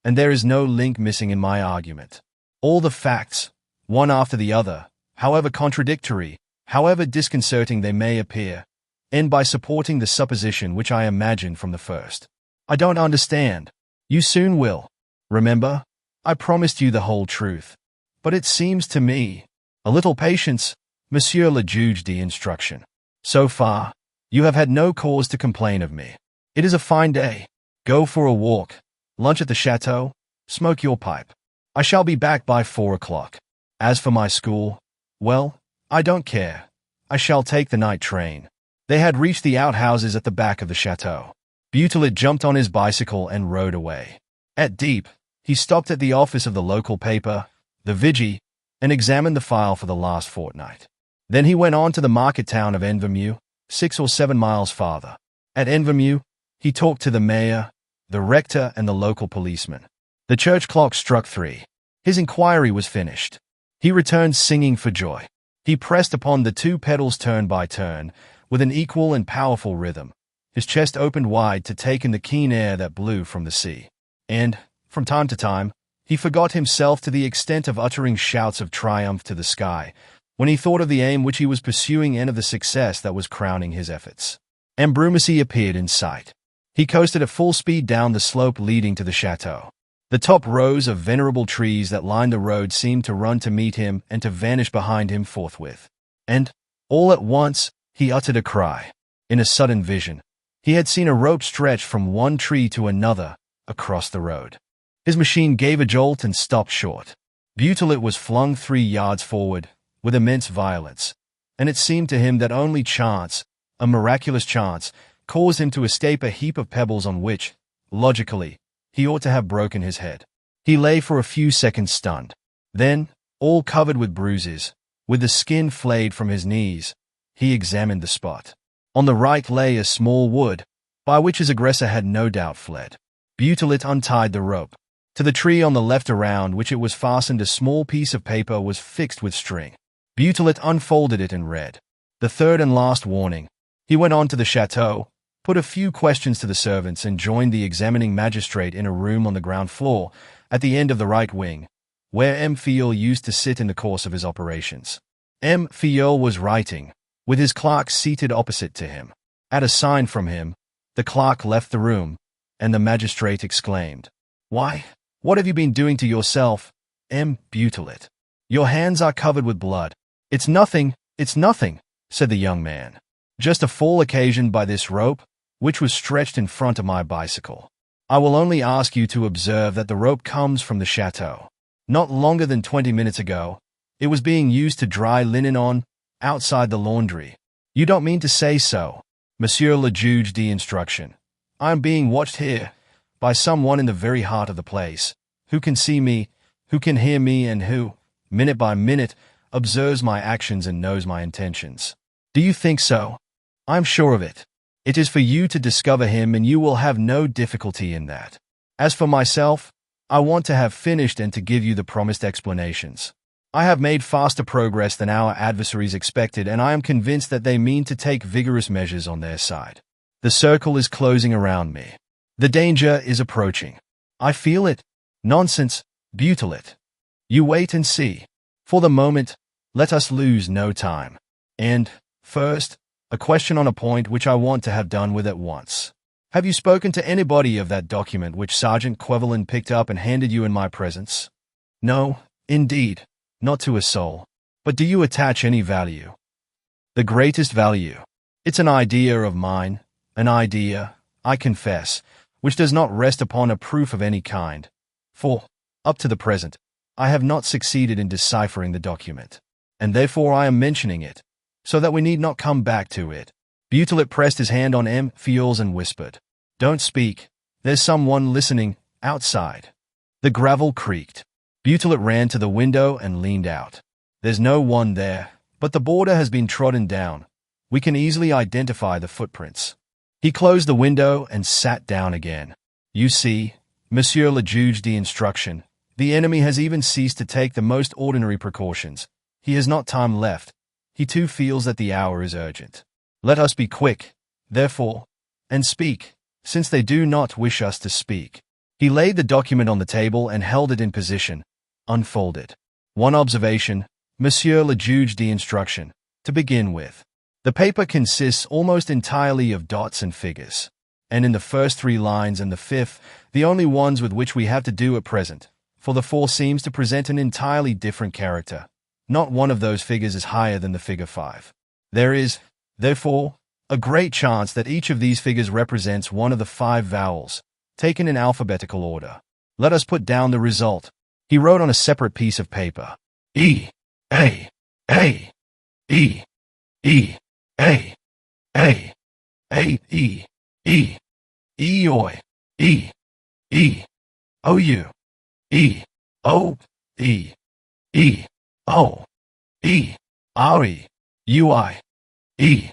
Speaker 1: and there is no link missing in my argument. All the facts, one after the other, however contradictory, however disconcerting they may appear, end by supporting the supposition which I imagined from the first. I don't understand. You soon will. Remember, I promised you the whole truth. But it seems to me, a little patience, Monsieur le Juge d'instruction. So far, you have had no cause to complain of me. It is a fine day. Go for a walk, lunch at the chateau, smoke your pipe. I shall be back by 4 o'clock. As for my school, well, I don't care. I shall take the night train. They had reached the outhouses at the back of the chateau. Butelet jumped on his bicycle and rode away. At Dieppe, he stopped at the office of the local paper, the Vigie, and examined the file for the last fortnight. Then he went on to the market town of Envermeu, 6 or 7 miles farther. At Envermeu, he talked to the mayor, the rector, and the local policeman. The church clock struck 3. His inquiry was finished. He returned singing for joy. He pressed upon the 2 pedals turn by turn, with an equal and powerful rhythm. His chest opened wide to take in the keen air that blew from the sea. And, from time to time, he forgot himself to the extent of uttering shouts of triumph to the sky, when he thought of the aim which he was pursuing and of the success that was crowning his efforts. Brumacy appeared in sight. He coasted at full speed down the slope leading to the chateau. The top rows of venerable trees that lined the road seemed to run to meet him and to vanish behind him forthwith. And, all at once, he uttered a cry. In a sudden vision, he had seen a rope stretched from one tree to another across the road. His machine gave a jolt and stopped short. Butelet was flung 3 yards forward with immense violence, and it seemed to him that only chance, a miraculous chance, caused him to escape a heap of pebbles on which, logically, he ought to have broken his head. He lay for a few seconds stunned. Then, all covered with bruises, with the skin flayed from his knees, he examined the spot. On the right lay a small wood, by which his aggressor had no doubt fled. Butelet untied the rope. To the tree on the left around which it was fastened a small piece of paper was fixed with string. Butelet unfolded it and read. The third and last warning. He went on to the chateau, put a few questions to the servants and joined the examining magistrate in a room on the ground floor, at the end of the right wing, where M. Filleul used to sit in the course of his operations. M. Filleul was writing, with his clerk seated opposite to him. At a sign from him, the clerk left the room, and the magistrate exclaimed, "Why, what have you been doing to yourself, M. Butelet? Your hands are covered with blood." It's nothing, said the young man. "Just a fall occasioned by this rope, which was stretched in front of my bicycle. I will only ask you to observe that the rope comes from the chateau. Not longer than 20 minutes ago, it was being used to dry linen on, outside the laundry. You don't mean to say so, Monsieur le Juge d'instruction. I am being watched here, by someone in the very heart of the place, who can see me, who can hear me, and who, minute by minute, observes my actions and knows my intentions. Do you think so? I am sure of it. It is for you to discover him, and you will have no difficulty in that. As for myself, I want to have finished and to give you the promised explanations. I have made faster progress than our adversaries expected, and I am convinced that they mean to take vigorous measures on their side. The circle is closing around me. The danger is approaching. I feel it. Nonsense, Butelet. You wait and see. For the moment, let us lose no time. And, first, a question on a point which I want to have done with at once. Have you spoken to anybody of that document which Sergeant Quevelin picked up and handed you in my presence? No, indeed, not to a soul. But do you attach any value? The greatest value. It's an idea of mine, an idea, I confess, which does not rest upon a proof of any kind. For, up to the present, I have not succeeded in deciphering the document, and therefore I am mentioning it, so that we need not come back to it. Butelet pressed his hand on M. Filleul's and whispered, "Don't speak. There's someone listening, outside." The gravel creaked. Butelet ran to the window and leaned out. There's no one there, but the border has been trodden down. We can easily identify the footprints. He closed the window and sat down again. You see, Monsieur le Juge d'instruction, the enemy has even ceased to take the most ordinary precautions. He has not time left. He too feels that the hour is urgent. Let us be quick, therefore, and speak, since they do not wish us to speak. He laid the document on the table and held it in position, unfolded. One observation, Monsieur le Juge d'instruction, to begin with. The paper consists almost entirely of dots and figures, and in the first 3 lines and the 5th, the only ones with which we have to do at present, for the 4th seems to present an entirely different character. Not one of those figures is higher than the figure 5. There is, therefore, a great chance that each of these figures represents one of the 5 vowels, taken in alphabetical order. Let us put down the result. He wrote on a separate piece of paper, E, A, A, E, E, A, A, A, E, E, E, Oi, E, E, O, U, E, O, E, E, O, E, R, E, U, I, E,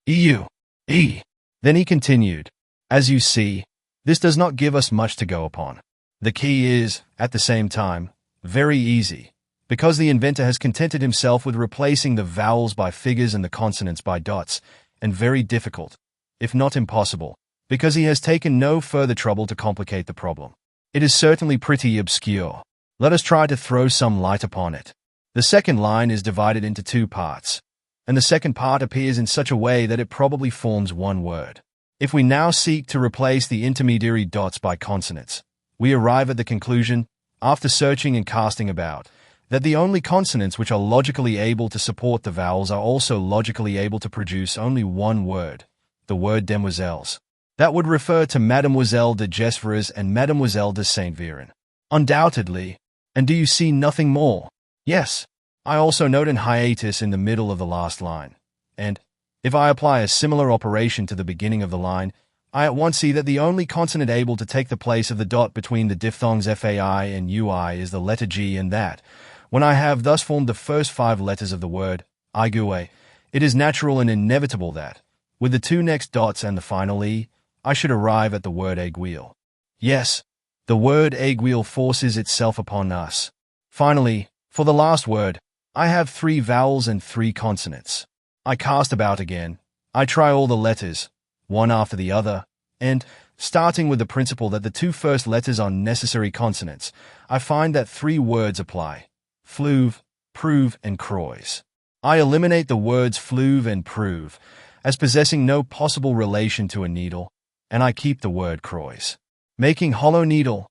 Speaker 1: E, U, E. Then he continued, as you see, this does not give us much to go upon. The key is, at the same time, very easy, because the inventor has contented himself with replacing the vowels by figures and the consonants by dots, and very difficult, if not impossible, because he has taken no further trouble to complicate the problem. It is certainly pretty obscure. Let us try to throw some light upon it. The second line is divided into two parts, and the second part appears in such a way that it probably forms one word. If we now seek to replace the intermediary dots by consonants, we arrive at the conclusion, after searching and casting about, that the only consonants which are logically able to support the vowels are also logically able to produce only one word, the word demoiselles. That would refer to Mademoiselle de Gesvres and Mademoiselle de Saint-Véran. Undoubtedly. And do you see nothing more? Yes. I also note an hiatus in the middle of the last line. And, if I apply a similar operation to the beginning of the line, I at once see that the only consonant able to take the place of the dot between the diphthongs FAI and UI is the letter G, and that, when I have thus formed the first 5 letters of the word, aigue, it is natural and inevitable that, with the 2 next dots and the final E, I should arrive at the word aiguille. Yes, the word aiguille forces itself upon us. Finally, for the last word, I have 3 vowels and 3 consonants. I cast about again. I try all the letters, one after the other, and, starting with the principle that the 2 first letters are necessary consonants, I find that 3 words apply: fleuve, prouve, and croise. I eliminate the words fleuve and prouve as possessing no possible relation to a needle, and I keep the word croise, making hollow needle.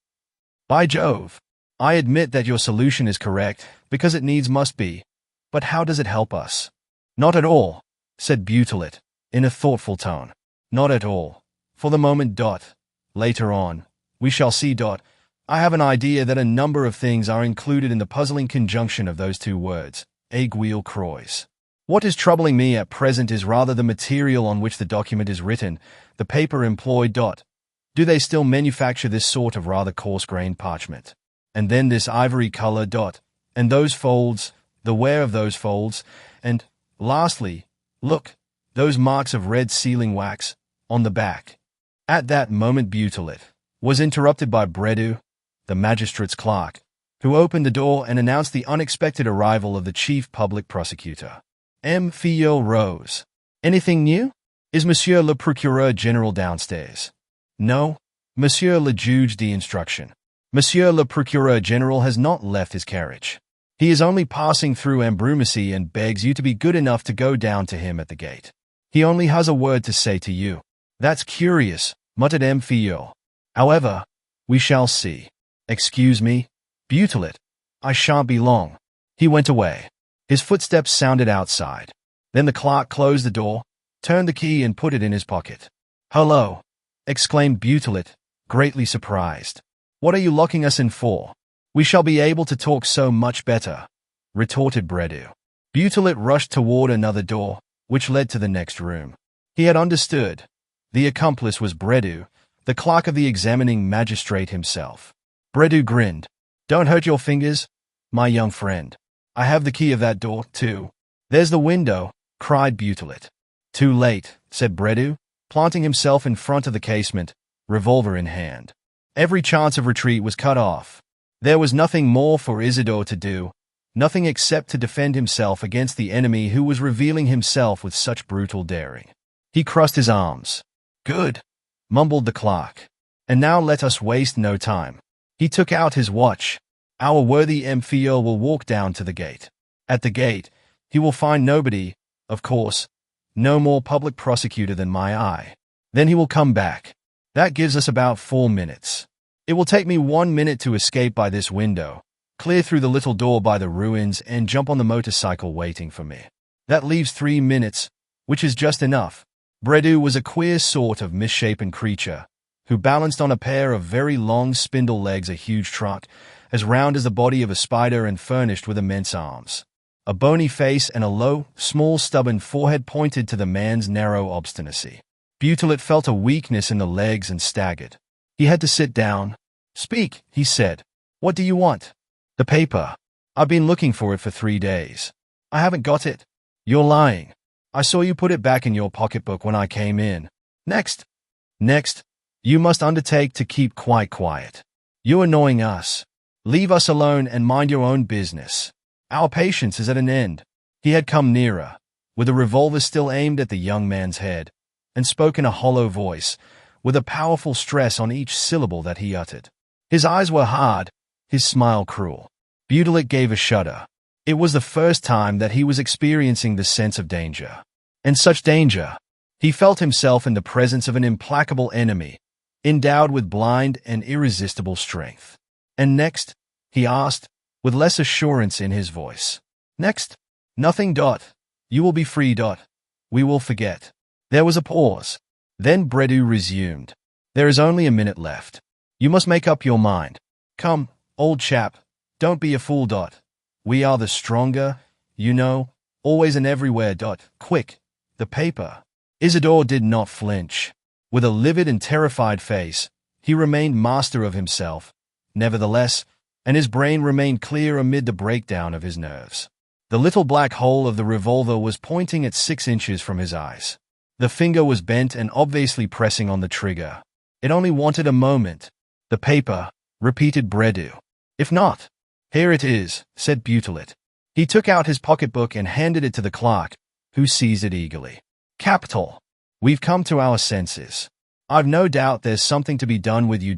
Speaker 1: By Jove! I admit that your solution is correct, because it needs must be. But how does it help us? Not at all, said Butelet, in a thoughtful tone. Not at all. For the moment. Later on, we shall see. I have an idea that a number of things are included in the puzzling conjunction of those 2 words, aiguille croise. What is troubling me at present is rather the material on which the document is written, the paper employed. Do they still manufacture this sort of rather coarse-grained parchment? And then this ivory color. And those folds, the wear of those folds, and, lastly, look, those marks of red sealing wax, on the back. At that moment Butelet was interrupted by Bredoux, the magistrate's clerk, who opened the door and announced the unexpected arrival of the chief public prosecutor. M. Filleul rose. Anything new? Is Monsieur le Procureur General downstairs? No, Monsieur le Juge d'instruction. Monsieur le Procureur General has not left his carriage. He is only passing through Ambrumésy and begs you to be good enough to go down to him at the gate. He only has a word to say to you. That's curious, muttered M. Filleul. However, we shall see. Excuse me, Butelet. I shan't be long. He went away. His footsteps sounded outside. Then the clerk closed the door, turned the key and put it in his pocket. Hello, exclaimed Butelet, greatly surprised. What are you locking us in for? We shall be able to talk so much better, retorted Bredoux. Butelet rushed toward another door, which led to the next room. He had understood. The accomplice was Bredoux, the clerk of the examining magistrate himself. Bredoux grinned. Don't hurt your fingers, my young friend. I have the key of that door, too. There's the window, cried Butelet. Too late, said Bredoux, planting himself in front of the casement, revolver in hand. Every chance of retreat was cut off. There was nothing more for Isidore to do, nothing except to defend himself against the enemy who was revealing himself with such brutal daring. He crossed his arms. Good, mumbled the clerk. And now let us waste no time. He took out his watch. Our worthy M. Filleul will walk down to the gate. At the gate, he will find nobody, of course, no more public prosecutor than my eye. Then he will come back. That gives us about 4 minutes. It will take me 1 minute to escape by this window, clear through the little door by the ruins, and jump on the motorcycle waiting for me. That leaves 3 minutes, which is just enough. Bredoux was a queer sort of misshapen creature, who balanced on a pair of very long spindle legs a huge trunk, as round as the body of a spider and furnished with immense arms. A bony face and a low, small, stubborn forehead pointed to the man's narrow obstinacy. Butelet felt a weakness in the legs and staggered. He had to sit down. Speak, he said. What do you want? The paper. I've been looking for it for 3 days. I haven't got it. You're lying. I saw you put it back in your pocketbook when I came in. Next. You must undertake to keep quite quiet. You're annoying us. Leave us alone and mind your own business. Our patience is at an end. He had come nearer, with a revolver still aimed at the young man's head, and spoke in a hollow voice, with a powerful stress on each syllable that he uttered. His eyes were hard, his smile cruel. Butelet gave a shudder. It was the first time that he was experiencing the sense of danger. And such danger. He felt himself in the presence of an implacable enemy, endowed with blind and irresistible strength. And next, he asked, with less assurance in his voice. Next? Nothing. You will be free. We will forget. There was a pause. Then Bredu resumed. There is only a minute left. You must make up your mind. Come, old chap, don't be a fool. We are the stronger, you know, always and everywhere. Quick, the paper. Isidore did not flinch. With a livid and terrified face, he remained master of himself, nevertheless, and his brain remained clear amid the breakdown of his nerves. The little black hole of the revolver was pointing at 6 inches from his eyes. The finger was bent and obviously pressing on the trigger. It only wanted a moment. The paper, repeated Bredu. If not, here it is, said Butilet. He took out his pocketbook and handed it to the clerk, who seized it eagerly. Capital. We've come to our senses. I've no doubt there's something to be done with you.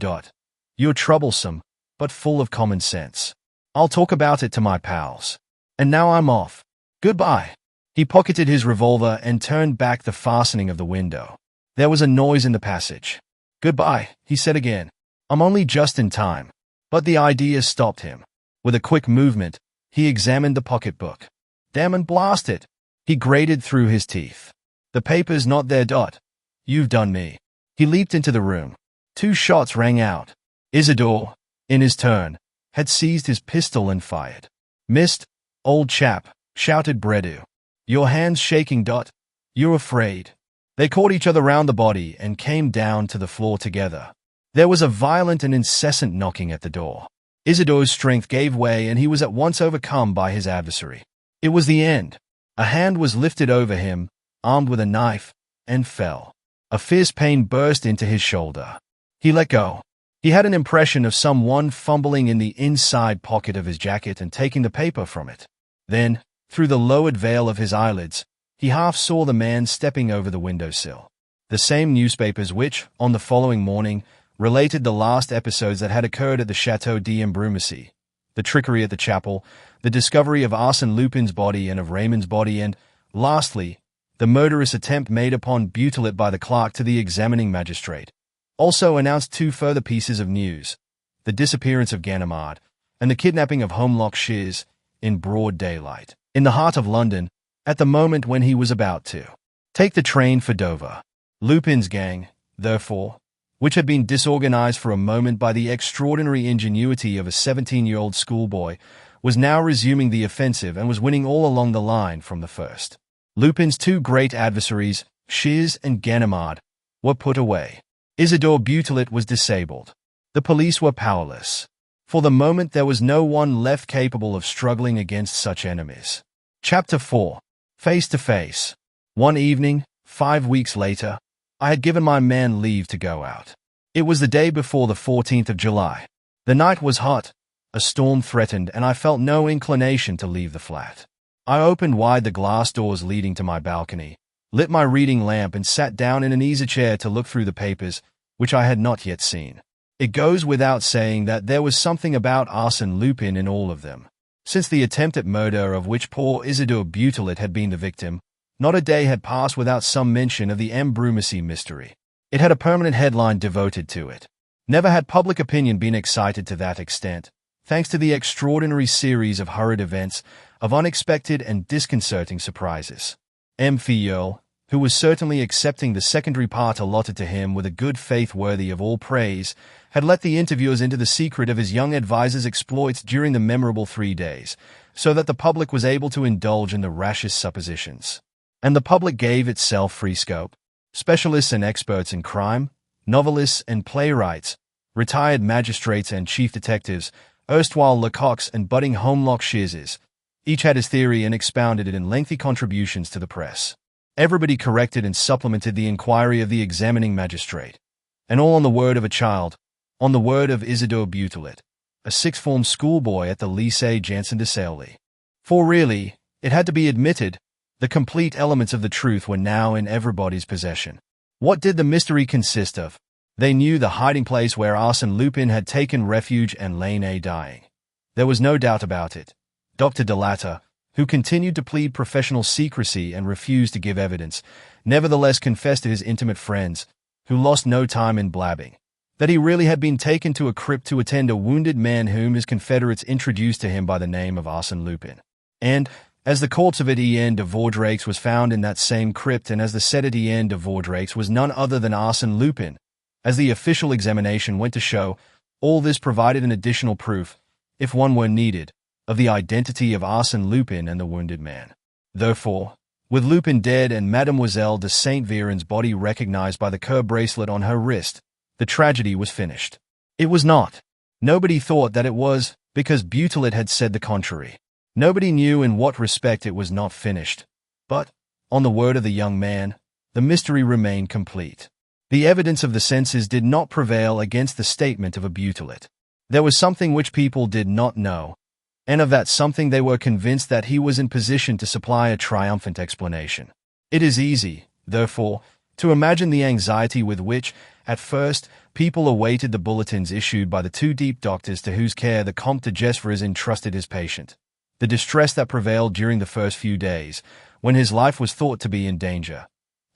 Speaker 1: You're troublesome, but full of common sense. I'll talk about it to my pals. And now I'm off. Goodbye. He pocketed his revolver and turned back the fastening of the window. There was a noise in the passage. Goodbye, he said again. I'm only just in time. But the idea stopped him. With a quick movement, he examined the pocketbook. Damn and blast it! He grated through his teeth. The paper's not there. You've done me. He leaped into the room. 2 shots rang out. Isidore, in his turn, had seized his pistol and fired. Missed, old chap, shouted Bredu. Your hands shaking. You're afraid. They caught each other round the body and came down to the floor together. There was a violent and incessant knocking at the door. Isidore's strength gave way and he was at once overcome by his adversary. It was the end. A hand was lifted over him, armed with a knife, and fell. A fierce pain burst into his shoulder. He let go. He had an impression of someone fumbling in the inside pocket of his jacket and taking the paper from it. Then, through the lowered veil of his eyelids, he half saw the man stepping over the windowsill. The same newspapers which, on the following morning, related the last episodes that had occurred at the Château d'Embrumacy, the trickery at the chapel, the discovery of Arsène Lupin's body and of Raymond's body, and, lastly, the murderous attempt made upon Butilet by the clerk to the examining magistrate, also announced 2 further pieces of news, the disappearance of Ganimard and the kidnapping of Holmlock Shears in broad daylight, in the heart of London, at the moment when he was about to take the train for Dover. Lupin's gang, therefore, which had been disorganized for a moment by the extraordinary ingenuity of a 17-year-old schoolboy, was now resuming the offensive and was winning all along the line from the first. Lupin's 2 great adversaries, Shears and Ganimard, were put away. Isidore Butilet was disabled. The police were powerless. For the moment there was no one left capable of struggling against such enemies. Chapter 4. Face to Face. One evening, 5 weeks later, I had given my man leave to go out. It was the day before the 14th of July. The night was hot, a storm threatened, and I felt no inclination to leave the flat. I opened wide the glass doors leading to my balcony, lit my reading lamp and sat down in an easy chair to look through the papers, which I had not yet seen. It goes without saying that there was something about Arsène Lupin in all of them. Since the attempted murder of which poor Isidore Butilet had been the victim, not a day had passed without some mention of the Embrumacy mystery. It had a permanent headline devoted to it. Never had public opinion been excited to that extent, thanks to the extraordinary series of hurried events, of unexpected and disconcerting surprises. M. Filleul, who was certainly accepting the secondary part allotted to him with a good faith worthy of all praise, had let the interviewers into the secret of his young adviser's exploits during the memorable 3 days, so that the public was able to indulge in the rashest suppositions. And the public gave itself free scope. Specialists and experts in crime, novelists and playwrights, retired magistrates and chief detectives, erstwhile Lecoqs and budding Holmlock Shearses, each had his theory and expounded it in lengthy contributions to the press. Everybody corrected and supplemented the inquiry of the examining magistrate. And all on the word of a child, on the word of Isidore Butilet, a sixth-form schoolboy at the Lycée Janson de Sailly. For really, it had to be admitted, the complete elements of the truth were now in everybody's possession. What did the mystery consist of? They knew the hiding place where Arsène Lupin had taken refuge and lain dying. There was no doubt about it. Dr. DeLatta, who continued to plead professional secrecy and refused to give evidence, nevertheless confessed to his intimate friends, who lost no time in blabbing, that he really had been taken to a crypt to attend a wounded man whom his confederates introduced to him by the name of Arsène Lupin. And, as the corpse of Etienne de Vaudreix was found in that same crypt, and as the said Etienne de Vaudreix was none other than Arsène Lupin, as the official examination went to show, all this provided an additional proof, if one were needed, of the identity of Arsène Lupin and the wounded man. Therefore, with Lupin dead and Mademoiselle de Saint Véran's body recognized by the curb bracelet on her wrist, the tragedy was finished. It was not. Nobody thought that it was, because Butelet had said the contrary. Nobody knew in what respect it was not finished. But, on the word of the young man, the mystery remained complete. The evidence of the senses did not prevail against the statement of a Butelet. There was something which people did not know, and of that something they were convinced that he was in position to supply a triumphant explanation. It is easy, therefore, to imagine the anxiety with which, at first, people awaited the bulletins issued by the two deep doctors to whose care the Comte de Gesvres entrusted his patient, the distress that prevailed during the first few days, when his life was thought to be in danger,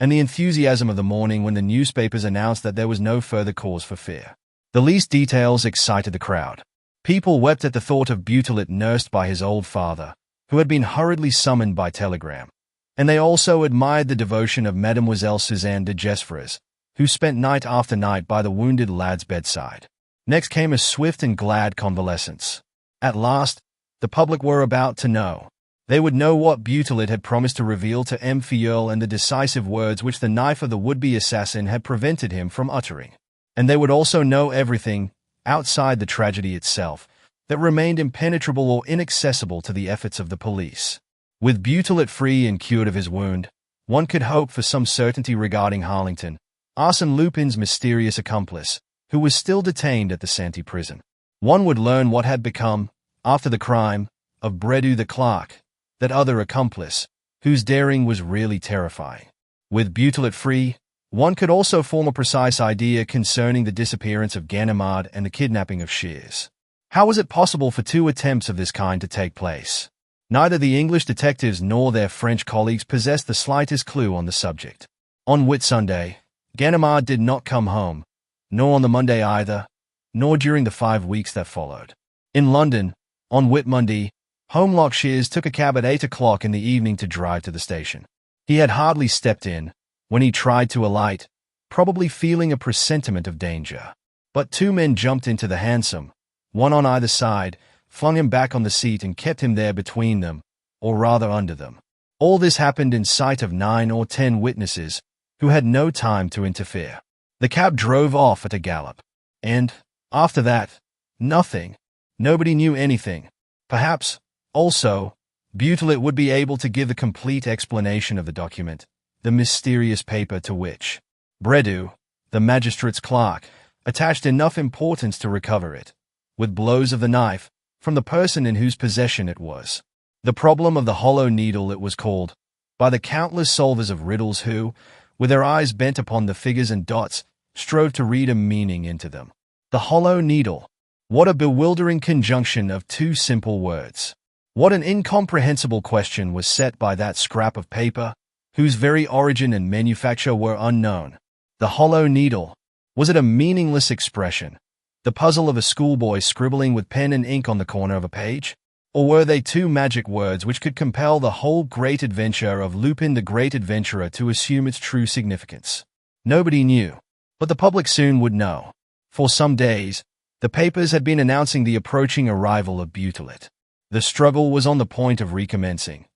Speaker 1: and the enthusiasm of the morning when the newspapers announced that there was no further cause for fear. The least details excited the crowd. People wept at the thought of Butelet nursed by his old father, who had been hurriedly summoned by telegram, and they also admired the devotion of Mademoiselle Suzanne de Gesvres, who spent night after night by the wounded lad's bedside. Next came a swift and glad convalescence. At last, the public were about to know. They would know what Butelet had promised to reveal to M. Filleul and the decisive words which the knife of the would-be assassin had prevented him from uttering. And they would also know everything, outside the tragedy itself, that remained impenetrable or inaccessible to the efforts of the police. With Butelet free and cured of his wound, one could hope for some certainty regarding Harlington, Arsène Lupin's mysterious accomplice, who was still detained at the Santé prison. One would learn what had become, after the crime, of Bredoux the clerk, that other accomplice, whose daring was really terrifying. With Butelet free, one could also form a precise idea concerning the disappearance of Ganimard and the kidnapping of Shears. How was it possible for two attempts of this kind to take place? Neither the English detectives nor their French colleagues possessed the slightest clue on the subject. On Whitsunday, Ganimard did not come home, nor on the Monday either, nor during the 5 weeks that followed. In London, on Whitmonday, Holmlock Shears took a cab at 8 o'clock in the evening to drive to the station. He had hardly stepped in, when he tried to alight, probably feeling a presentiment of danger. But two men jumped into the hansom, one on either side, flung him back on the seat and kept him there between them, or rather under them. All this happened in sight of 9 or 10 witnesses, who had no time to interfere. The cab drove off at a gallop. And, after that, nothing. Nobody knew anything. Perhaps, also, Butelet would be able to give a complete explanation of the document, the mysterious paper to which Bredoux, the magistrate's clerk, attached enough importance to recover it, with blows of the knife, from the person in whose possession it was. The problem of the hollow needle it was called, by the countless solvers of riddles who, with their eyes bent upon the figures and dots, strove to read a meaning into them. The hollow needle. What a bewildering conjunction of two simple words. What an incomprehensible question was set by that scrap of paper, whose very origin and manufacture were unknown. The hollow needle. Was it a meaningless expression, the puzzle of a schoolboy scribbling with pen and ink on the corner of a page? Or were they two magic words which could compel the whole great adventure of Lupin the Great Adventurer to assume its true significance? Nobody knew, but the public soon would know. For some days, the papers had been announcing the approaching arrival of Butelet. The struggle was on the point of recommencing,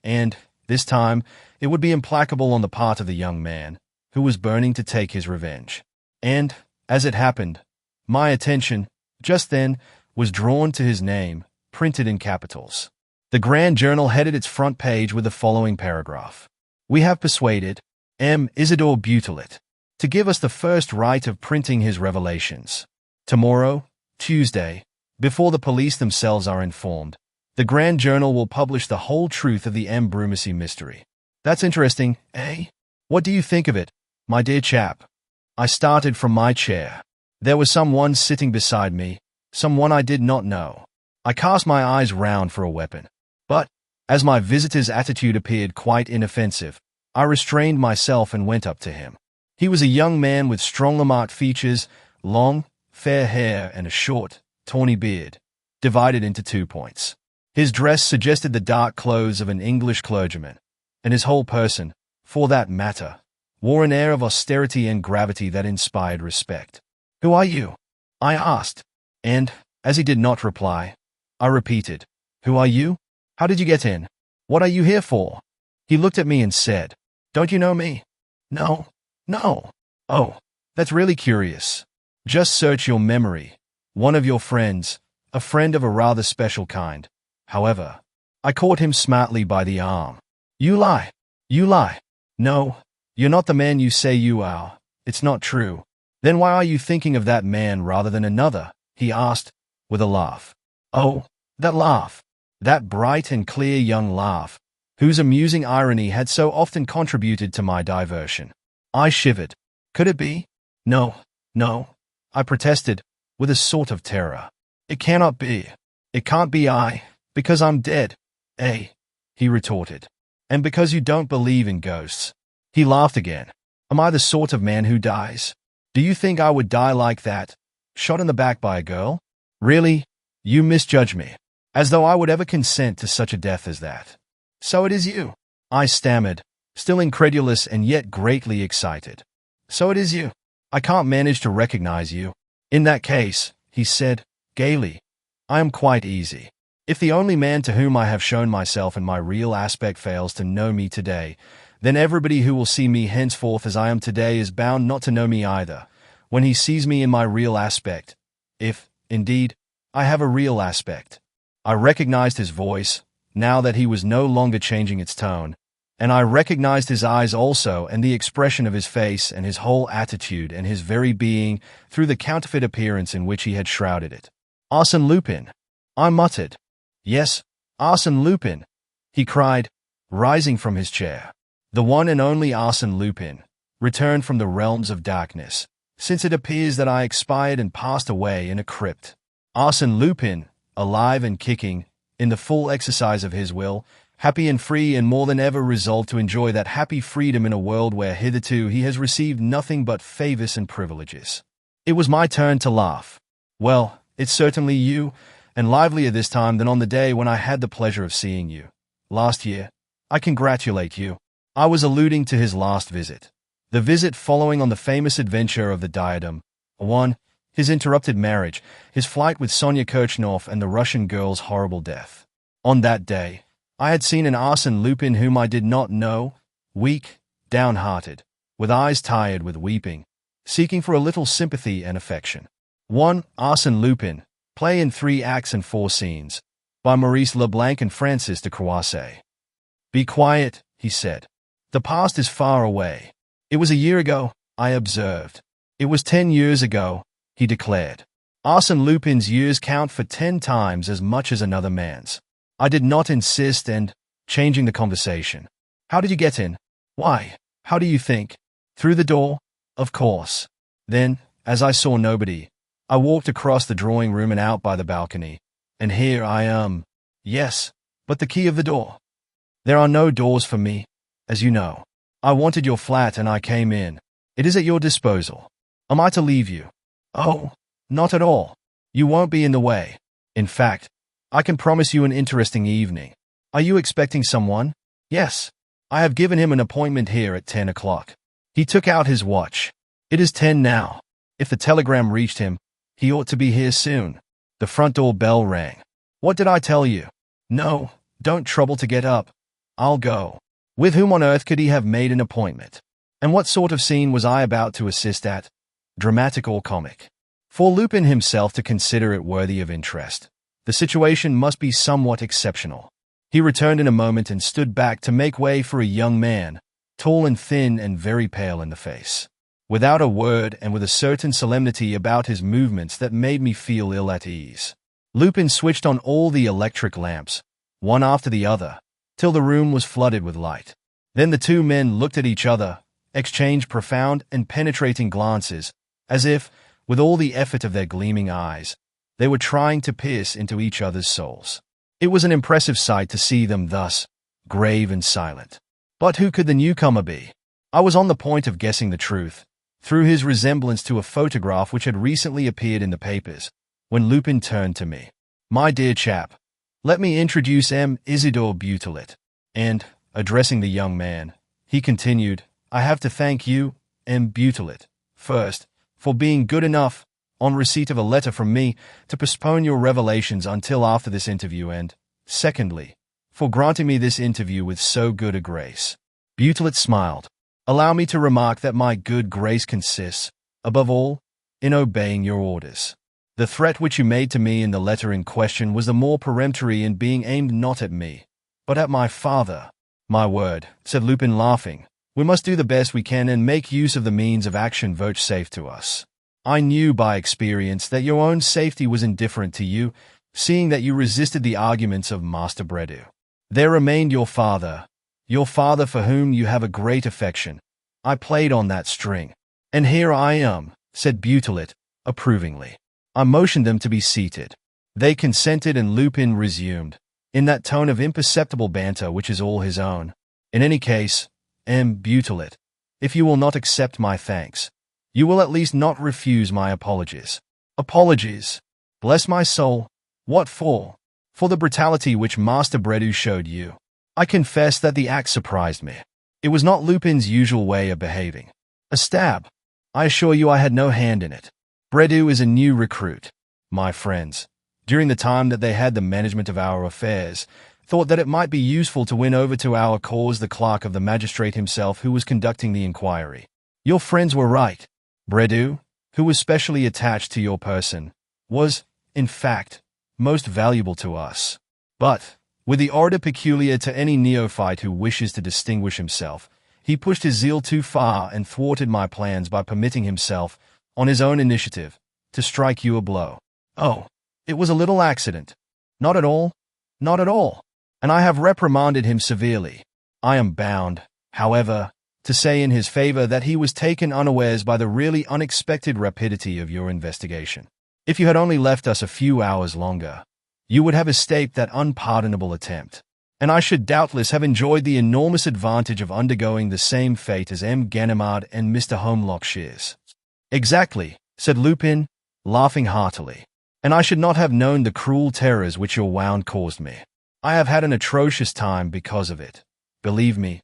Speaker 1: and, this time, it would be implacable on the part of the young man, who was burning to take his revenge. And, as it happened, my attention, just then, was drawn to his name, printed in capitals. The Grand Journal headed its front page with the following paragraph. We have persuaded M. Isidore Butelet to give us the first right of printing his revelations. Tomorrow, Tuesday, before the police themselves are informed, the Grand Journal will publish the whole truth of the M. Brumacy mystery. That's interesting, eh? What do you think of it, my dear chap? I started from my chair. There was someone sitting beside me, someone I did not know. I cast my eyes round for a weapon. As my visitor's attitude appeared quite inoffensive, I restrained myself and went up to him. He was a young man with strongly marked features, long, fair hair, and a short, tawny beard, divided into 2 points. His dress suggested the dark clothes of an English clergyman, and his whole person, for that matter, wore an air of austerity and gravity that inspired respect. "Who are you?" I asked, and, as he did not reply, I repeated, "Who are you? How did you get in? What are you here for?" He looked at me and said, "Don't you know me?" "No, no." "Oh, that's really curious. Just search your memory. One of your friends, a friend of a rather special kind. However," I caught him smartly by the arm. "You lie. You lie. No, you're not the man you say you are. It's not true." "Then why are you thinking of that man rather than another?" he asked, with a laugh. Oh, that laugh. That bright and clear young laugh, whose amusing irony had so often contributed to my diversion. I shivered. Could it be? "No, no," I protested, with a sort of terror. "It cannot be. It can't be I, because I'm dead." "Eh?" he retorted. "And because you don't believe in ghosts." He laughed again. "Am I the sort of man who dies? Do you think I would die like that, shot in the back by a girl? Really, you misjudge me. As though I would ever consent to such a death as that." "So it is you," I stammered, still incredulous and yet greatly excited. "So it is you. I can't manage to recognize you." "In that case," he said, gaily, "I am quite easy. If the only man to whom I have shown myself in my real aspect fails to know me today, then everybody who will see me henceforth as I am today is bound not to know me either, when he sees me in my real aspect. If, indeed, I have a real aspect." I recognized his voice, now that he was no longer changing its tone, and I recognized his eyes also and the expression of his face and his whole attitude and his very being through the counterfeit appearance in which he had shrouded it. "Arsène Lupin," I muttered. "Yes, Arsène Lupin," he cried, rising from his chair. "The one and only Arsène Lupin, returned from the realms of darkness, since it appears that I expired and passed away in a crypt. Arsène Lupin, alive and kicking, in the full exercise of his will, happy and free and more than ever resolved to enjoy that happy freedom in a world where hitherto he has received nothing but favors and privileges." It was my turn to laugh. "Well, it's certainly you, and livelier this time than on the day when I had the pleasure of seeing you. Last year. I congratulate you." I was alluding to his last visit. The visit following on the famous adventure of the diadem. 1. His interrupted marriage, his flight with Sonia Kirchhoff, and the Russian girl's horrible death. On that day, I had seen an Arsène Lupin whom I did not know, weak, downhearted, with eyes tired with weeping, seeking for a little sympathy and affection. 1. Arsène Lupin, play in 3 acts and 4 scenes, by Maurice Leblanc and Francis de Croisset. "Be quiet," he said. "The past is far away." "It was a year ago," I observed. "It was 10 years ago," he declared. "Arsène Lupin's years count for 10 times as much as another man's." I did not insist and, changing the conversation. "How did you get in?" "Why, how do you think? Through the door, of course." Then, as I saw nobody, I walked across the drawing room and out by the balcony. "And here I am." "Yes, but the key of the door?" "There are no doors for me, as you know. I wanted your flat and I came in. It is at your disposal. Am I to leave you?" "Oh, not at all. You won't be in the way. In fact, I can promise you an interesting evening. Are you expecting someone?" "Yes. I have given him an appointment here at 10 o'clock. He took out his watch. It is 10 now. If the telegram reached him, he ought to be here soon." The front door bell rang. "What did I tell you?" "No, don't trouble to get up. I'll go." With whom on earth could he have made an appointment? And what sort of scene was I about to assist at? Dramatic or comic? For Lupin himself to consider it worthy of interest, the situation must be somewhat exceptional. He returned in a moment and stood back to make way for a young man, tall and thin and very pale in the face. Without a word and with a certain solemnity about his movements that made me feel ill at ease, Lupin switched on all the electric lamps, one after the other, till the room was flooded with light. Then the 2 men looked at each other, exchanged profound and penetrating glances, as if, with all the effort of their gleaming eyes, they were trying to pierce into each other's souls. It was an impressive sight to see them thus, grave and silent. But who could the newcomer be? I was on the point of guessing the truth, through his resemblance to a photograph which had recently appeared in the papers, when Lupin turned to me. "My dear chap, let me introduce M. Isidore Butelet." And, addressing the young man, he continued, "I have to thank you, M. Butelet, first, for being good enough, on receipt of a letter from me, to postpone your revelations until after this interview, and, secondly, for granting me this interview with so good a grace." Butelet smiled. "Allow me to remark that my good grace consists, above all, in obeying your orders. The threat which you made to me in the letter in question was the more peremptory in being aimed not at me, but at my father." "My word," said Lupin, laughing, "we must do the best we can and make use of the means of action vouchsafed to us. I knew by experience that your own safety was indifferent to you, seeing that you resisted the arguments of Master Bredoux. There remained your father for whom you have a great affection. I played on that string. And here I am," said Butelet, approvingly. I motioned them to be seated. They consented, and Lupin resumed, in that tone of imperceptible banter which is all his own. "In any case, M. Butelet, if you will not accept my thanks, you will at least not refuse my apologies." "Apologies? Bless my soul, what for?" "For the brutality which Master Bredoux showed you." I confess that the act surprised me. It was not Lupin's usual way of behaving. A stab? I assure you I had no hand in it. Bredoux is a new recruit. My friends, during the time that they had the management of our affairs, thought that it might be useful to win over to our cause the clerk of the magistrate himself who was conducting the inquiry. Your friends were right. Bredoux, who was specially attached to your person, was, in fact, most valuable to us. But, with the ardor peculiar to any neophyte who wishes to distinguish himself, he pushed his zeal too far and thwarted my plans by permitting himself, on his own initiative, to strike you a blow. Oh, it was a little accident. Not at all. Not at all. And I have reprimanded him severely. I am bound, however, to say in his favor that he was taken unawares by the really unexpected rapidity of your investigation. If you had only left us a few hours longer, you would have escaped that unpardonable attempt, and I should doubtless have enjoyed the enormous advantage of undergoing the same fate as M. Ganimard and Mr. Holmlock Shears. Exactly, said Lupin, laughing heartily, and I should not have known the cruel terrors which your wound caused me. I have had an atrocious time because of it, believe me,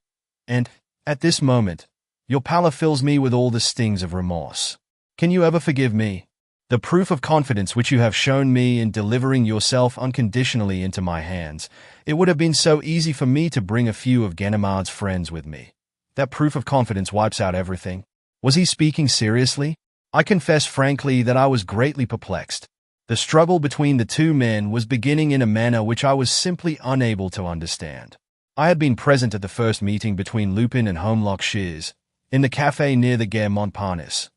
Speaker 1: and, at this moment, your pallor fills me with all the stings of remorse. Can you ever forgive me? The proof of confidence which you have shown me in delivering yourself unconditionally into my hands, it would have been so easy for me to bring a few of Ganimard's friends with me. That proof of confidence wipes out everything. Was he speaking seriously? I confess frankly that I was greatly perplexed. The struggle between the two men was beginning in a manner which I was simply unable to understand. I had been present at the first meeting between Lupin and Holmlock Shears, in the café near the Gare Montparnasse,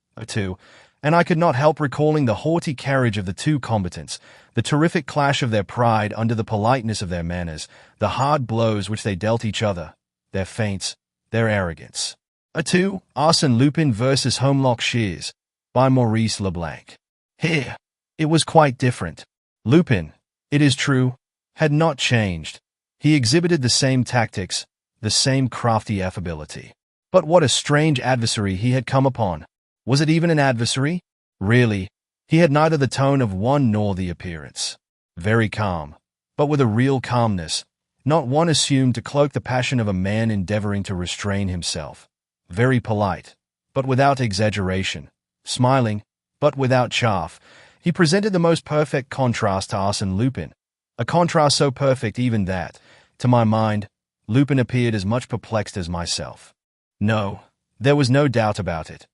Speaker 1: and I could not help recalling the haughty carriage of the two combatants, the terrific clash of their pride under the politeness of their manners, the hard blows which they dealt each other, their feints, their arrogance. Arsène Lupin versus Holmlock Shears, by Maurice Leblanc. Here, it was quite different. Lupin, it is true, had not changed. He exhibited the same tactics, the same crafty affability. But what a strange adversary he had come upon. Was it even an adversary? Really, he had neither the tone of one nor the appearance. Very calm, but with a real calmness, not one assumed to cloak the passion of a man endeavoring to restrain himself. Very polite, but without exaggeration. Smiling, but without chaff. He presented the most perfect contrast to Arsène Lupin, a contrast so perfect even that, to my mind, Lupin appeared as much perplexed as myself. No, there was no doubt about it.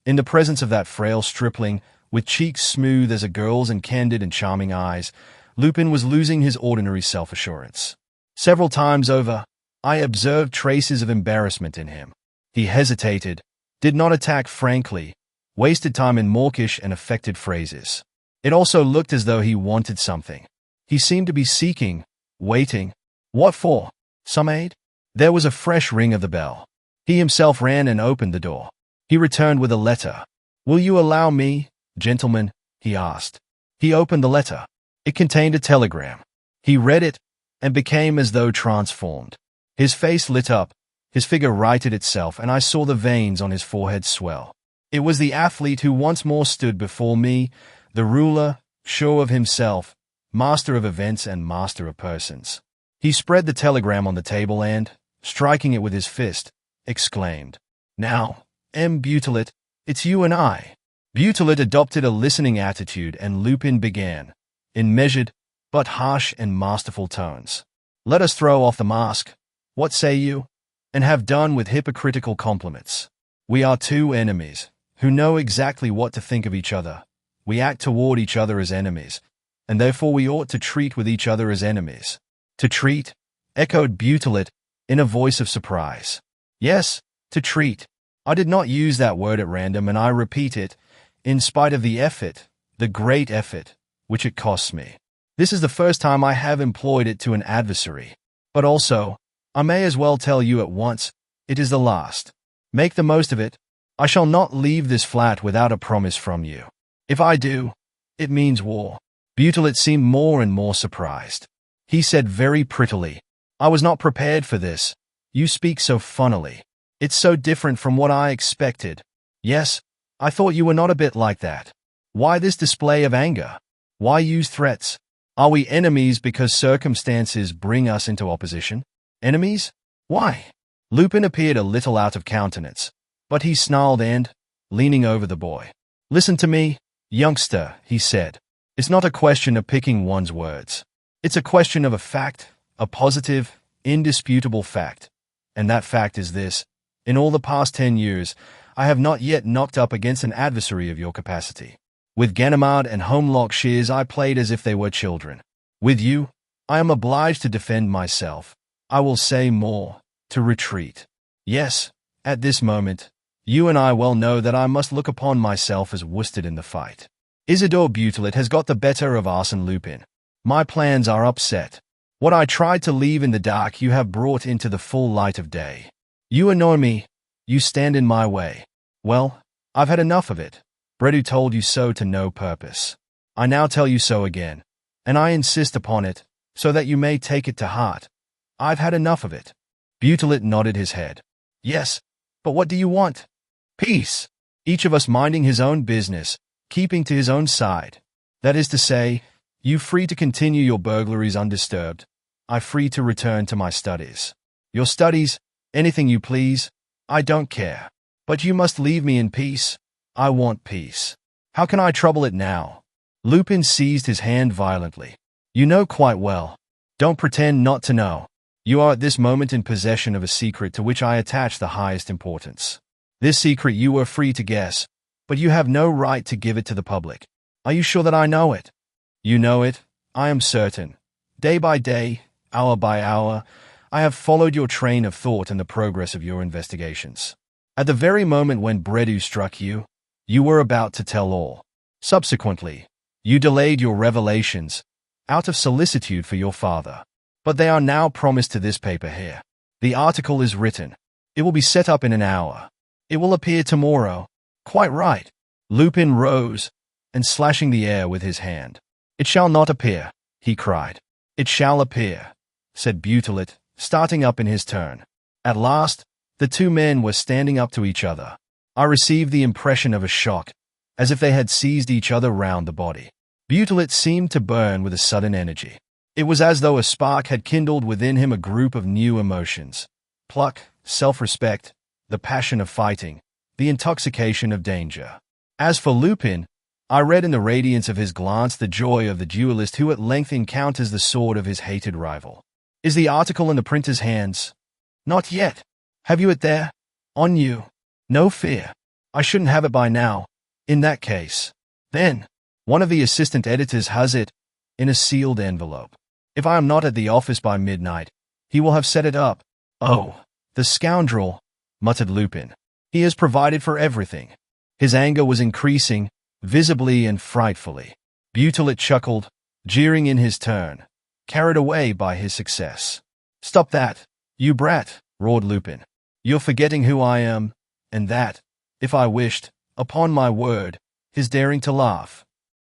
Speaker 1: In the presence of that frail stripling, with cheeks smooth as a girl's and candid and charming eyes, Lupin was losing his ordinary self-assurance. Several times over, I observed traces of embarrassment in him. He hesitated, did not attack frankly, wasted time in mawkish and affected phrases. It also looked as though he wanted something. He seemed to be seeking, waiting. What for? Some aid? There was a fresh ring of the bell. He himself ran and opened the door. He returned with a letter. "Will you allow me, gentlemen?" he asked. He opened the letter. It contained a telegram. He read it, and became as though transformed. His face lit up, his figure righted itself, and I saw the veins on his forehead swell. It was the athlete who once more stood before me, the ruler, sure of himself, master of events and master of persons. He spread the telegram on the table and, striking it with his fist, exclaimed, "Now, M. Butelet, it's you and I." Butelet adopted a listening attitude, and Lupin began, in measured, but harsh and masterful tones. "Let us throw off the mask, what say you? And have done with hypocritical compliments. We are two enemies, who know exactly what to think of each other. We act toward each other as enemies, and therefore we ought to treat with each other as enemies." "To treat?" echoed Butelet, in a voice of surprise. "Yes, to treat. I did not use that word at random, and I repeat it, in spite of the effort, the great effort, which it costs me. This is the first time I have employed it to an adversary. But also, I may as well tell you at once, it is the last. Make the most of it. I shall not leave this flat without a promise from you. If I do, it means war." Butelet seemed more and more surprised. He said very prettily, "I was not prepared for this. You speak so funnily. It's so different from what I expected. Yes, I thought you were not a bit like that. Why this display of anger? Why use threats? Are we enemies because circumstances bring us into opposition? Enemies? Why?" Lupin appeared a little out of countenance, but he snarled and, leaning over the boy, "Listen to me, youngster," he said. "It's not a question of picking one's words. It's a question of a fact, a positive, indisputable fact. And that fact is this: in all the past 10 years, I have not yet knocked up against an adversary of your capacity. With Ganimard and Holmlock Shears I played as if they were children. With you, I am obliged to defend myself. I will say more, to retreat. Yes, at this moment, you and I well know that I must look upon myself as worsted in the fight. Isidore Butelet has got the better of Arsène Lupin. My plans are upset. What I tried to leave in the dark you have brought into the full light of day. You annoy me. You stand in my way. Well, I've had enough of it. Bredu told you so to no purpose. I now tell you so again, and I insist upon it, so that you may take it to heart. I've had enough of it." Butelet nodded his head. "Yes, but what do you want?" "Peace. Each of us minding his own business, keeping to his own side. That is to say, you free to continue your burglaries undisturbed. I free to return to my studies. Your studies, anything you please. I don't care. But you must leave me in peace. I want peace. How can I trouble it now?" Lupin seized his hand violently. "You know quite well. Don't pretend not to know. You are at this moment in possession of a secret to which I attach the highest importance. This secret you were free to guess, but you have no right to give it to the public. Are you sure that I know it?" "You know it, I am certain. Day by day, hour by hour, I have followed your train of thought and the progress of your investigations. At the very moment when Bredu struck you, you were about to tell all. Subsequently, you delayed your revelations, out of solicitude for your father. But they are now promised to this paper here. The article is written. It will be set up in an hour. It will appear tomorrow. Quite right." Lupin rose, and slashing the air with his hand. "It shall not appear," he cried. "It shall appear," said Butelet, starting up in his turn. At last, the two men were standing up to each other. I received the impression of a shock, as if they had seized each other round the body. Butelet seemed to burn with a sudden energy. It was as though a spark had kindled within him a group of new emotions: pluck, self-respect, the passion of fighting, the intoxication of danger. As for Lupin, I read in the radiance of his glance the joy of the duelist who at length encounters the sword of his hated rival. "Is the article in the printer's hands?" "Not yet. Have you it there?" "On you." "No fear. I shouldn't have it by now. In that case, then, one of the assistant editors has it, in a sealed envelope. If I am not at the office by midnight, he will have set it up." "Oh, the scoundrel," muttered Lupin. "He has provided for everything." His anger was increasing, visibly and frightfully. Butelet chuckled, jeering in his turn, carried away by his success. "Stop that, you brat," roared Lupin. "You're forgetting who I am, and that, if I wished, upon my word, his daring to laugh."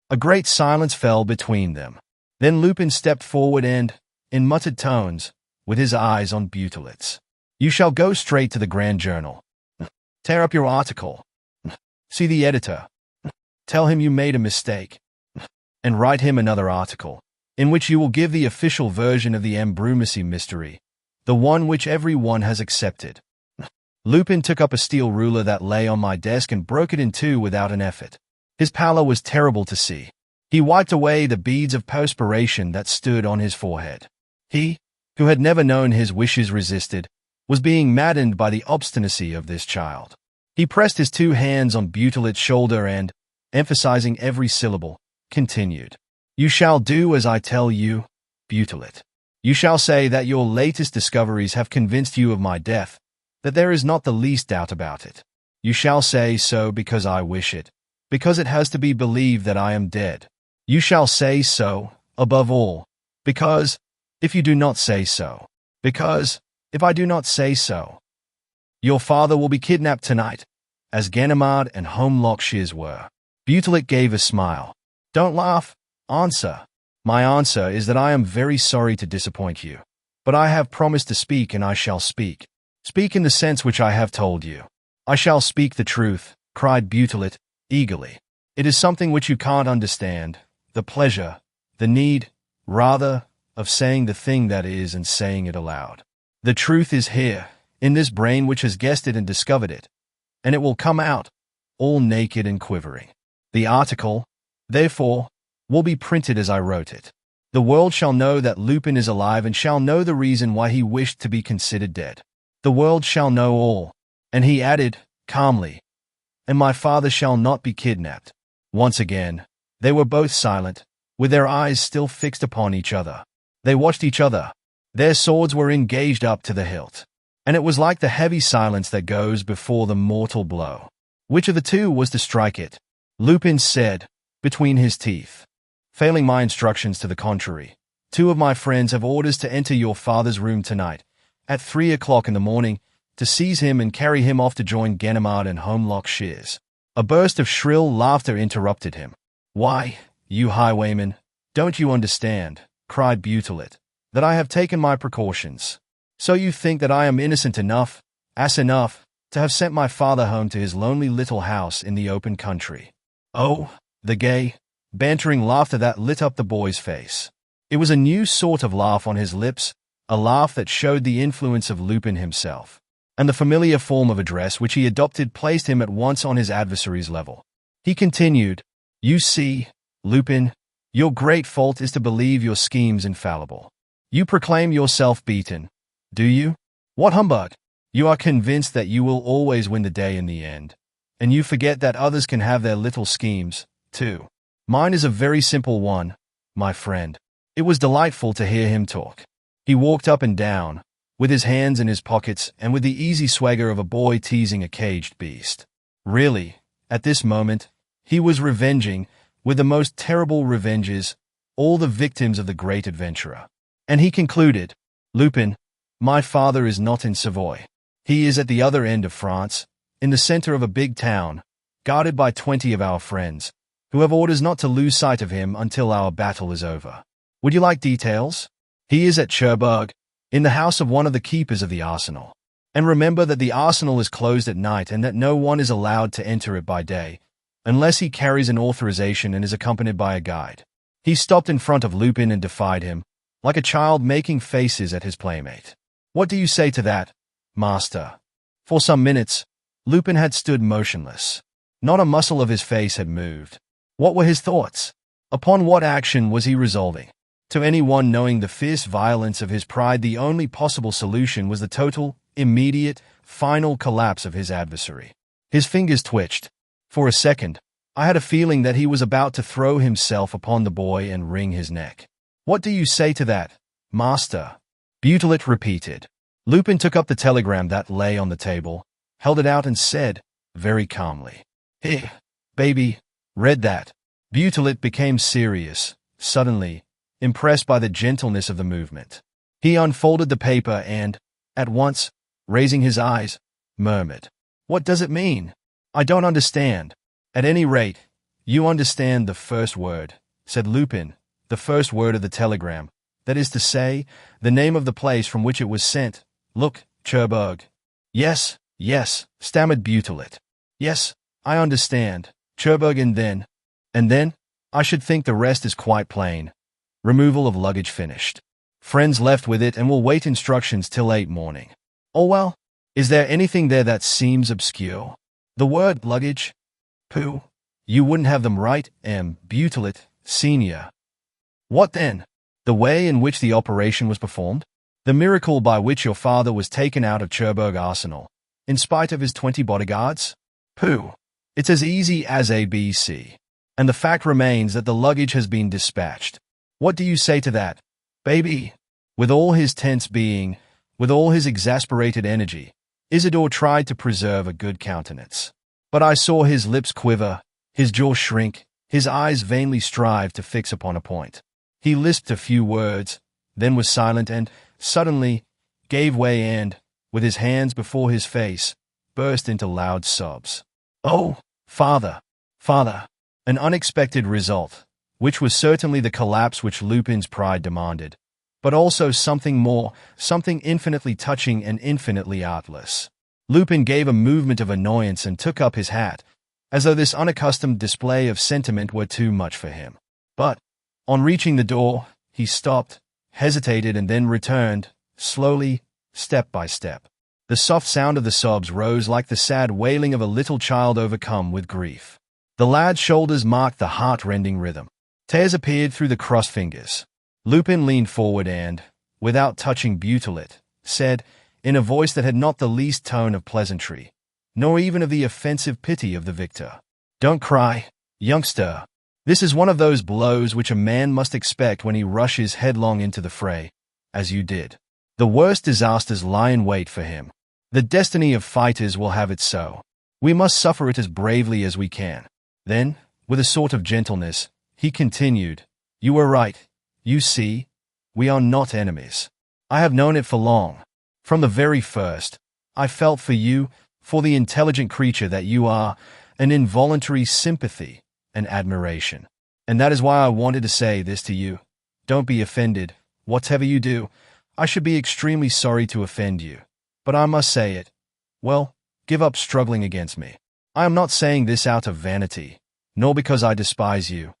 Speaker 1: A great silence fell between them. Then Lupin stepped forward and, in muttered tones, with his eyes on Butelitz. "You shall go straight to the Grand Journal. Tear up your article. See the editor. Tell him you made a mistake. And write him another article, in which you will give the official version of the Ambrumacy mystery, the one which everyone has accepted." Lupin took up a steel ruler that lay on my desk and broke it in two without an effort. His pallor was terrible to see. He wiped away the beads of perspiration that stood on his forehead. He, who had never known his wishes resisted, was being maddened by the obstinacy of this child. He pressed his two hands on Butelitz's shoulder and, emphasizing every syllable, continued. "You shall do as I tell you, Butelitz. You shall say that your latest discoveries have convinced you of my death, that there is not the least doubt about it. You shall say so because I wish it, because it has to be believed that I am dead. You shall say so, above all, because, if you do not say so, because, if I do not say so, your father will be kidnapped tonight, as Ganimard and Holmlock Shears were." Butelitz gave a smile. "Don't laugh. Answer." "My answer is that I am very sorry to disappoint you, but I have promised to speak and I shall speak. Speak in the sense which I have told you." "I shall speak the truth," cried Butelitz, eagerly. "It is something which you can't understand, the pleasure, the need, rather, of saying the thing that is and saying it aloud. The truth is here, in this brain which has guessed it and discovered it, and it will come out, all naked and quivering. The article, therefore, will be printed as I wrote it. The world shall know that Lupin is alive and shall know the reason why he wished to be considered dead. The world shall know all." And he added, calmly, "And my father shall not be kidnapped." Once again, they were both silent, with their eyes still fixed upon each other. They watched each other. Their swords were engaged up to the hilt, and it was like the heavy silence that goes before the mortal blow. Which of the two was to strike it? Lupin said, between his teeth. "Failing my instructions to the contrary, 2 of my friends have orders to enter your father's room tonight, at 3 o'clock in the morning, to seize him and carry him off to join Ganimard and Holmlock Shears." A burst of shrill laughter interrupted him. "Why, you highwayman, don't you understand," cried Butelitz, "that I have taken my precautions? So you think that I am innocent enough, ass enough, to have sent my father home to his lonely little house in the open country?" Oh, the gay, bantering laughter that lit up the boy's face. It was a new sort of laugh on his lips, a laugh that showed the influence of Lupin himself, and the familiar form of address which he adopted placed him at once on his adversary's level. He continued, "You see, Lupin, your great fault is to believe your schemes infallible. You proclaim yourself beaten, do you? What humbug! You are convinced that you will always win the day in the end, and you forget that others can have their little schemes, too. Mine is a very simple one, my friend." It was delightful to hear him talk. He walked up and down, with his hands in his pockets and with the easy swagger of a boy teasing a caged beast. Really, at this moment, he was revenging, with the most terrible revenges, all the victims of the great adventurer. And he concluded, "Lupin, my father is not in Savoy. He is at the other end of France, in the center of a big town, guarded by 20 of our friends, who have orders not to lose sight of him until our battle is over. Would you like details? He is at Cherbourg, in the house of one of the keepers of the arsenal. And remember that the arsenal is closed at night and that no one is allowed to enter it by day, unless he carries an authorization and is accompanied by a guide." He stopped in front of Lupin and defied him, like a child making faces at his playmate. "What do you say to that, master?" For some minutes, Lupin had stood motionless. Not a muscle of his face had moved. What were his thoughts? Upon what action was he resolving? To anyone knowing the fierce violence of his pride, the only possible solution was the total, immediate, final collapse of his adversary. His fingers twitched. For a second, I had a feeling that he was about to throw himself upon the boy and wring his neck. "What do you say to that, master?" Butelitz repeated. Lupin took up the telegram that lay on the table, held it out and said, very calmly, "Hey, baby, read that." Butelitz became serious, suddenly, impressed by the gentleness of the movement. He unfolded the paper and, at once, raising his eyes, murmured, "What does it mean? I don't understand." "At any rate, you understand the first word," said Lupin, "the first word of the telegram, That is to say, the name of the place from which it was sent. Look, Cherbourg. Yes, yes, stammered Butelet. Yes, I understand. Cherbourg and then, I should think the rest is quite plain. Removal of luggage finished. Friends left with it and will wait instructions till 8 morning. Oh well, is there anything there that seems obscure? The word luggage? Pooh, you wouldn't have them right, Butelet, Senior. What then? The way in which the operation was performed? The miracle by which your father was taken out of Cherbourg Arsenal, in spite of his 20 bodyguards? Pooh, it's as easy as ABC. And the fact remains that the luggage has been dispatched. What do you say to that, baby? With all his tense being, with all his exasperated energy, Isidore tried to preserve a good countenance. But I saw his lips quiver, his jaw shrink, his eyes vainly strive to fix upon a point. He lisped a few words, then was silent and, suddenly, gave way and, with his hands before his face, burst into loud sobs. Oh, father, father! An unexpected result, which was certainly the collapse which Lupin's pride demanded, but also something more, something infinitely touching and infinitely artless. Lupin gave a movement of annoyance and took up his hat, as though this unaccustomed display of sentiment were too much for him. But, on reaching the door, he stopped, hesitated, and then returned, slowly, step by step. The soft sound of the sobs rose like the sad wailing of a little child overcome with grief. The lad's shoulders marked the heart-rending rhythm. Tears appeared through the crossed fingers. Lupin leaned forward and, without touching Butelet, said, in a voice that had not the least tone of pleasantry, nor even of the offensive pity of the victor, "Don't cry, youngster. This is one of those blows which a man must expect when he rushes headlong into the fray, as you did. The worst disasters lie in wait for him. The destiny of fighters will have it so. We must suffer it as bravely as we can." Then, with a sort of gentleness, he continued, "You were right. You see, we are not enemies. I have known it for long. From the very first, I felt for you, for the intelligent creature that you are, an involuntary sympathy and admiration. And that is why I wanted to say this to you. Don't be offended. Whatever you do, I should be extremely sorry to offend you. But I must say it. Well, give up struggling against me. I am not saying this out of vanity, nor because I despise you.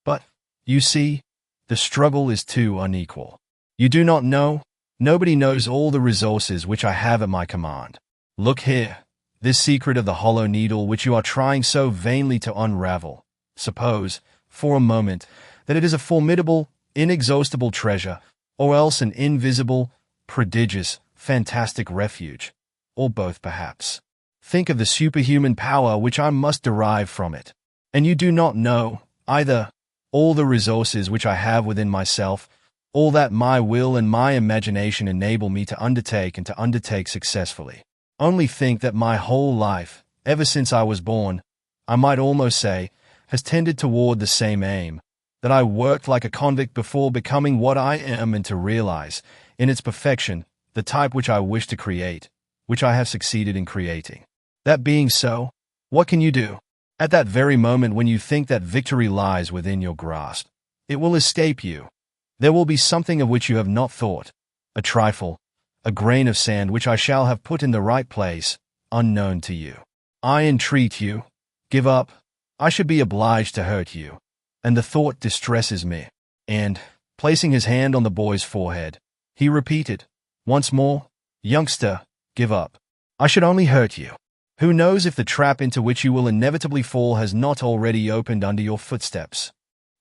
Speaker 1: But, you see, the struggle is too unequal. You do not know, nobody knows all the resources which I have at my command. Look here, this secret of the hollow needle which you are trying so vainly to unravel. Suppose, for a moment, that it is a formidable, inexhaustible treasure, or else an invisible, prodigious, fantastic refuge, or both perhaps. Think of the superhuman power which I must derive from it. And you do not know, either, all the resources which I have within myself, all that my will and my imagination enable me to undertake and to undertake successfully. Only think that my whole life, ever since I was born, I might almost say, has tended toward the same aim, that I worked like a convict before becoming what I am and to realize, in its perfection, the type which I wish to create, which I have succeeded in creating. That being so, what can you do? At that very moment when you think that victory lies within your grasp, it will escape you. There will be something of which you have not thought, a trifle, a grain of sand which I shall have put in the right place, unknown to you. I entreat you, give up. I should be obliged to hurt you, and the thought distresses me." And, placing his hand on the boy's forehead, he repeated, once more, "Youngster, give up. I should only hurt you. Who knows if the trap into which you will inevitably fall has not already opened under your footsteps?"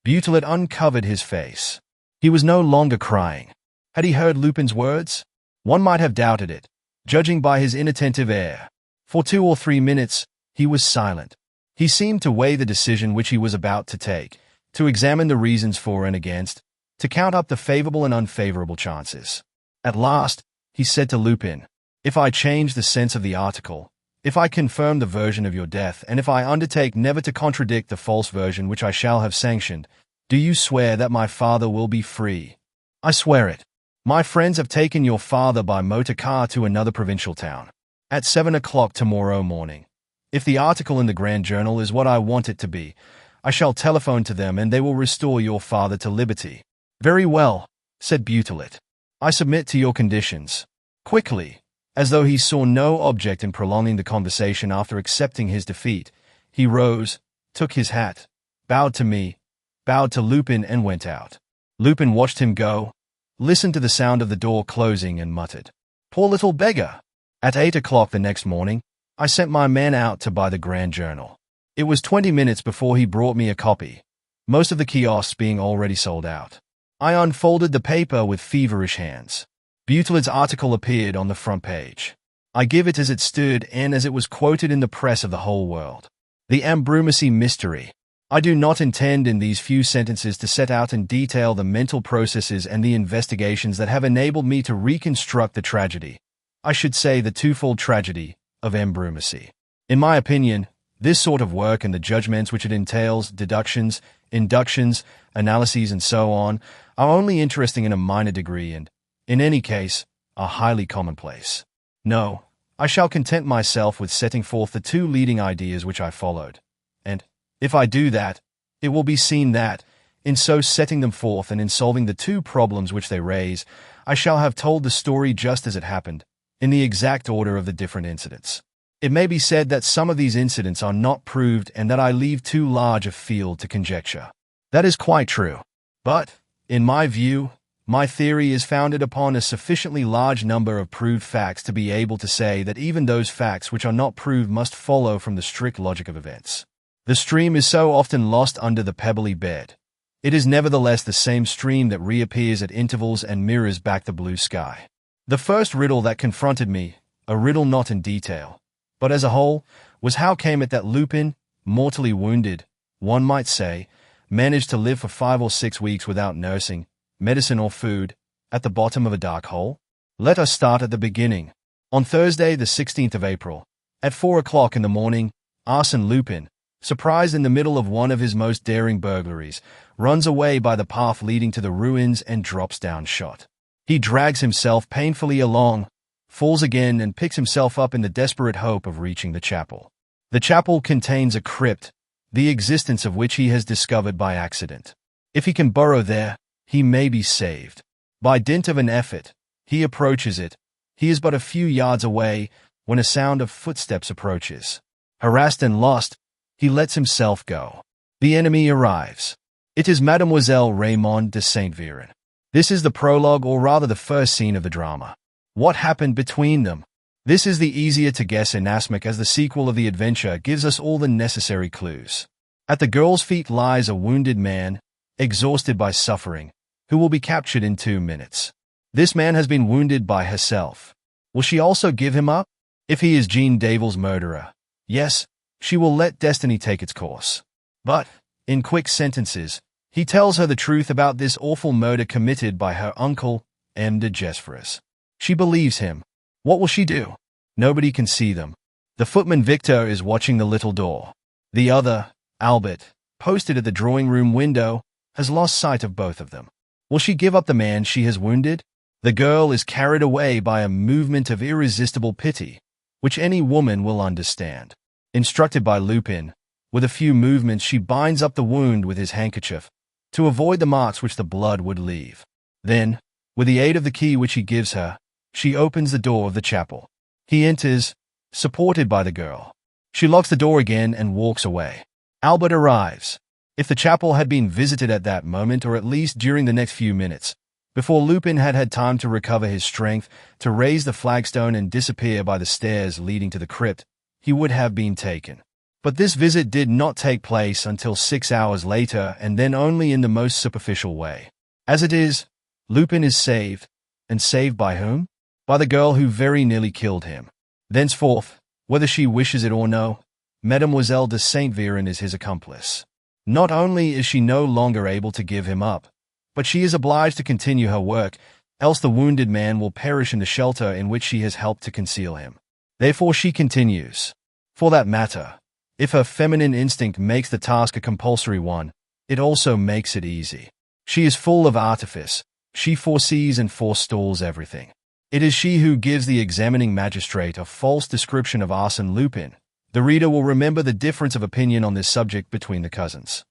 Speaker 1: Butelet uncovered his face. He was no longer crying. Had he heard Lupin's words? One might have doubted it, judging by his inattentive air. For 2 or 3 minutes, he was silent. He seemed to weigh the decision which he was about to take, to examine the reasons for and against, to count up the favorable and unfavorable chances. At last, he said to Lupin, "If I change the sense of the article, if I confirm the version of your death, and if I undertake never to contradict the false version which I shall have sanctioned, do you swear that my father will be free?" "I swear it. My friends have taken your father by motor car to another provincial town. At 7 o'clock tomorrow morning. If the article in the Grand Journal is what I want it to be, I shall telephone to them and they will restore your father to liberty." "Very well," said Butelet. I submit to your conditions. Quickly, as though he saw no object in prolonging the conversation after accepting his defeat, he rose, took his hat, bowed to me, bowed to Lupin and went out. Lupin watched him go, listened to the sound of the door closing and muttered, "Poor little beggar." At 8 o'clock the next morning, I sent my man out to buy the Grand Journal. It was 20 minutes before he brought me a copy, most of the kiosks being already sold out. I unfolded the paper with feverish hands. Butelet's article appeared on the front page. I give it as it stood and as it was quoted in the press of the whole world. The Ambrumésy mystery. I do not intend in these few sentences to set out in detail the mental processes and the investigations that have enabled me to reconstruct the tragedy, I should say the twofold tragedy, of Ambrumésy. In my opinion, this sort of work and the judgments which it entails, deductions, inductions, analyses and so on, are only interesting in a minor degree and, in any case, are highly commonplace. No, I shall content myself with setting forth the two leading ideas which I followed, and, if I do that, it will be seen that, in so setting them forth and in solving the two problems which they raise, I shall have told the story just as it happened, in the exact order of the different incidents. It may be said that some of these incidents are not proved and that I leave too large a field to conjecture. That is quite true. But, in my view, my theory is founded upon a sufficiently large number of proved facts to be able to say that even those facts which are not proved must follow from the strict logic of events. The stream is so often lost under the pebbly bed. It is nevertheless the same stream that reappears at intervals and mirrors back the blue sky. The first riddle that confronted me, a riddle not in detail, but as a whole, was how came it that Lupin, mortally wounded, one might say, managed to live for 5 or 6 weeks without nursing, medicine or food, at the bottom of a dark hole? Let us start at the beginning. On Thursday, the 16th of April, at 4 o'clock in the morning, Arsène Lupin, surprised in the middle of one of his most daring burglaries, runs away by the path leading to the ruins and drops down shot. He drags himself painfully along, falls again and picks himself up in the desperate hope of reaching the chapel. The chapel contains a crypt, the existence of which he has discovered by accident. If he can burrow there, he may be saved. By dint of an effort, he approaches it. He is but a few yards away when a sound of footsteps approaches. Harassed and lost, he lets himself go. The enemy arrives. It is Mademoiselle Raymond de Saint Véran. This is the prologue, or rather the first scene of the drama. What happened between them? This is the easier to guess inasmuch as the sequel of the adventure gives us all the necessary clues. At the girl's feet lies a wounded man, exhausted by suffering, who will be captured in 2 minutes. This man has been wounded by herself. Will she also give him up? If he is Jean Davil's murderer, yes, she will let destiny take its course. But, in quick sentences, he tells her the truth about this awful murder committed by her uncle, M. de Gesvres. She believes him. What will she do? Nobody can see them. The footman Victor is watching the little door. The other, Albert, posted at the drawing-room window, has lost sight of both of them. Will she give up the man she has wounded? The girl is carried away by a movement of irresistible pity, which any woman will understand. Instructed by Lupin, with a few movements she binds up the wound with his handkerchief, to avoid the marks which the blood would leave. Then, with the aid of the key which he gives her, she opens the door of the chapel. He enters, supported by the girl. She locks the door again and walks away. Albert arrives. If the chapel had been visited at that moment, or at least during the next few minutes, before Lupin had had time to recover his strength, to raise the flagstone and disappear by the stairs leading to the crypt, he would have been taken. But this visit did not take place until 6 hours later, and then only in the most superficial way. As it is, Lupin is saved, and saved by whom? By the girl who very nearly killed him. Thenceforth, whether she wishes it or no, Mademoiselle de Saint Véran is his accomplice. Not only is she no longer able to give him up, but she is obliged to continue her work, else the wounded man will perish in the shelter in which she has helped to conceal him. Therefore she continues. For that matter, if her feminine instinct makes the task a compulsory one, it also makes it easy. She is full of artifice. She foresees and forestalls everything. It is she who gives the examining magistrate a false description of Arsène Lupin. The reader will remember the difference of opinion on this subject between the cousins.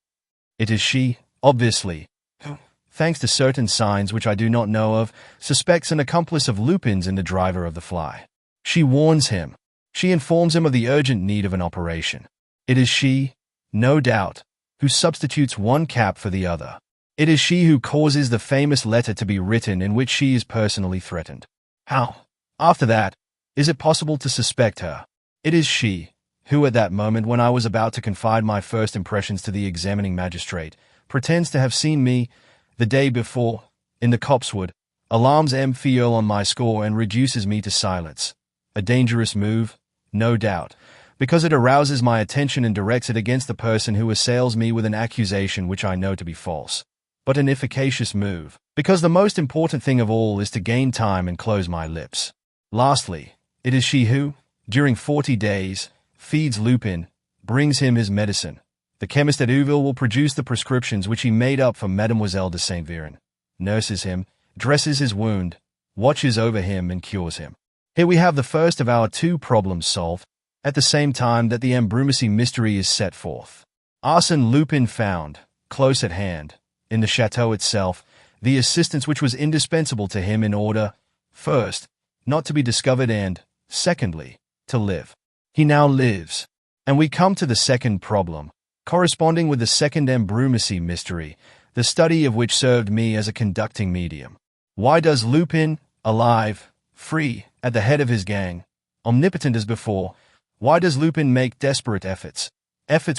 Speaker 1: It is she, obviously, who, thanks to certain signs which I do not know of, suspects an accomplice of Lupin's in the driver of the fly. She warns him. She informs him of the urgent need of an operation. It is she, no doubt, who substitutes one cap for the other. It is she who causes the famous letter to be written in which she is personally threatened. How, after that, is it possible to suspect her? It is she, who at that moment when I was about to confide my first impressions to the examining magistrate, pretends to have seen me, the day before, in the copsewood, alarms M. Fiole on my score and reduces me to silence. A dangerous move, no doubt, because it arouses my attention and directs it against the person who assails me with an accusation which I know to be false. But an efficacious move, because the most important thing of all is to gain time and close my lips. Lastly, it is she who, during 40 days, feeds Lupin, brings him his medicine. The chemist at Uville will produce the prescriptions which he made up for Mademoiselle de Saint Véran, nurses him, dresses his wound, watches over him and cures him. Here we have the first of our two problems solved, at the same time that the Ambrumésy mystery is set forth. Arsène Lupin found, close at hand, in the chateau itself, the assistance which was indispensable to him in order, first, not to be discovered and, secondly, to live. He now lives. And we come to the second problem, corresponding with the second Ambrumésy mystery, the study of which served me as a conducting medium. Why does Lupin, alive, free, at the head of his gang, omnipotent as before, why does Lupin make desperate efforts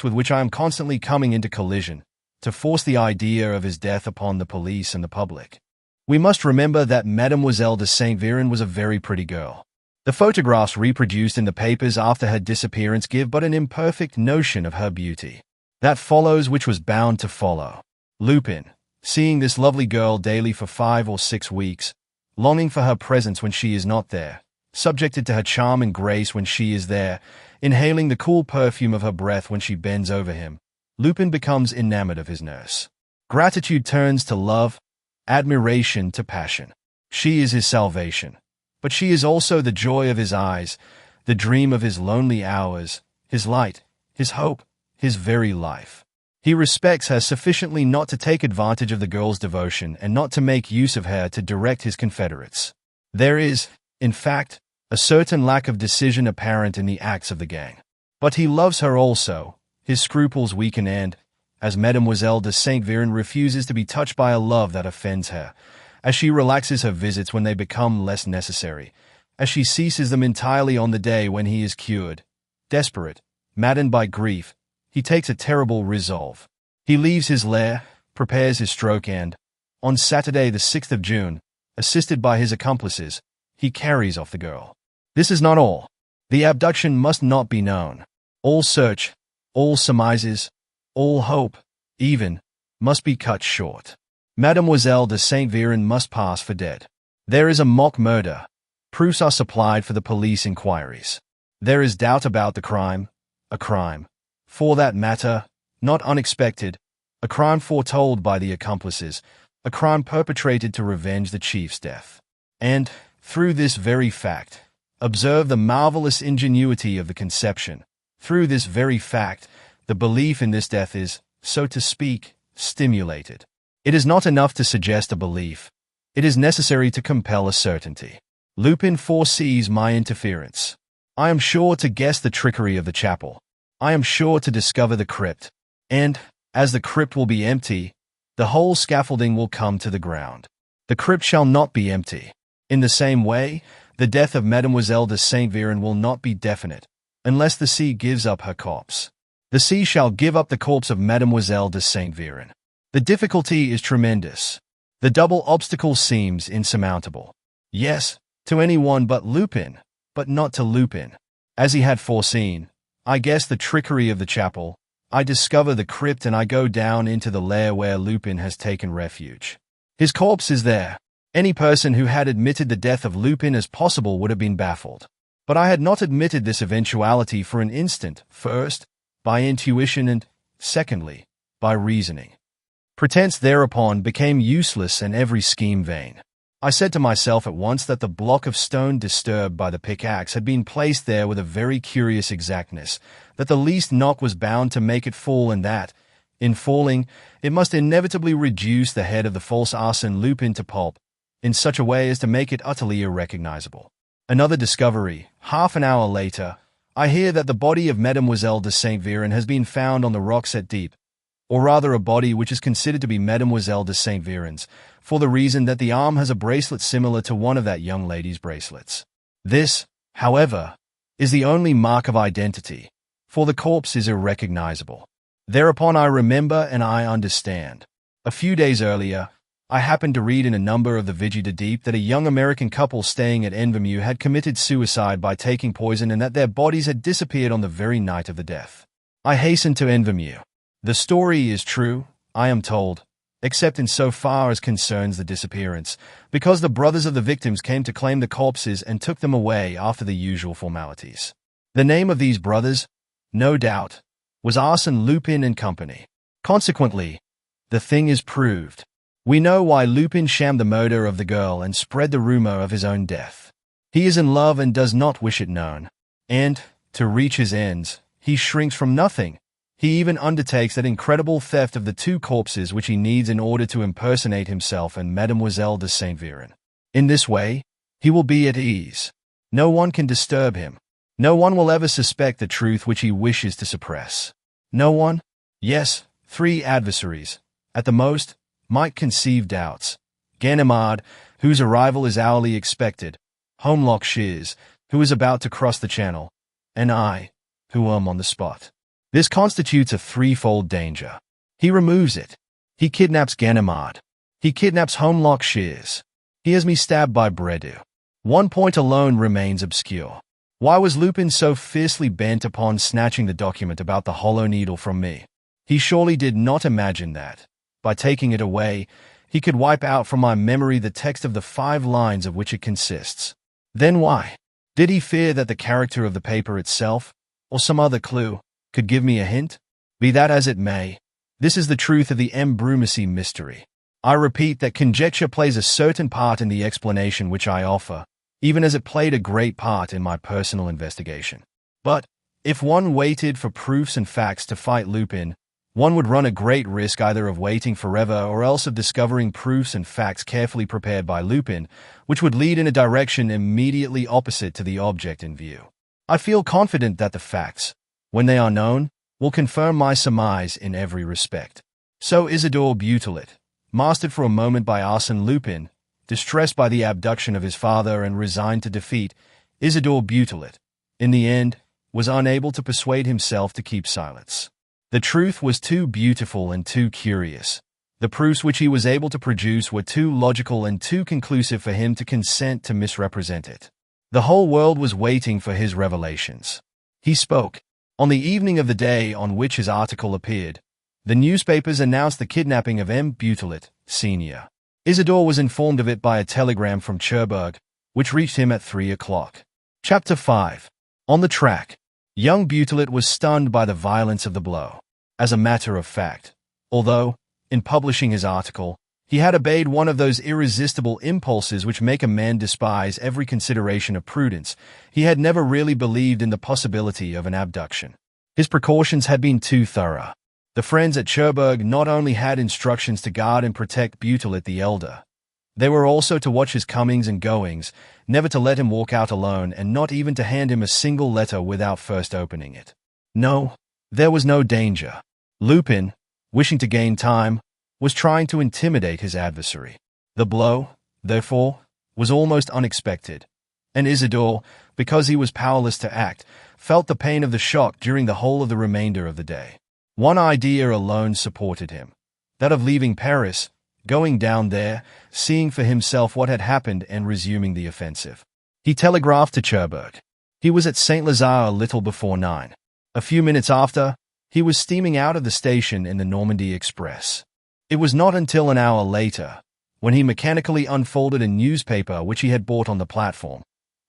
Speaker 1: with which I am constantly coming into collision, to force the idea of his death upon the police and the public? We must remember that Mademoiselle de Saint Véran was a very pretty girl. The photographs reproduced in the papers after her disappearance give but an imperfect notion of her beauty. That follows which was bound to follow. Lupin, seeing this lovely girl daily for 5 or 6 weeks, longing for her presence when she is not there, subjected to her charm and grace when she is there, inhaling the cool perfume of her breath when she bends over him, Lupin becomes enamored of his nurse. Gratitude turns to love, admiration to passion. She is his salvation. But she is also the joy of his eyes, the dream of his lonely hours, his light, his hope, his very life. He respects her sufficiently not to take advantage of the girl's devotion and not to make use of her to direct his confederates. There is, in fact, a certain lack of decision apparent in the acts of the gang. But he loves her also, his scruples weaken and, as Mademoiselle de Saint Véran refuses to be touched by a love that offends her, as she relaxes her visits when they become less necessary, as she ceases them entirely on the day when he is cured, desperate, maddened by grief, he takes a terrible resolve. He leaves his lair, prepares his stroke and, on Saturday the 6th of June, assisted by his accomplices, he carries off the girl. This is not all. The abduction must not be known. All search, all surmises, all hope, even, must be cut short. Mademoiselle de Saint Véran must pass for dead. There is a mock murder. Proofs are supplied for the police inquiries. There is doubt about the crime. A crime, for that matter, not unexpected, a crime foretold by the accomplices, a crime perpetrated to revenge the chief's death. And, through this very fact, observe the marvelous ingenuity of the conception. Through this very fact, the belief in this death is, so to speak, stimulated. It is not enough to suggest a belief. It is necessary to compel a certainty. Lupin foresees my interference. I am sure to guess the trickery of the chapel. I am sure to discover the crypt. And, as the crypt will be empty, the whole scaffolding will come to the ground. The crypt shall not be empty. In the same way, the death of Mademoiselle de Saint Véran will not be definite, unless the sea gives up her corpse. The sea shall give up the corpse of Mademoiselle de Saint Véran. The difficulty is tremendous. The double obstacle seems insurmountable. Yes, to anyone but Lupin, but not to Lupin. As he had foreseen, I guess the trickery of the chapel, I discover the crypt and I go down into the lair where Lupin has taken refuge. His corpse is there. Any person who had admitted the death of Lupin as possible would have been baffled. But I had not admitted this eventuality for an instant, first, by intuition and, secondly, by reasoning. Pretense thereupon became useless and every scheme vain. I said to myself at once that the block of stone disturbed by the pickaxe had been placed there with a very curious exactness, that the least knock was bound to make it fall and that, In falling, it must inevitably reduce the head of the false Arsène Lupin to pulp, in such a way as to make it utterly irrecognizable. Another discovery. Half an hour later, I hear that the body of Mademoiselle de Saint-Véran has been found on the rocks at Deep, or rather a body which is considered to be Mademoiselle de Saint-Véran's, for the reason that the arm has a bracelet similar to one of that young lady's bracelets. This, however, is the only mark of identity, for the corpse is irrecognizable. Thereupon I remember and I understand. A few days earlier, I happened to read in a number of the Vigie de Deep that a young American couple staying at Envermeu had committed suicide by taking poison and that their bodies had disappeared on the very night of the death. I hastened to Envermeu. The story is true, I am told, except in so far as concerns the disappearance, because the brothers of the victims came to claim the corpses and took them away after the usual formalities. The name of these brothers, no doubt, was Arsène Lupin and Company. Consequently, the thing is proved. We know why Lupin shammed the murder of the girl and spread the rumor of his own death. He is in love and does not wish it known. And, to reach his ends, he shrinks from nothing. He even undertakes that incredible theft of the two corpses which he needs in order to impersonate himself and Mademoiselle de Saint-Véran. In this way, he will be at ease. No one can disturb him. No one will ever suspect the truth which he wishes to suppress. No one? Yes, 3 adversaries, at the most, might conceive doubts. Ganimard, whose arrival is hourly expected, Holmlock Shears, who is about to cross the channel, and I, who am on the spot. This constitutes a threefold danger. He removes it. He kidnaps Ganimard. He kidnaps Holmlock Shears. He has me stabbed by Bredoux. One point alone remains obscure. Why was Lupin so fiercely bent upon snatching the document about the Hollow Needle from me? He surely did not imagine that, by taking it away, he could wipe out from my memory the text of the 5 lines of which it consists. Then why? Did he fear that the character of the paper itself, or some other clue, could give me a hint? Be that as it may, this is the truth of the M. Brumacy mystery. I repeat that conjecture plays a certain part in the explanation which I offer, even as it played a great part in my personal investigation. But, if one waited for proofs and facts to fight Lupin, one would run a great risk either of waiting forever or else of discovering proofs and facts carefully prepared by Lupin, which would lead in a direction immediately opposite to the object in view. I feel confident that the facts, when they are known, will confirm my surmise in every respect. So Isidore Butelet, mastered for a moment by Arsène Lupin, distressed by the abduction of his father and resigned to defeat, Isidore Butelet, in the end, was unable to persuade himself to keep silence. The truth was too beautiful and too curious. The proofs which he was able to produce were too logical and too conclusive for him to consent to misrepresent it. The whole world was waiting for his revelations. He spoke. On the evening of the day on which his article appeared, the newspapers announced the kidnapping of M. Butelet, Sr. Isidore was informed of it by a telegram from Cherbourg, which reached him at 3 o'clock. Chapter 5. On the track. Young Butelet was stunned by the violence of the blow. As a matter of fact, although, in publishing his article, he had obeyed one of those irresistible impulses which make a man despise every consideration of prudence, he had never really believed in the possibility of an abduction. His precautions had been too thorough. The friends at Cherbourg not only had instructions to guard and protect Butelet the elder, they were also to watch his comings and goings, never to let him walk out alone, and not even to hand him a single letter without first opening it. No, there was no danger. Lupin, wishing to gain time, was trying to intimidate his adversary. The blow, therefore, was almost unexpected, and Isidore, because he was powerless to act, felt the pain of the shock during the whole of the remainder of the day. One idea alone supported him, that of leaving Paris, going down there, seeing for himself what had happened and resuming the offensive. He telegraphed to Cherbourg. He was at Saint-Lazare a little before 9. A few minutes after, he was steaming out of the station in the Normandy Express. It was not until an hour later, when he mechanically unfolded a newspaper which he had bought on the platform,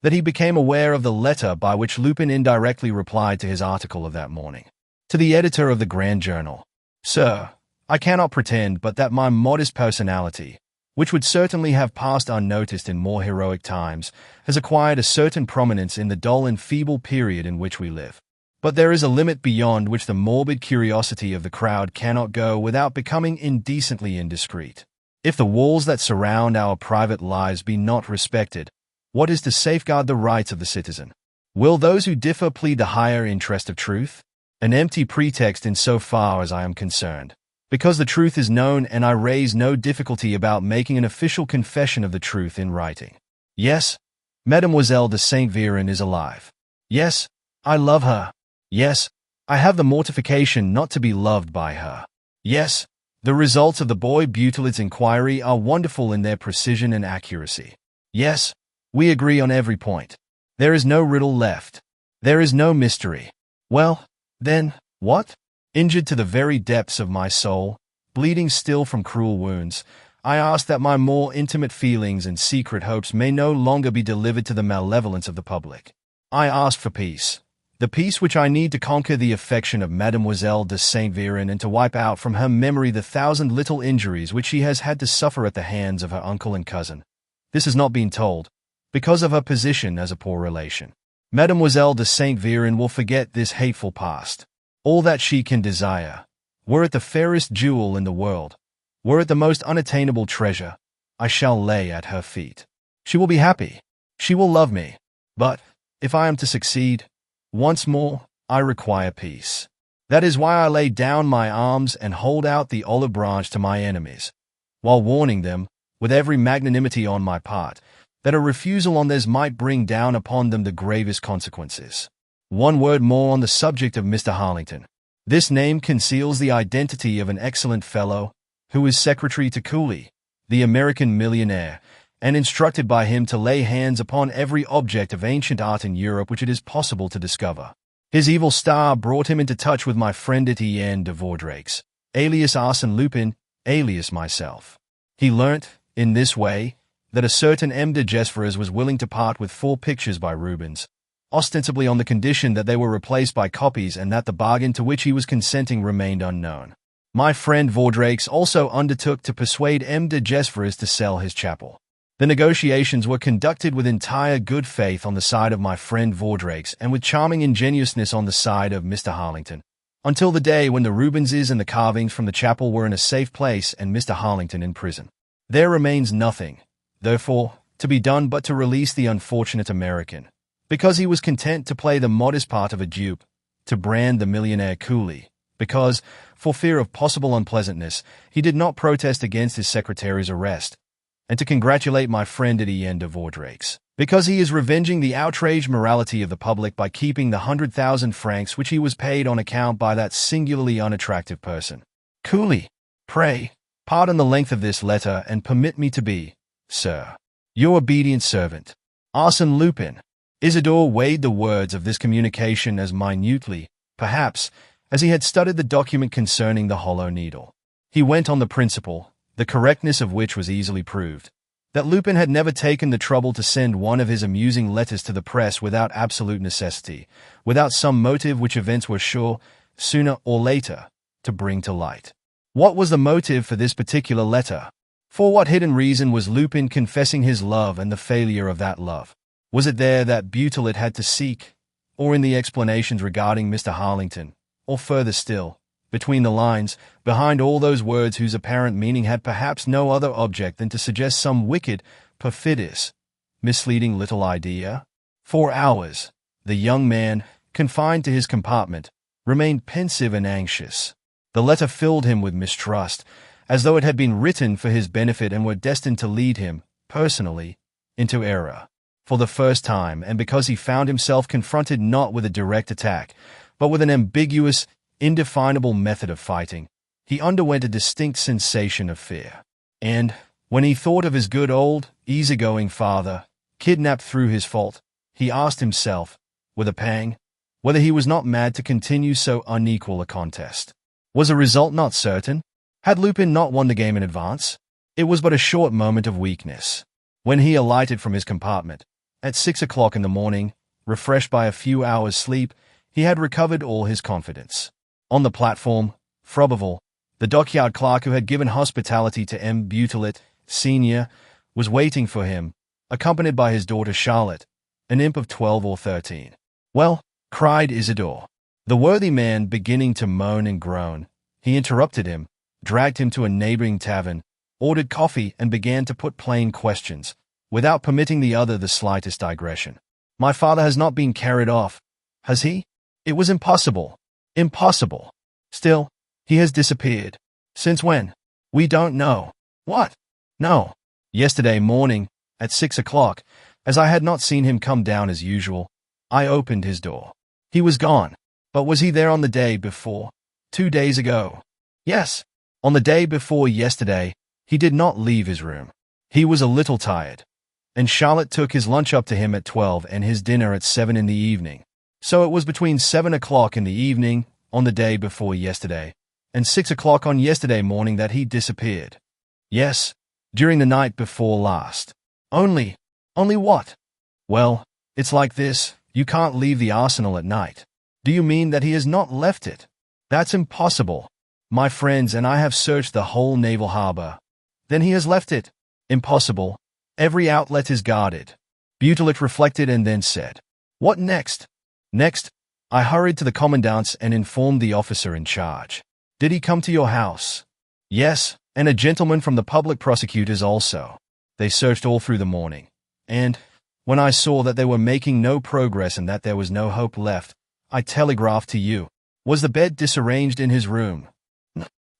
Speaker 1: that he became aware of the letter by which Lupin indirectly replied to his article of that morning. To the editor of the Grand Journal. Sir, I cannot pretend but that my modest personality, which would certainly have passed unnoticed in more heroic times, has acquired a certain prominence in the dull and feeble period in which we live. But there is a limit beyond which the morbid curiosity of the crowd cannot go without becoming indecently indiscreet. If the walls that surround our private lives be not respected, what is to safeguard the rights of the citizen? Will those who differ plead the higher interest of truth? An empty pretext in so far as I am concerned. Because the truth is known and I raise no difficulty about making an official confession of the truth in writing. Yes, Mademoiselle de Saint Véran is alive. Yes, I love her. Yes, I have the mortification not to be loved by her. Yes, the results of the boy Butelet's inquiry are wonderful in their precision and accuracy. Yes, we agree on every point. There is no riddle left. There is no mystery. Well, then, what? Injured to the very depths of my soul, bleeding still from cruel wounds, I ask that my more intimate feelings and secret hopes may no longer be delivered to the malevolence of the public. I ask for peace. The peace which I need to conquer the affection of Mademoiselle de Saint Véran and to wipe out from her memory the 1,000 little injuries which she has had to suffer at the hands of her uncle and cousin. This has not been told, because of her position as a poor relation. Mademoiselle de Saint Véran will forget this hateful past. All that she can desire, were it the fairest jewel in the world, were it the most unattainable treasure, I shall lay at her feet. She will be happy. She will love me. But, if I am to succeed, once more, I require peace. That is why I lay down my arms and hold out the olive branch to my enemies, while warning them, with every magnanimity on my part, that a refusal on theirs might bring down upon them the gravest consequences. One word more on the subject of Mr. Harlington. This name conceals the identity of an excellent fellow, who is secretary to Cooley, the American millionaire, and instructed by him to lay hands upon every object of ancient art in Europe which it is possible to discover. His evil star brought him into touch with my friend Etienne de Vaudreix, alias Arsène Lupin, alias myself. He learnt, in this way, that a certain M. de Gesvres was willing to part with 4 pictures by Rubens, ostensibly on the condition that they were replaced by copies and that the bargain to which he was consenting remained unknown. My friend Vaudreix also undertook to persuade M. de Gesvres to sell his chapel. The negotiations were conducted with entire good faith on the side of my friend Vaudreix and with charming ingenuousness on the side of Mr. Harlington, until the day when the Rubenses and the carvings from the chapel were in a safe place and Mr. Harlington in prison. There remains nothing, therefore, to be done but to release the unfortunate American, because he was content to play the modest part of a dupe, to brand the millionaire Cooley, because, for fear of possible unpleasantness, he did not protest against his secretary's arrest, and to congratulate my friend Etienne de Vaudreix, because he is revenging the outraged morality of the public by keeping the 100,000 francs which he was paid on account by that singularly unattractive person. Cooley, pray, pardon the length of this letter and permit me to be, sir, your obedient servant, Arsène Lupin. Isidore weighed the words of this communication as minutely, perhaps, as he had studied the document concerning the Hollow Needle. He went on the principle, the correctness of which was easily proved, that Lupin had never taken the trouble to send one of his amusing letters to the press without absolute necessity, without some motive which events were sure, sooner or later, to bring to light. What was the motive for this particular letter? For what hidden reason was Lupin confessing his love and the failure of that love? Was it there that Butelet had to seek, or in the explanations regarding Mr. Harlington, or further still, between the lines, behind all those words whose apparent meaning had perhaps no other object than to suggest some wicked, perfidious, misleading little idea? For hours, the young man, confined to his compartment, remained pensive and anxious. The letter filled him with mistrust, as though it had been written for his benefit and were destined to lead him, personally, into error. For the first time, and because he found himself confronted not with a direct attack, but with an ambiguous, indefinable method of fighting, he underwent a distinct sensation of fear. And, when he thought of his good old, easygoing father, kidnapped through his fault, he asked himself, with a pang, whether he was not mad to continue so unequal a contest. Was the result not certain? Had Lupin not won the game in advance? It was but a short moment of weakness. When he alighted from his compartment, at 6 o'clock in the morning, refreshed by a few hours' sleep, he had recovered all his confidence. On the platform, Froberval, the dockyard clerk who had given hospitality to M. Butelet, Sr., was waiting for him, accompanied by his daughter Charlotte, an imp of 12 or 13. "Well," cried Isidore, The worthy man, beginning to moan and groan, he interrupted him, dragged him to a neighboring tavern, ordered coffee, and began to put plain questions, without permitting the other the slightest digression. My father has not been carried off, has he? It was impossible. Impossible. Still, he has disappeared. Since when? We don't know. What? No. Yesterday morning, at 6 o'clock, as I had not seen him come down as usual, I opened his door. He was gone. But was he there on the day before? 2 days ago? Yes. On the day before yesterday, he did not leave his room. He was a little tired. And Charlotte took his lunch up to him at 12 and his dinner at 7 in the evening. So it was between 7 o'clock in the evening, on the day before yesterday, and 6 o'clock on yesterday morning that he disappeared. Yes, during the night before last. Only what? Well, it's like this. You can't leave the arsenal at night. Do you mean that he has not left it? That's impossible. My friends and I have searched the whole naval harbor. Then he has left it. Impossible. Every outlet is guarded. Butelet reflected and then said, What next? Next, I hurried to the commandant's and informed the officer in charge. Did he come to your house? Yes, and a gentleman from the public prosecutors also. They searched all through the morning. And, when I saw that they were making no progress and that there was no hope left, I telegraphed to you. Was the bed disarranged in his room?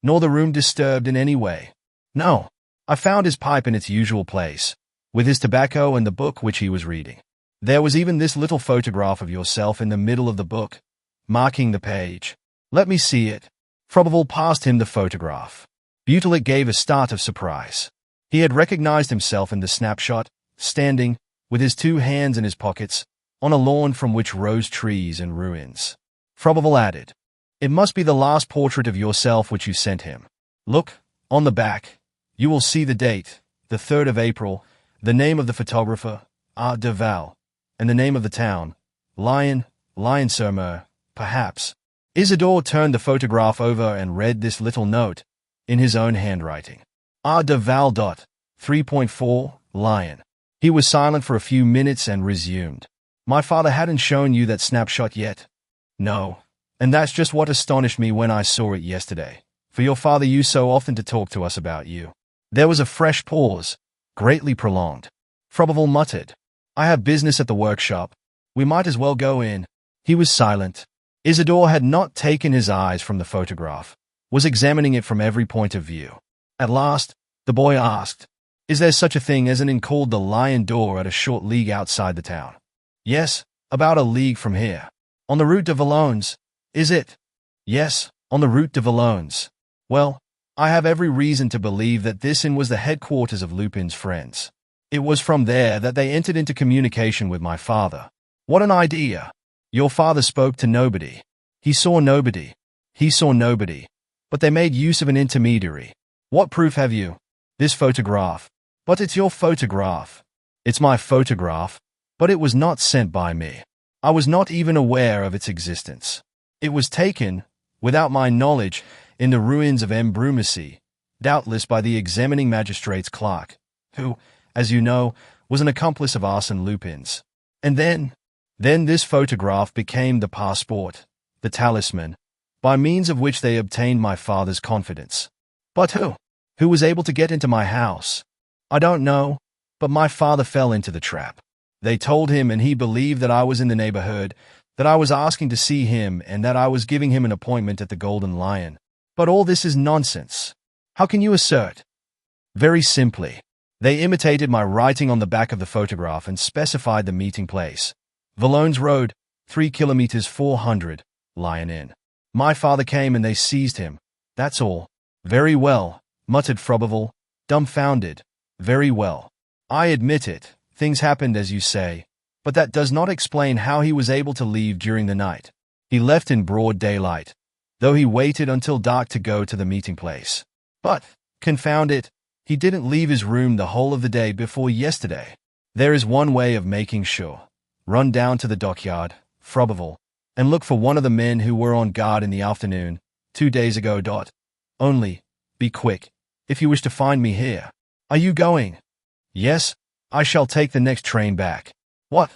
Speaker 1: Nor the room disturbed in any way? No. I found his pipe in its usual place, with his tobacco and the book which he was reading. There was even this little photograph of yourself in the middle of the book, marking the page. Let me see it. Froberval passed him the photograph. Butelet gave a start of surprise. He had recognized himself in the snapshot, standing, with his 2 hands in his pockets, on a lawn from which rose trees and ruins. Froberval added, It must be the last portrait of yourself which you sent him. Look, on the back. You will see the date, the 3rd of April, the name of the photographer, Art de Val, and the name of the town, Lyon-sur-Mer, perhaps. Isidore turned the photograph over and read this little note, in his own handwriting. Art de Val. 3.4, Lyon. He was silent for a few minutes and resumed. My father hadn't shown you that snapshot yet? No. And that's just what astonished me when I saw it yesterday, for your father used so often to talk to us about you. There was a fresh pause, greatly prolonged. Froberval muttered, I have business at the workshop. We might as well go in. He was silent. Isidore had not taken his eyes from the photograph, was examining it from every point of view. At last, the boy asked, Is there such a thing as an inn called the Lion D'Or at a short league outside the town? Yes, about a league from here. On the route de Valognes, is it? Yes, on the route de Valognes. Well, I have every reason to believe that this inn was the headquarters of Lupin's friends. It was from there that they entered into communication with my father. What an idea! Your father spoke to nobody. He saw nobody. He saw nobody. But they made use of an intermediary. What proof have you? This photograph. But it's your photograph. It's my photograph. But it was not sent by me. I was not even aware of its existence. It was taken, without my knowledge, in the ruins of Brumacy, doubtless by the examining magistrate's clerk, who, as you know, was an accomplice of Arsène Lupin's. And then this photograph became the passport, the talisman, by means of which they obtained my father's confidence. But who? Who was able to get into my house? I don't know, but my father fell into the trap. They told him and he believed that I was in the neighborhood, that I was asking to see him and that I was giving him an appointment at the Golden Lion. But all this is nonsense. How can you assert? Very simply. They imitated my writing on the back of the photograph and specified the meeting place. Valognes Road, 3 kilometers 400, Lion Inn. My father came and they seized him. That's all. Very well, muttered Froberval, dumbfounded. Very well. I admit it. Things happened as you say. But that does not explain how he was able to leave during the night. He left in broad daylight, though he waited until dark to go to the meeting place. But, confound it, he didn't leave his room the whole of the day before yesterday. There is one way of making sure. Run down to the dockyard, Froberval, and look for one of the men who were on guard in the afternoon, 2 days ago. Only, be quick, if you wish to find me here. Are you going? Yes, I shall take the next train back. What?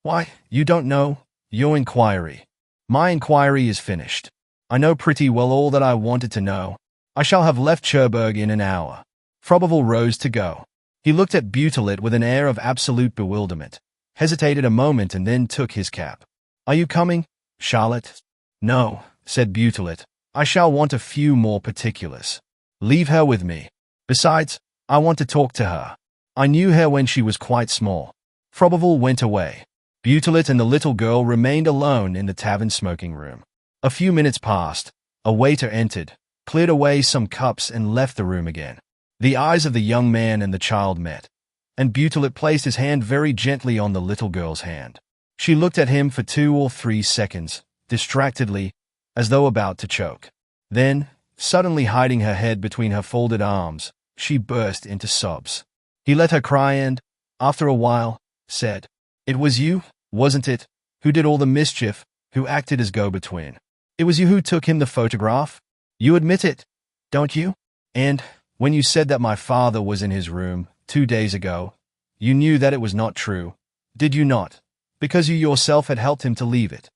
Speaker 1: Why, you don't know? Your inquiry. My inquiry is finished. I know pretty well all that I wanted to know. I shall have left Cherbourg in an hour. Froberval rose to go. He looked at Butelet with an air of absolute bewilderment, hesitated a moment and then took his cap. Are you coming, Charlotte? No, said Butelet. I shall want a few more particulars. Leave her with me. Besides, I want to talk to her. I knew her when she was quite small. Froberval went away. Butelet and the little girl remained alone in the tavern smoking room. A few minutes passed. A waiter entered, cleared away some cups and left the room again. The eyes of the young man and the child met, and Butelet placed his hand very gently on the little girl's hand. She looked at him for 2 or 3 seconds, distractedly, as though about to choke. Then, suddenly hiding her head between her folded arms, she burst into sobs. He let her cry and, after a while, said, "It was you, wasn't it, who did all the mischief, who acted as go-between? It was you who took him the photograph? You admit it, don't you? And, when you said that my father was in his room 2 days ago, you knew that it was not true, did you not? Because you yourself had helped him to leave it."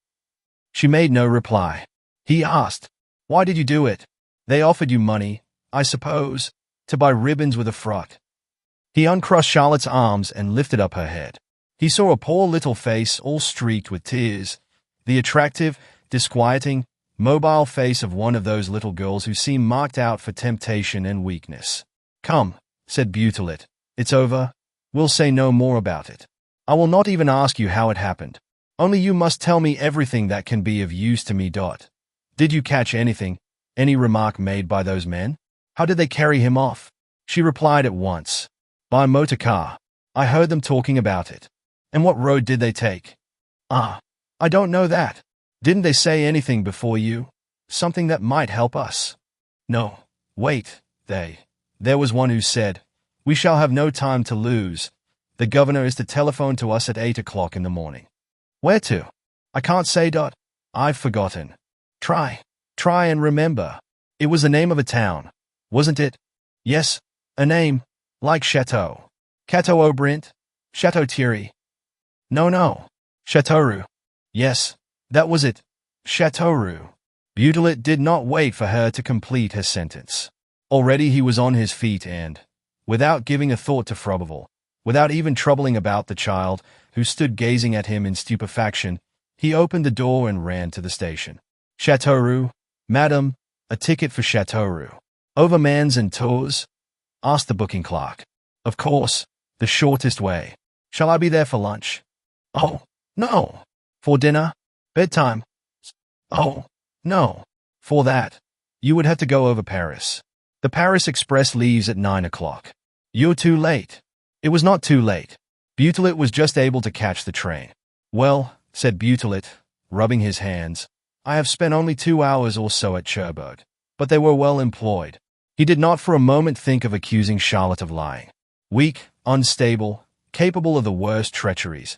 Speaker 1: She made no reply. He asked, "Why did you do it? They offered you money, I suppose, to buy ribbons with a frock." He uncrossed Charlotte's arms and lifted up her head. He saw a poor little face all streaked with tears, the attractive, disquieting, mobile face of one of those little girls who seem marked out for temptation and weakness. "Come," said Butelet, "it's over. We'll say no more about it. I will not even ask you how it happened. Only you must tell me everything that can be of use to me. Did you catch anything, any remark made by those men? How did they carry him off?" She replied at once, "By motor car. I heard them talking about it." "And what road did they take?" "Ah, I don't know that. Didn't they say anything before you? Something that might help us?" "No, wait, there was one who said, 'We shall have no time to lose. The governor is to telephone to us at 8 o'clock in the morning.'" "Where to?" "I can't say. I've forgotten. Try and remember. It was the name of a town, wasn't it?" "Yes, a name, like Chateau. Cateau Aubrint? Chateau Thierry?" No. Chateauroux. Yes, that was it. Chateauroux." Butelet did not wait for her to complete her sentence. Already he was on his feet and, without giving a thought to Froberval, without even troubling about the child, who stood gazing at him in stupefaction, he opened the door and ran to the station. "Chateauroux, madam, a ticket for Chateauroux." "Overmans and Tours?" asked the booking clerk. "Of course, the shortest way. Shall I be there for lunch?" "Oh, no." "For dinner? Bedtime?" "Oh, no. For that, you would have to go over Paris. The Paris Express leaves at 9 o'clock. You're too late." It was not too late. Butelet was just able to catch the train. "Well," said Butelet, rubbing his hands, "I have spent only 2 hours or so at Cherbourg, but they were well employed." He did not for a moment think of accusing Charlotte of lying. Weak, unstable, capable of the worst treacheries,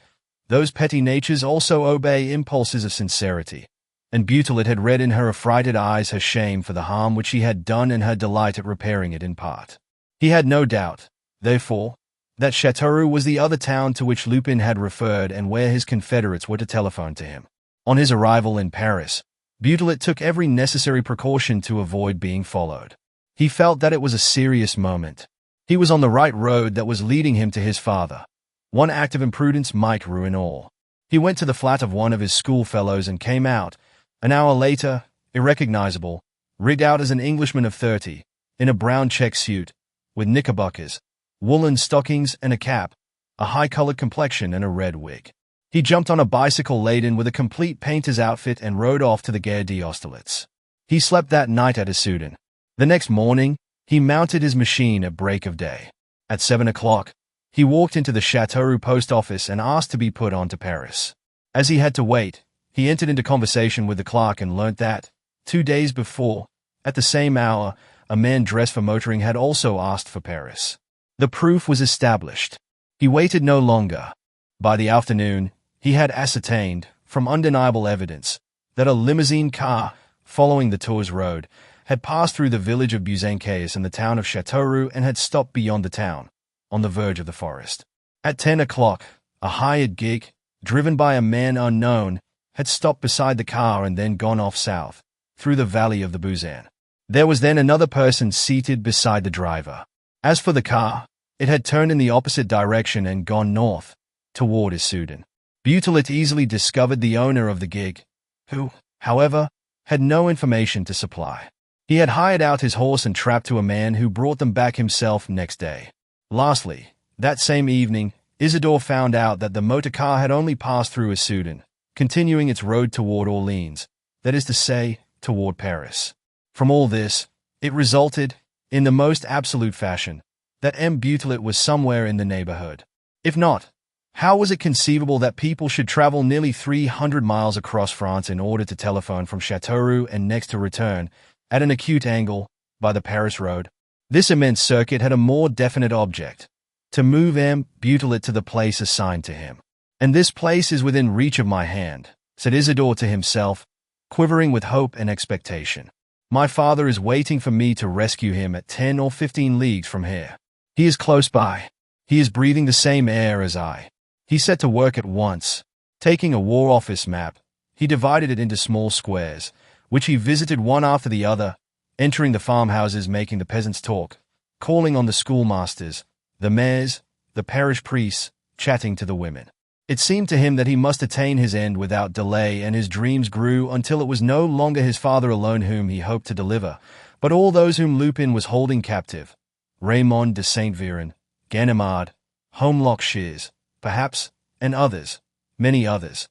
Speaker 1: those petty natures also obey impulses of sincerity, and Butelet had read in her affrighted eyes her shame for the harm which he had done and her delight at repairing it in part. He had no doubt, therefore, that Chateauroux was the other town to which Lupin had referred and where his confederates were to telephone to him. On his arrival in Paris, Butelet took every necessary precaution to avoid being followed. He felt that it was a serious moment. He was on the right road that was leading him to his father. One act of imprudence might ruin all. He went to the flat of one of his schoolfellows and came out, an hour later, irrecognizable, rigged out as an Englishman of 30, in a brown check suit, with knickerbockers, woolen stockings and a cap, a high-colored complexion and a red wig. He jumped on a bicycle laden with a complete painter's outfit and rode off to the Gare d'Austerlitz. He slept that night at Issoudun. The next morning, he mounted his machine at break of day. At 7 o'clock, he walked into the Chateauroux post office and asked to be put on to Paris. As he had to wait, he entered into conversation with the clerk and learnt that, 2 days before, at the same hour, a man dressed for motoring had also asked for Paris. The proof was established. He waited no longer. By the afternoon, he had ascertained, from undeniable evidence, that a limousine car, following the Tours road, had passed through the village of Buzencaes and the town of Chateauroux and had stopped beyond the town, on the verge of the forest. At 10 o'clock, a hired gig, driven by a man unknown, had stopped beside the car and then gone off south, through the valley of the Buzan. There was then another person seated beside the driver. As for the car, it had turned in the opposite direction and gone north, toward Issoudun. Butelet easily discovered the owner of the gig, who, however, had no information to supply. He had hired out his horse and trap to a man who brought them back himself next day. Lastly, that same evening, Isidore found out that the motor car had only passed through Issoudun, continuing its road toward Orleans, that is to say, toward Paris. From all this, it resulted, in the most absolute fashion, that M. Butelet was somewhere in the neighborhood. If not, how was it conceivable that people should travel nearly 300 miles across France in order to telephone from Châteauroux and next to return, at an acute angle, by the Paris road? This immense circuit had a more definite object: to move M. Butelet to the place assigned to him. And this place is within reach of my hand, said Isidore to himself, quivering with hope and expectation. My father is waiting for me to rescue him at 10 or 15 leagues from here. He is close by. He is breathing the same air as I. He set to work at once. Taking a War Office map, he divided it into small squares, which he visited one after the other, entering the farmhouses, making the peasants talk, calling on the schoolmasters, the mayors, the parish priests, chatting to the women. It seemed to him that he must attain his end without delay, and his dreams grew until it was no longer his father alone whom he hoped to deliver, but all those whom Lupin was holding captive: Raymond de Saint Véran, Ganimard, Holmlock Shears, perhaps, and others, many others.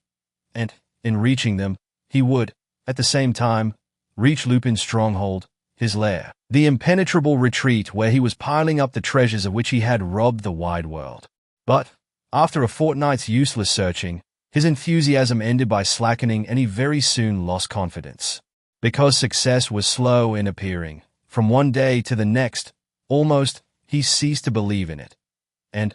Speaker 1: And, in reaching them, he would, at the same time, reach Lupin's stronghold, his lair, the impenetrable retreat where he was piling up the treasures of which he had robbed the wide world. But, after a fortnight's useless searching, his enthusiasm ended by slackening, and he very soon lost confidence. Because success was slow in appearing, from one day to the next, almost, he ceased to believe in it. And,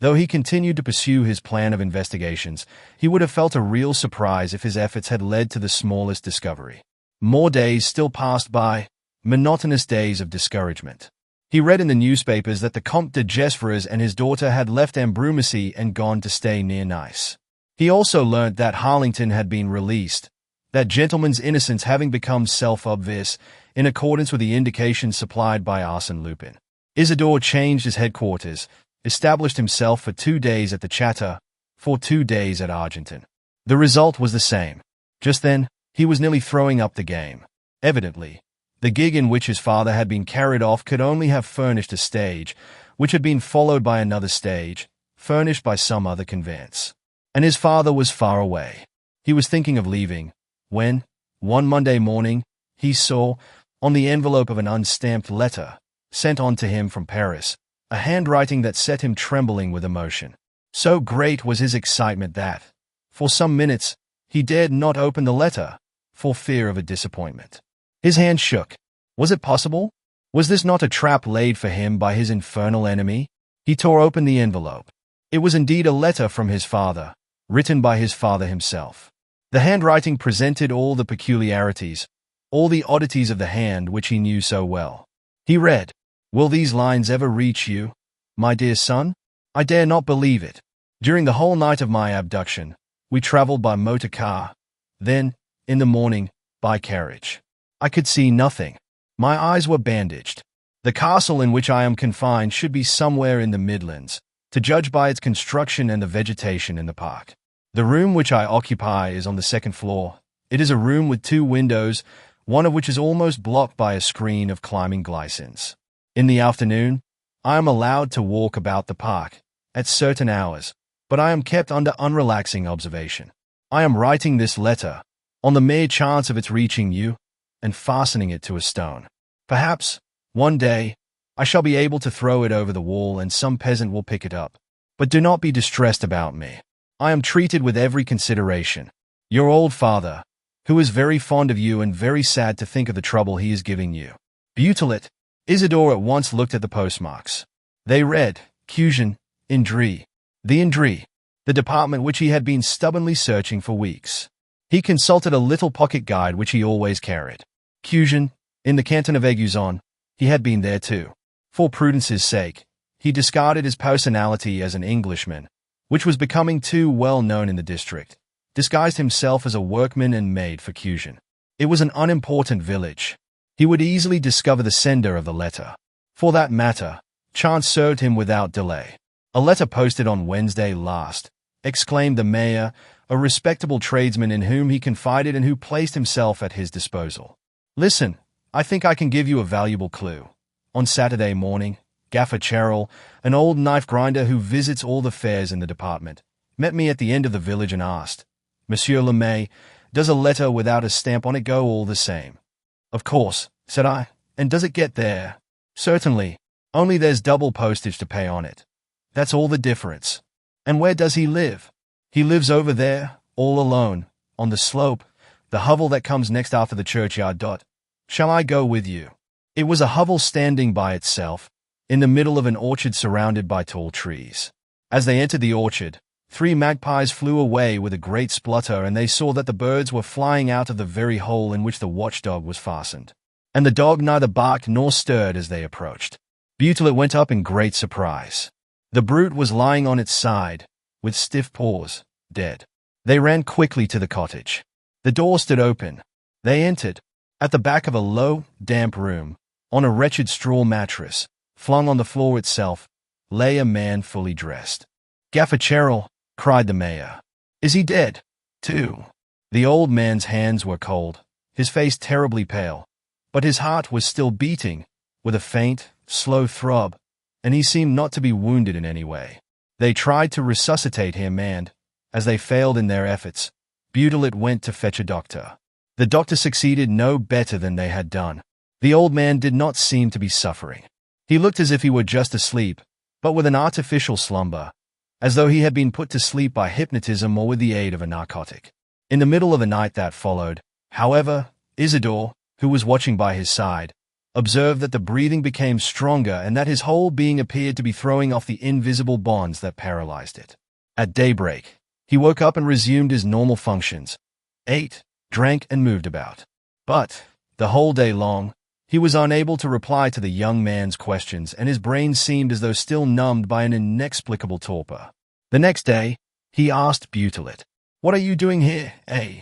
Speaker 1: though he continued to pursue his plan of investigations, he would have felt a real surprise if his efforts had led to the smallest discovery. More days still passed by, monotonous days of discouragement. He read in the newspapers that the Comte de Gesvres and his daughter had left Ambrumésy and gone to stay near Nice. He also learnt that Harlington had been released, that gentleman's innocence having become self-obvious, in accordance with the indications supplied by Arsène Lupin. Isidore changed his headquarters, established himself for 2 days at the Château, for 2 days at Argenton. The result was the same. Just then, he was nearly throwing up the game. Evidently, the gig in which his father had been carried off could only have furnished a stage, which had been followed by another stage, furnished by some other conveyance. And his father was far away. He was thinking of leaving, when, one Monday morning, he saw, on the envelope of an unstamped letter, sent on to him from Paris, a handwriting that set him trembling with emotion. So great was his excitement that, for some minutes, he dared not open the letter, for fear of a disappointment. His hand shook. Was it possible? Was this not a trap laid for him by his infernal enemy? He tore open the envelope. It was indeed a letter from his father, written by his father himself. The handwriting presented all the peculiarities, all the oddities of the hand which he knew so well. He read, "Will these lines ever reach you, my dear son? I dare not believe it. During the whole night of my abduction, we traveled by motor car, then, in the morning, by carriage. I could see nothing. My eyes were bandaged. The castle in which I am confined should be somewhere in the Midlands, to judge by its construction and the vegetation in the park. The room which I occupy is on the 2nd floor. It is a room with 2 windows, one of which is almost blocked by a screen of climbing glycines. In the afternoon, I am allowed to walk about the park, at certain hours, but I am kept under unrelaxing observation. I am writing this letter, on the mere chance of its reaching you, and fastening it to a stone. Perhaps, one day, I shall be able to throw it over the wall and some peasant will pick it up. But do not be distressed about me. I am treated with every consideration. Your old father, who is very fond of you and very sad to think of the trouble he is giving you. Butelet." Isidore at once looked at the postmarks. They read, Cugin, Indre. The Indre, the department which he had been stubbornly searching for weeks. He consulted a little pocket guide which he always carried. Cugin, in the canton of Aiguezon, he had been there too. For prudence's sake, he discarded his personality as an Englishman, which was becoming too well known in the district, disguised himself as a workman and made for Cushion. It was an unimportant village. He would easily discover the sender of the letter. For that matter, chance served him without delay. "A letter posted on Wednesday last," exclaimed the mayor, a respectable tradesman in whom he confided and who placed himself at his disposal. "Listen, I think I can give you a valuable clue. On Saturday morning, Gaffer Cheryl, an old knife grinder who visits all the fairs in the department, met me at the end of the village and asked, 'Monsieur le Maire, does a letter without a stamp on it go all the same?' 'Of course,' said I. 'And does it get there?' 'Certainly. Only there's double postage to pay on it. That's all the difference.' 'And where does he live?' 'He lives over there, all alone, on the slope, the hovel that comes next after the churchyard. Shall I go with you?' It was a hovel standing by itself, in the middle of an orchard surrounded by tall trees. As they entered the orchard, 3 magpies flew away with a great splutter, and they saw that the birds were flying out of the very hole in which the watchdog was fastened. And the dog neither barked nor stirred as they approached. Butylate went up in great surprise. The brute was lying on its side, with stiff paws, dead. They ran quickly to the cottage. The door stood open. They entered. At the back of a low, damp room, on a wretched straw mattress, flung on the floor itself, lay a man fully dressed. "Gaffer Cheryl," cried the mayor. "Is he dead, too?" The old man's hands were cold, his face terribly pale, but his heart was still beating, with a faint, slow throb, and he seemed not to be wounded in any way. They tried to resuscitate him and, as they failed in their efforts, Butylate went to fetch a doctor. The doctor succeeded no better than they had done. The old man did not seem to be suffering. He looked as if he were just asleep, but with an artificial slumber, as though he had been put to sleep by hypnotism or with the aid of a narcotic. In the middle of the night that followed, however, Isidore, who was watching by his side, observed that the breathing became stronger and that his whole being appeared to be throwing off the invisible bonds that paralyzed it. At daybreak, he woke up and resumed his normal functions, ate, drank, and moved about. But, the whole day long, he was unable to reply to the young man's questions, and his brain seemed as though still numbed by an inexplicable torpor. The next day, he asked Butylate, "What are you doing here, eh?"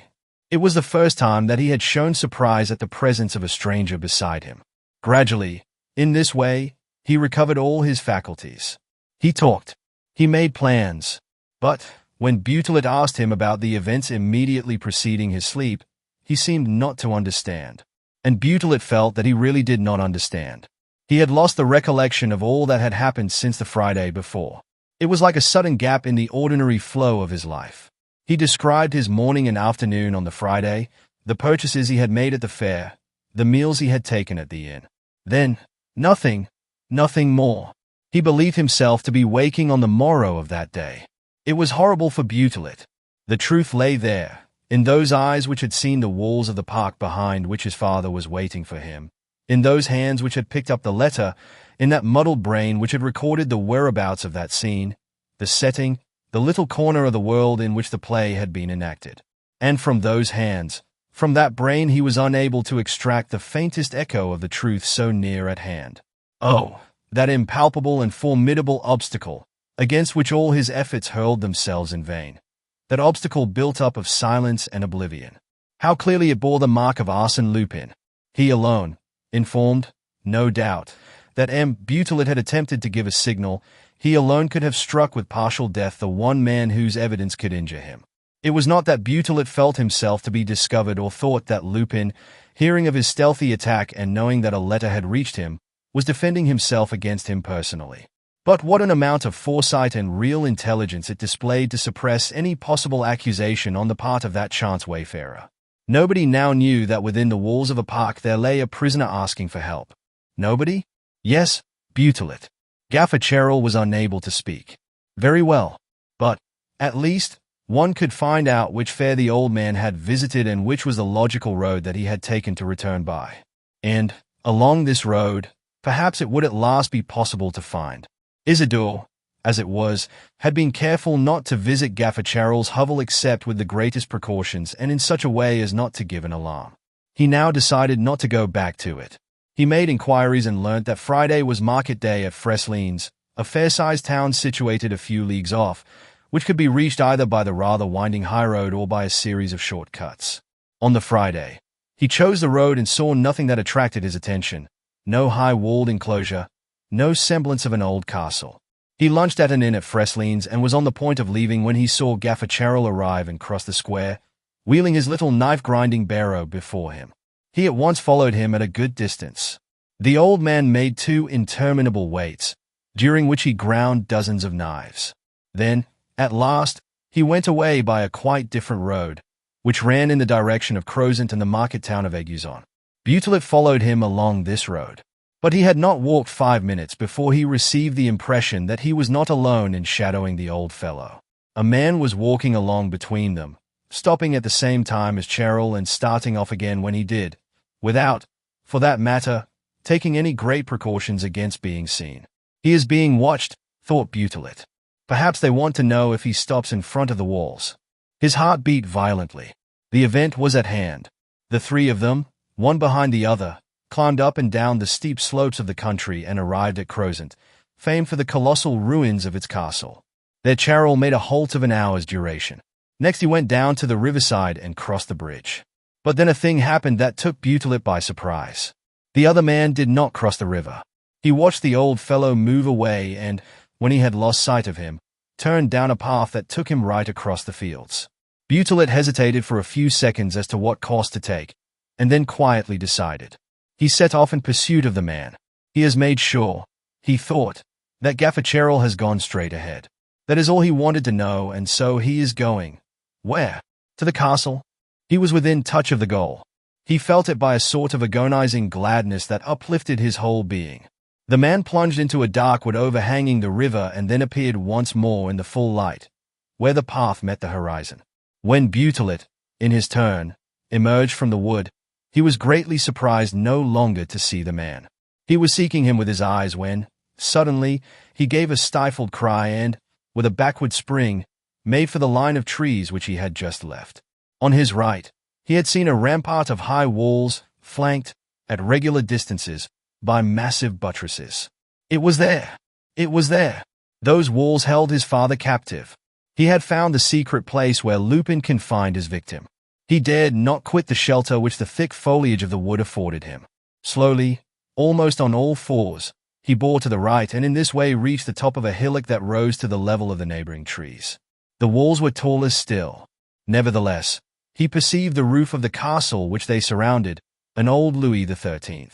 Speaker 1: It was the first time that he had shown surprise at the presence of a stranger beside him. Gradually, in this way, he recovered all his faculties. He talked. He made plans. But, when Butylate asked him about the events immediately preceding his sleep, he seemed not to understand. And Butylate felt that he really did not understand. He had lost the recollection of all that had happened since the Friday before. It was like a sudden gap in the ordinary flow of his life. He described his morning and afternoon on the Friday, the purchases he had made at the fair, the meals he had taken at the inn. Then, nothing more. He believed himself to be waking on the morrow of that day. It was horrible for Butylate. The truth lay there, in those eyes which had seen the walls of the park behind which his father was waiting for him, in those hands which had picked up the letter, in that muddled brain which had recorded the whereabouts of that scene, the setting, the little corner of the world in which the play had been enacted. And from those hands, from that brain, he was unable to extract the faintest echo of the truth so near at hand. Oh, that impalpable and formidable obstacle, against which all his efforts hurled themselves in vain. That obstacle built up of silence and oblivion. How clearly it bore the mark of Arsène Lupin. He alone, informed, no doubt, that Butylate had attempted to give a signal, he alone could have struck with partial death the one man whose evidence could injure him. It was not that Butylate felt himself to be discovered or thought that Lupin, hearing of his stealthy attack and knowing that a letter had reached him, was defending himself against him personally. But what an amount of foresight and real intelligence it displayed to suppress any possible accusation on the part of that chance wayfarer. Nobody now knew that within the walls of a park there lay a prisoner asking for help. Nobody? Yes, Butylate. Gaffer Cheryl was unable to speak. Very well. But, at least, one could find out which fair the old man had visited and which was the logical road that he had taken to return by. And, along this road, perhaps it would at last be possible to find. Isidore, as it was, had been careful not to visit Gaffer Cheryl's hovel except with the greatest precautions and in such a way as not to give an alarm. He now decided not to go back to it. He made inquiries and learnt that Friday was market day at Freslines, a fair-sized town situated a few leagues off, which could be reached either by the rather winding high road or by a series of shortcuts. On the Friday, he chose the road and saw nothing that attracted his attention. No high-walled enclosure, no semblance of an old castle. He lunched at an inn at Freslines and was on the point of leaving when he saw Gaffer Cheryl arrive and cross the square, wheeling his little knife-grinding barrow before him. He at once followed him at a good distance. The old man made 2 interminable waits, during which he ground dozens of knives. Then, at last, he went away by a quite different road, which ran in the direction of Crozant and the market town of Aiguillon. Butelet followed him along this road. But he had not walked 5 minutes before he received the impression that he was not alone in shadowing the old fellow. A man was walking along between them, stopping at the same time as Cheryl and starting off again when he did, without, for that matter, taking any great precautions against being seen. He is being watched, thought Butelet. Perhaps they want to know if he stops in front of the walls. His heart beat violently. The event was at hand. The 3 of them, one behind the other, climbed up and down the steep slopes of the country and arrived at Crozant, famed for the colossal ruins of its castle. There Cheryl made a halt of an hour's duration. Next he went down to the riverside and crossed the bridge. But then a thing happened that took Butelet by surprise. The other man did not cross the river. He watched the old fellow move away and, when he had lost sight of him, turned down a path that took him right across the fields. Butelet hesitated for a few seconds as to what course to take, and then quietly decided. He set off in pursuit of the man. He has made sure, he thought, that Gaffer Cheryl has gone straight ahead. That is all he wanted to know, and so he is going. Where? To the castle? He was within touch of the goal. He felt it by a sort of agonizing gladness that uplifted his whole being. The man plunged into a dark wood overhanging the river and then appeared once more in the full light, where the path met the horizon. When Butelet, in his turn, emerged from the wood, he was greatly surprised no longer to see the man. He was seeking him with his eyes when, suddenly, he gave a stifled cry and, with a backward spring, made for the line of trees which he had just left. On his right, he had seen a rampart of high walls, flanked, at regular distances, by massive buttresses. It was there! It was there! Those walls held his father captive. He had found the secret place where Lupin confined his victim. He dared not quit the shelter which the thick foliage of the wood afforded him. Slowly, almost on all fours, he bore to the right and in this way reached the top of a hillock that rose to the level of the neighboring trees. The walls were taller still. Nevertheless, he perceived the roof of the castle which they surrounded, an old Louis XIII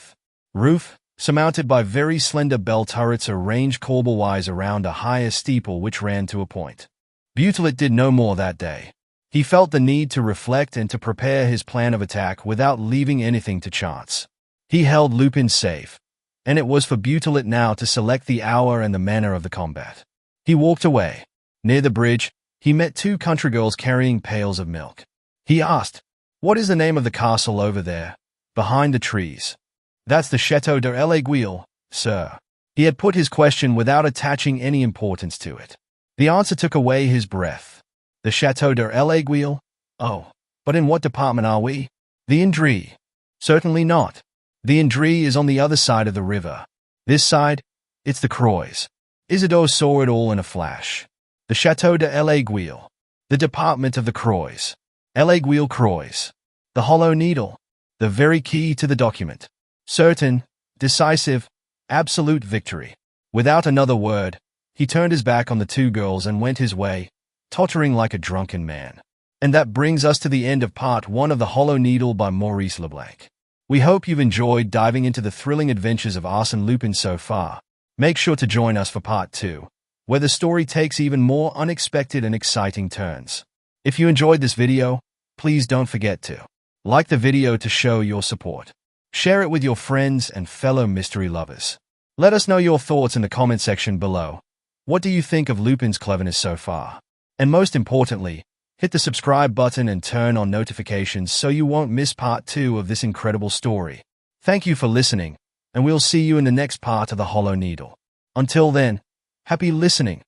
Speaker 1: roof, surmounted by very slender bell turrets arranged corbel-wise around a higher steeple which ran to a point. Butelet did no more that day. He felt the need to reflect and to prepare his plan of attack without leaving anything to chance. He held Lupin safe, and it was for Butelet now to select the hour and the manner of the combat. He walked away. Near the bridge, he met 2 country girls carrying pails of milk. He asked, "What is the name of the castle over there, behind the trees?" "That's the Château de l'Aiguille, sir." He had put his question without attaching any importance to it. The answer took away his breath. The Château de l'Aiguille? Oh, but in what department are we? The Indre. Certainly not. The Indre is on the other side of the river. This side, it's the Croix. Isidore saw it all in a flash. The Château de l'Aiguille. The department of the Croix. L'Aiguille Croix. The Hollow Needle. The very key to the document. Certain, decisive, absolute victory. Without another word, he turned his back on the 2 girls and went his way, tottering like a drunken man. And that brings us to the end of part 1 of The Hollow Needle by Maurice Leblanc. We hope you've enjoyed diving into the thrilling adventures of Arsène Lupin so far. Make sure to join us for part 2, where the story takes even more unexpected and exciting turns. If you enjoyed this video, please don't forget to like the video to show your support. Share it with your friends and fellow mystery lovers. Let us know your thoughts in the comment section below. What do you think of Lupin's cleverness so far? And most importantly, hit the subscribe button and turn on notifications so you won't miss part 2 of this incredible story. Thank you for listening, and we'll see you in the next part of The Hollow Needle. Until then, happy listening.